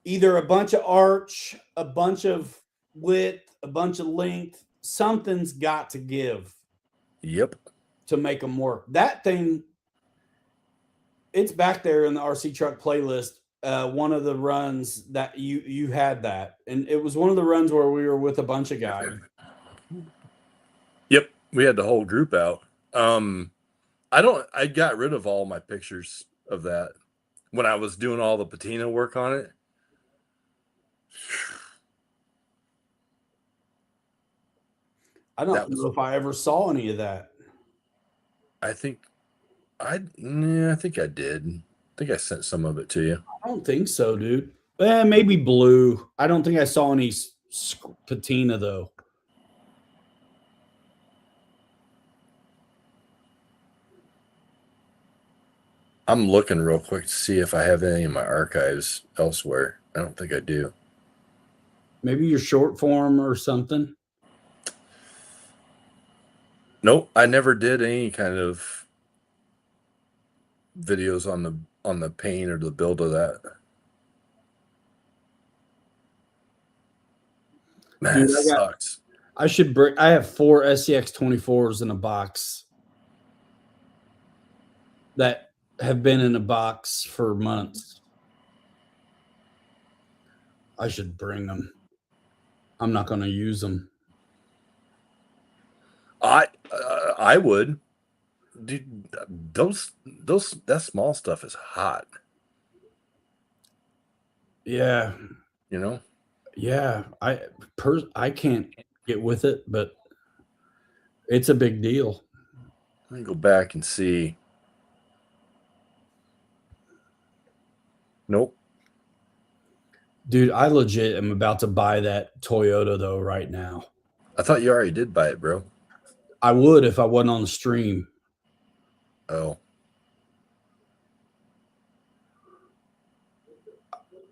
Either a bunch of arch, a bunch of width, a bunch of length. Something's got to give. Yep. To make them work. That thing, it's back there in the RC truck playlist. One of the runs that you had that, and it was one of the runs where we were with a bunch of guys. Yep, we had the whole group out. I got rid of all my pictures of that when I was doing all the patina work on it. I don't know if I ever saw any of that. I think I did. I think I sent some of it to you. I don't think so, dude. Maybe blue. I don't think I saw any patina though. I'm looking real quick to see if I have any in my archives elsewhere. I don't think I do. Maybe your short form or something. Nope, I never did any kind of videos on the paint or the build of that. Man, dude, it sucks. I should bring. I have 4 SCX24s in a box that have been in a box for months. I should bring them. I'm not going to use them. I would. Dude, that small stuff is hot. Yeah. You know? Yeah. I can't get with it, but it's a big deal. Let me go back and see. Nope. Dude, I legit am about to buy that Toyota though right now. I thought you already did buy it, bro. I would if I wasn't on the stream. Oh.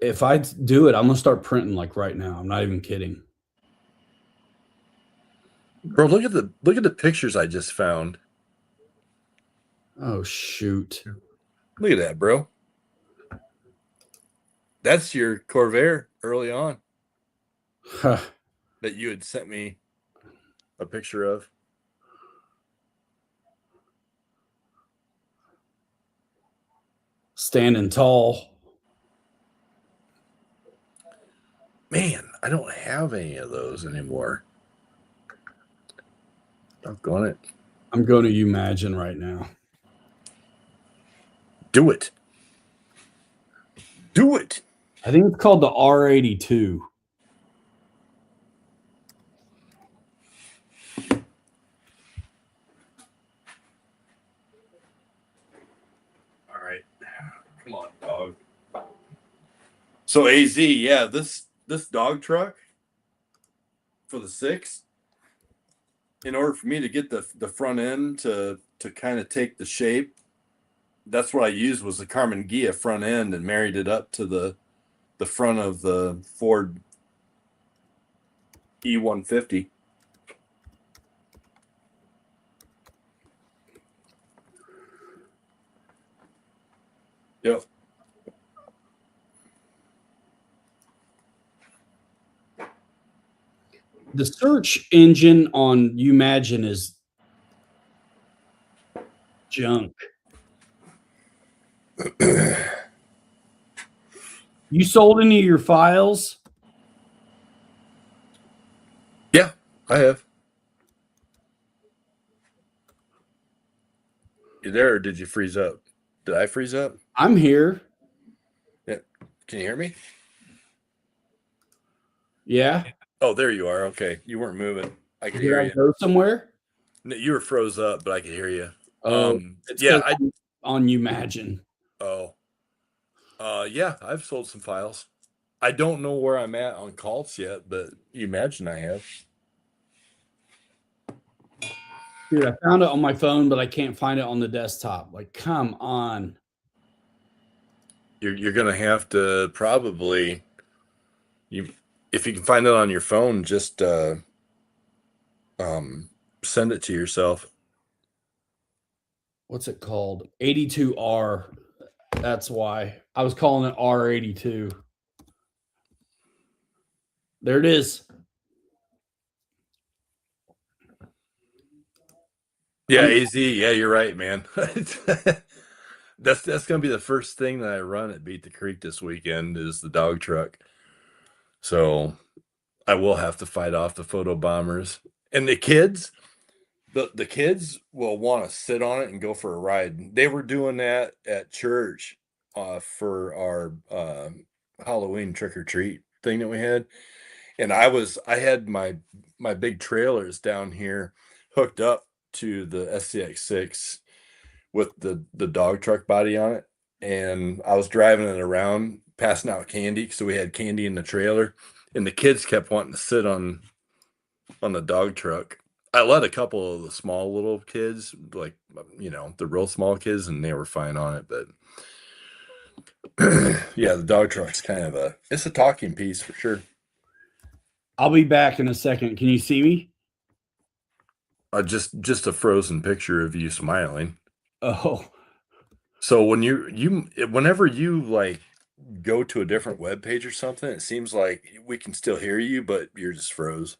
If I do it, I'm going to start printing like right now. I'm not even kidding. Bro, look at the pictures I just found. Oh, shoot. Look at that, bro. That's your Corvair early on Huh. that you had sent me a picture of. Standing tall. Man, I don't have any of those anymore. Doggone it. I'm going to Imagine right now. Do it. Do it. I think it's called the R82. All right. Come on, dog. So AZ, yeah, this dog truck for the 6, in order for me to get the front end to kind of take the shape, that's what I used was the Carmen Ghia front end and married it up to the front of the Ford E150. Yep. The search engine on Imagine is junk. You sold any of your files? Yeah, I have. You there, or did you freeze up? Did I freeze up? I'm here. Yeah. Can you hear me? Yeah. Oh, there you are. Okay. You weren't moving. I could Did hear I you. go somewhere? No, you were froze up, but I could hear you. Oh, it's Yeah, on Imagine. Yeah, I've sold some files. I don't know where I'm at on calls yet, but you imagine I have. Dude, I found it on my phone, but I can't find it on the desktop. Like, come on. You're gonna have to probably if you can find it on your phone, just send it to yourself. What's it called? 82R. That's why I was calling it R82. There it is. Yeah, AZ. Yeah, you're right, man. That's gonna be the first thing that I run at Beat the Creek this weekend is the dog truck. So I will have to fight off the photo bombers and the kids. The kids will want to sit on it and go for a ride. They were doing that at church for our Halloween trick or treat thing that we had, and I had my big trailers down here hooked up to the SCX6 with the dog truck body on it, and I was driving it around passing out candy, so we had candy in the trailer, and the kids kept wanting to sit on the dog truck. I let a couple of the small little kids, like, the real small kids, and they were fine on it, but yeah, the dog truck's kind of it's a talking piece for sure. I'll be back in a second. Can you see me? Just a frozen picture of you smiling. Oh, So when whenever you like go to a different web page or something, it seems like we can still hear you, but you're just froze.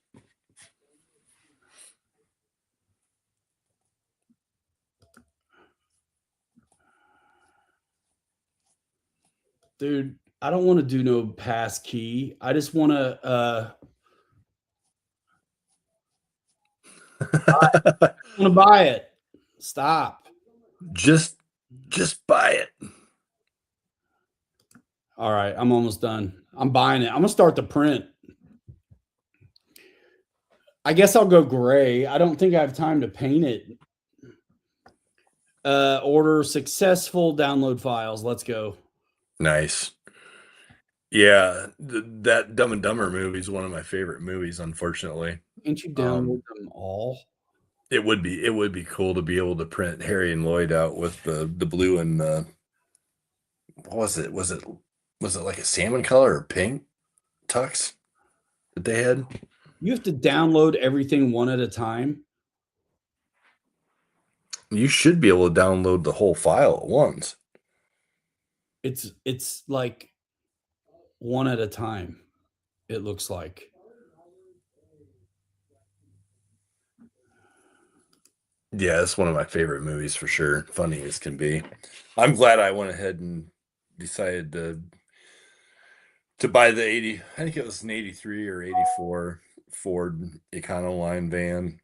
dude, I don't want to do no pass key. I just want to buy it. Stop. just buy it. All right, I'm almost done. I'm buying it. I'm gonna start the print. I guess I'll go gray. I don't think I have time to paint it. Order successful, download files. Let's go. Nice. Yeah, that Dumb and Dumber movie is one of my favorite movies, unfortunately. Can't you download them all? It would be cool to be able to print Harry and Lloyd out with the blue and what was it? Was it like a salmon color or pink tux that they had? You have to download everything one at a time. You should be able to download the whole file at once. It's like one at a time, it looks like. Yeah, it's one of my favorite movies for sure. Funny as can be. I'm glad I went ahead and decided to buy the 80. I think it was an 83 or 84 Ford Econoline van,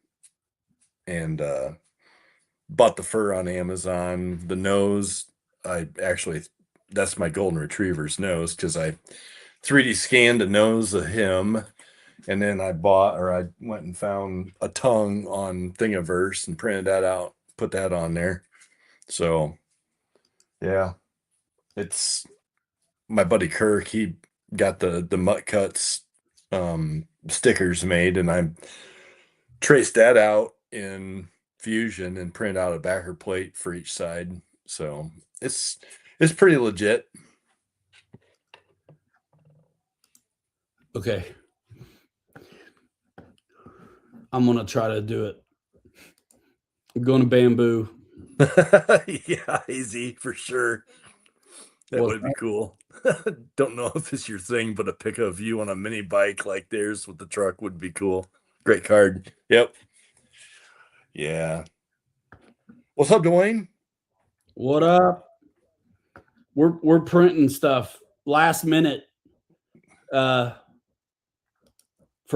and bought the fur on Amazon. The nose, I actually, that's my golden retriever's nose, because I 3D scanned a nose of him, and then I went and found a tongue on Thingiverse and printed that out, put that on there. So yeah, it's my buddy Kirk. He got the Mutt Cuts stickers made, and I traced that out in Fusion and print out a backer plate for each side. So it's pretty legit. Okay. I'm going to try to do it. I'm going to bamboo. Yeah, easy for sure. That What's would be cool. Don't know if it's your thing, but a pick of you on a mini bike like theirs with the truck would be cool. Great card. Yep. Yeah. What's up, Dwayne? What up? We're printing stuff last minute for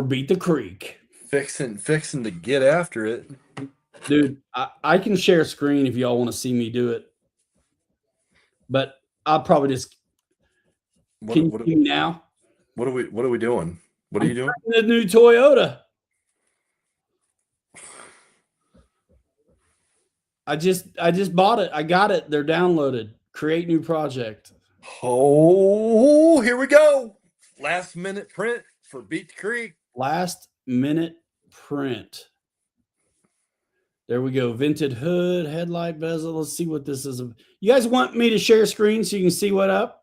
Beat the Creek. Fixing to get after it. Dude, I can share screen if y'all want to see me do it. But I'll probably just can you see me now? What are we doing? What are you doing? The new Toyota. I just bought it. I got it. They're downloaded. Create new project. Oh, here we go. Last minute print for Beat the Creek. Last minute print. There we go. Vented hood, headlight bezel. Let's see what this is. You guys want me to share screen so you can see what up?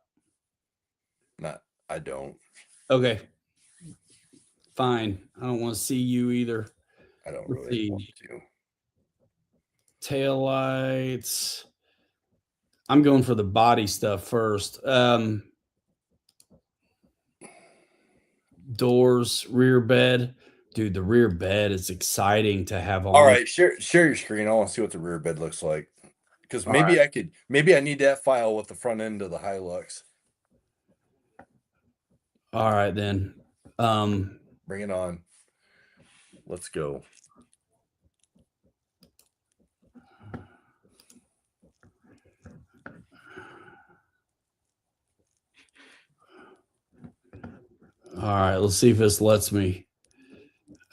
I don't. Okay. Fine. I don't want to see you either. I don't really want to. Tail lights. I'm going for the body stuff first. Doors, rear bed. Dude, the rear bed is exciting to have on. All right, share your screen. I want to see what the rear bed looks like. Because maybe I need that file with the front end of the Hilux. All right, then. Bring it on. Let's go. All right, let's see if this lets me.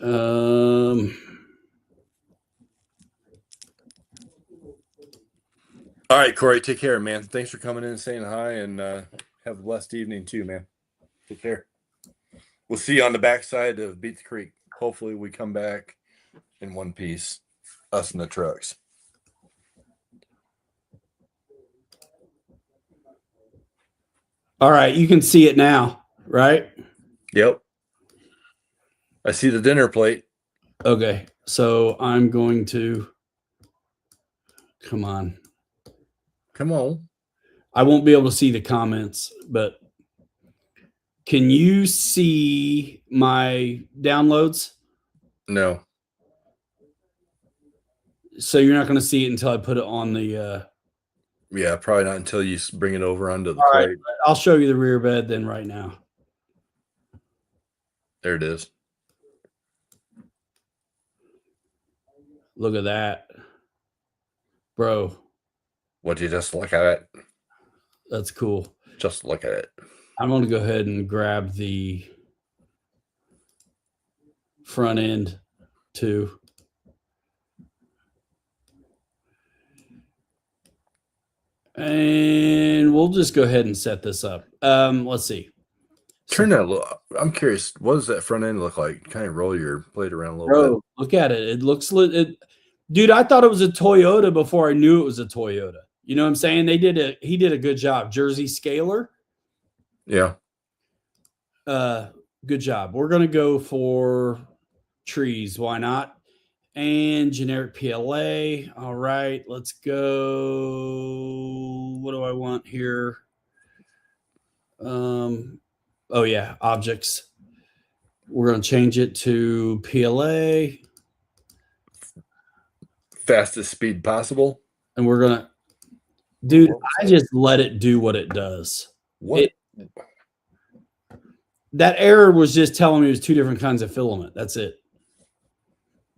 All right, Corey, take care, man. Thanks for coming in and saying hi, and have a blessed evening too, man. Take care. We'll see you on the backside of Beat the Creek. Hopefully we come back in one piece, us and the trucks. All right, you can see it now, right? Yep. I see the dinner plate. Okay, so I'm going to come on. I won't be able to see the comments, but can you see my downloads? No. So you're not going to see it until I put it on the Yeah, probably not until you bring it over onto the all plate. right, I'll show you the rear bed then right now. There it is. Look at that. Bro. Would you just look at it? That's cool. Just look at it. I'm going to go ahead and grab the front end too. And we'll just go ahead and set this up. Let's see. Turn that look. I'm curious. What does that front end look like? Kind of roll your plate around a little bit. Look at it. It looks dude, I thought it was a Toyota before I knew it was a Toyota. You know what I'm saying? He did a good job. Jersey Scaler. Yeah. Good job. We're going to go for trees. Why not? And generic PLA. All right, let's go. What do I want here? Oh yeah, objects. We're going to change it to PLA. Fastest speed possible. And we're going to, dude, I just let it do what it does. What? That error was just telling me it was two different kinds of filament. That's it.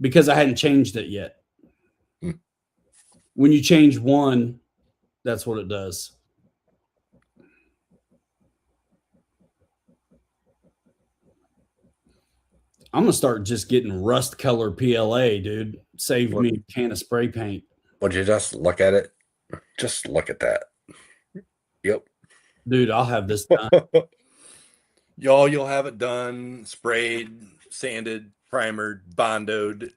Because I hadn't changed it yet. When you change one, that's what it does. I'm going to start just getting rust color PLA, dude. Save me a can of spray paint. Would you just look at it? Just look at that. Yep. Dude, I'll have this done. You'll have it done, sprayed, sanded, primered, bondoed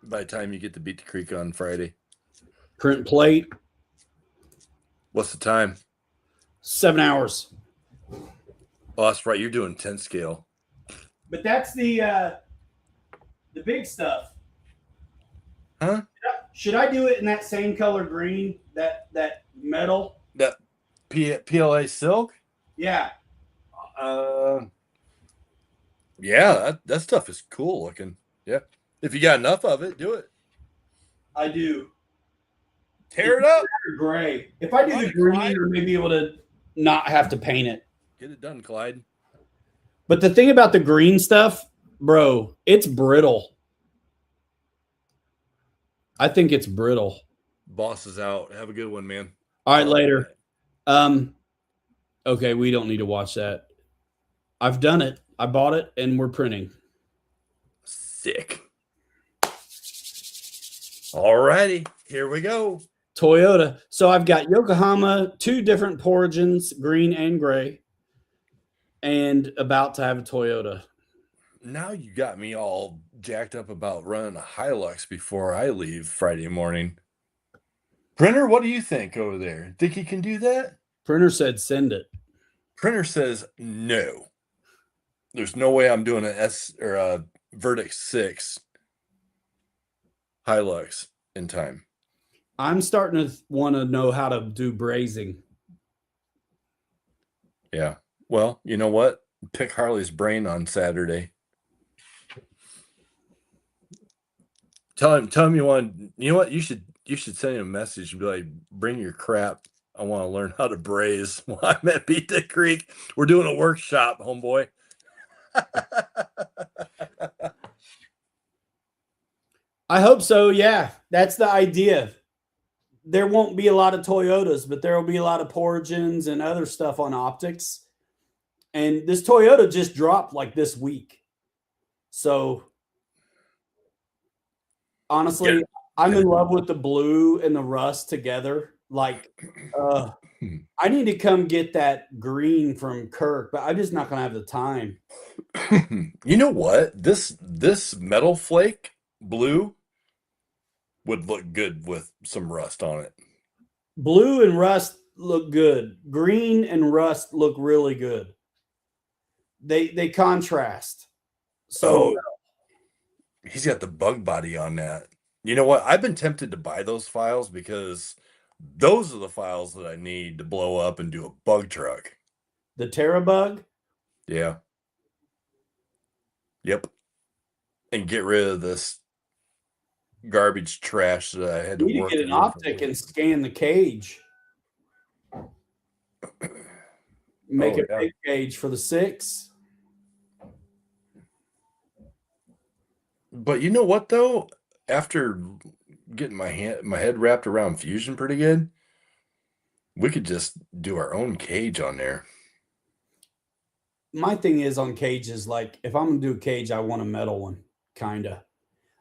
by the time you get to Beat the Creek on Friday. Print plate. What's the time? 7 hours. Oh, that's right. You're doing 10 scale. But that's the big stuff. Huh? Should I do it in that same color green? That metal? That PLA silk? Yeah. Yeah, that stuff is cool looking. Yeah. If you got enough of it, do it. I do. Tear it up. Gray. If I do the green, I may be able to not have to paint it. Get it done, Clyde. But the thing about the green stuff, bro, it's brittle. I think it's brittle. Boss is out. Have a good one, man. All right, later. Okay, we don't need to watch that. I've done it. I bought it, and we're printing. Sick. All righty, here we go. Toyota. So I've got Yokohama, 2 different Porigins, green and gray, and about to have a Toyota. Now you got me all jacked up about running a Hilux before I leave Friday morning. Printer, what do you think over there? Think you can do that? Printer said send it. Printer says no. There's no way I'm doing a Verdict 6 Hilux in time. I'm starting to want to know how to do brazing. Yeah. Well, you know what? Pick Harley's brain on Saturday. Tell him you want. You know what? You should send him a message and be like, "Bring your crap. I want to learn how to braze." While I'm at Beat the Creek, we're doing a workshop, homeboy. I hope so. Yeah, that's the idea. There won't be a lot of Toyotas, but there will be a lot of Porigins and other stuff on optics. And this Toyota just dropped like this week. So honestly, yeah. I'm in love with the blue and the rust together. Like, I need to come get that green from Kirk, but I'm just not going to have the time. You know what? This metal flake blue would look good with some rust on it. Blue and rust look good. Green and rust look really good. They contrast. So he's got the bug body on that. You know what? I've been tempted to buy those files because those are the files that I need to blow up and do a bug truck. The Terrabug? Yeah. Yep. And get rid of this garbage trash that I had to work. You need to get an optic and scan the cage. Make a big cage for the 6. But you know what though? After getting my head wrapped around Fusion pretty good, we could just do our own cage on there. My thing is on cages, like if I'm gonna do a cage, I want a metal one, kinda.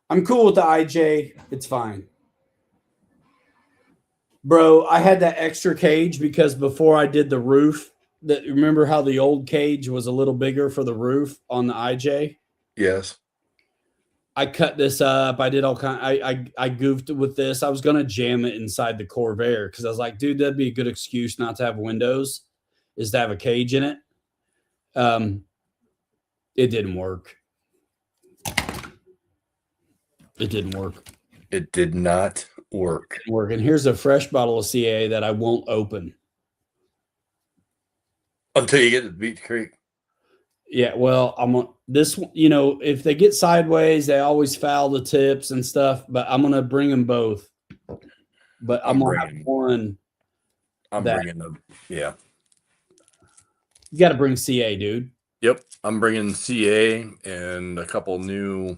I'm cool with the IJ, it's fine. Bro, I had that extra cage because before I did the roof, remember how the old cage was a little bigger for the roof on the IJ? Yes. I cut this up. I did all kind. I goofed with this. I was gonna jam it inside the Corvair because I was like, dude, that'd be a good excuse not to have windows, is to have a cage in it. It didn't work. It didn't work. It did not work. It didn't work. And here's a fresh bottle of CA that I won't open. Until you get to Beach Creek. Yeah, well, this, you know, if they get sideways, they always foul the tips and stuff, but I'm going to bring them both. But I'm going to have one. I'm bringing them. Yeah. You got to bring CA, dude. Yep. I'm bringing CA and a couple new.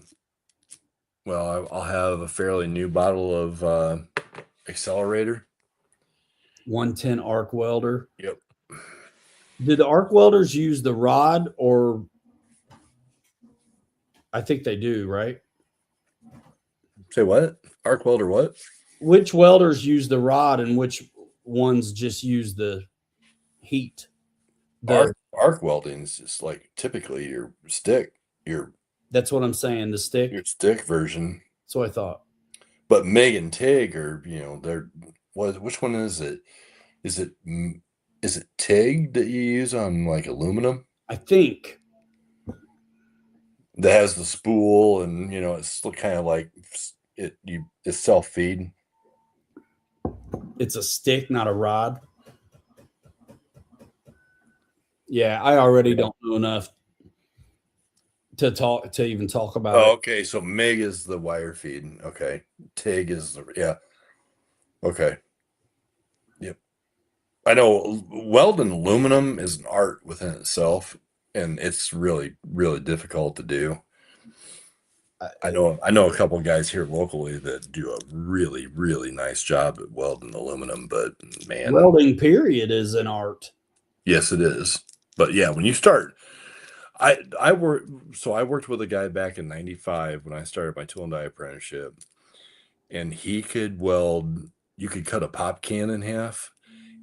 Well, I'll have a fairly new bottle of accelerator. 110 arc welder. Yep. Do the arc welders use the rod, or I think they do, right? Say what? Arc welder what? Which welders use the rod and which ones just use the heat? Arc welding is just like typically your stick, that's what I'm saying, the stick. Your stick version. That's what I thought. But Meg and Tig are, you know, they're which one is it? Is it TIG that you use on like aluminum? I think that has the spool, and you know it's kind of like it's self-feed. It's a stick, not a rod. Yeah, I already don't know enough to even talk about it. Okay, so MIG is the wire feed. Okay, TIG is the Okay. Yep. I know welding aluminum is an art within itself, and it's really, really difficult to do. I know a couple of guys here locally that do a really, really nice job at welding aluminum, but man, welding period is an art. Yes, it is. But yeah, when you start, I worked with a guy back in '95 when I started my tool and die apprenticeship, and he could weld. You could cut a pop can in half,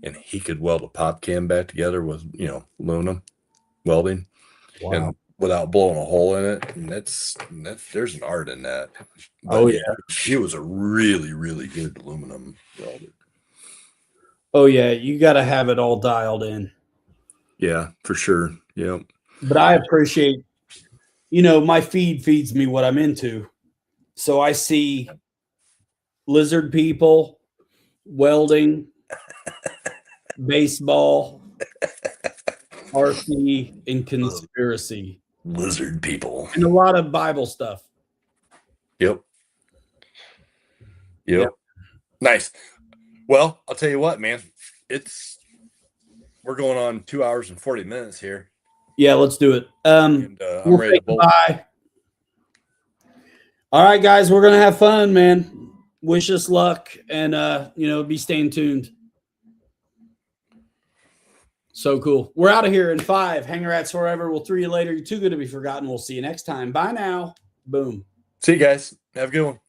and he could weld a pop can back together with, you know, aluminum welding. Wow. And without blowing a hole in it. And that's there's an art in that. But yeah, he was a really, really good aluminum welder. Oh yeah, you got to have it all dialed in. Yeah, for sure. Yeah. But I appreciate, you know, my feed feeds me what I'm into. So I see lizard people, welding, baseball, RC, and conspiracy. Lizard people. And a lot of Bible stuff. Yep. Nice. Well, I'll tell you what, man. We're going on 2 hours and 40 minutes here. Yeah, let's do it. I'm ready to bolt. Bye. All right, guys, we're gonna have fun, man. Wish us luck, and you know, be staying tuned. So cool. We're out of here in 5. Hanger rats forever. We'll throw you later. You're too good to be forgotten. We'll see you next time. Bye now. Boom. See you guys. Have a good one.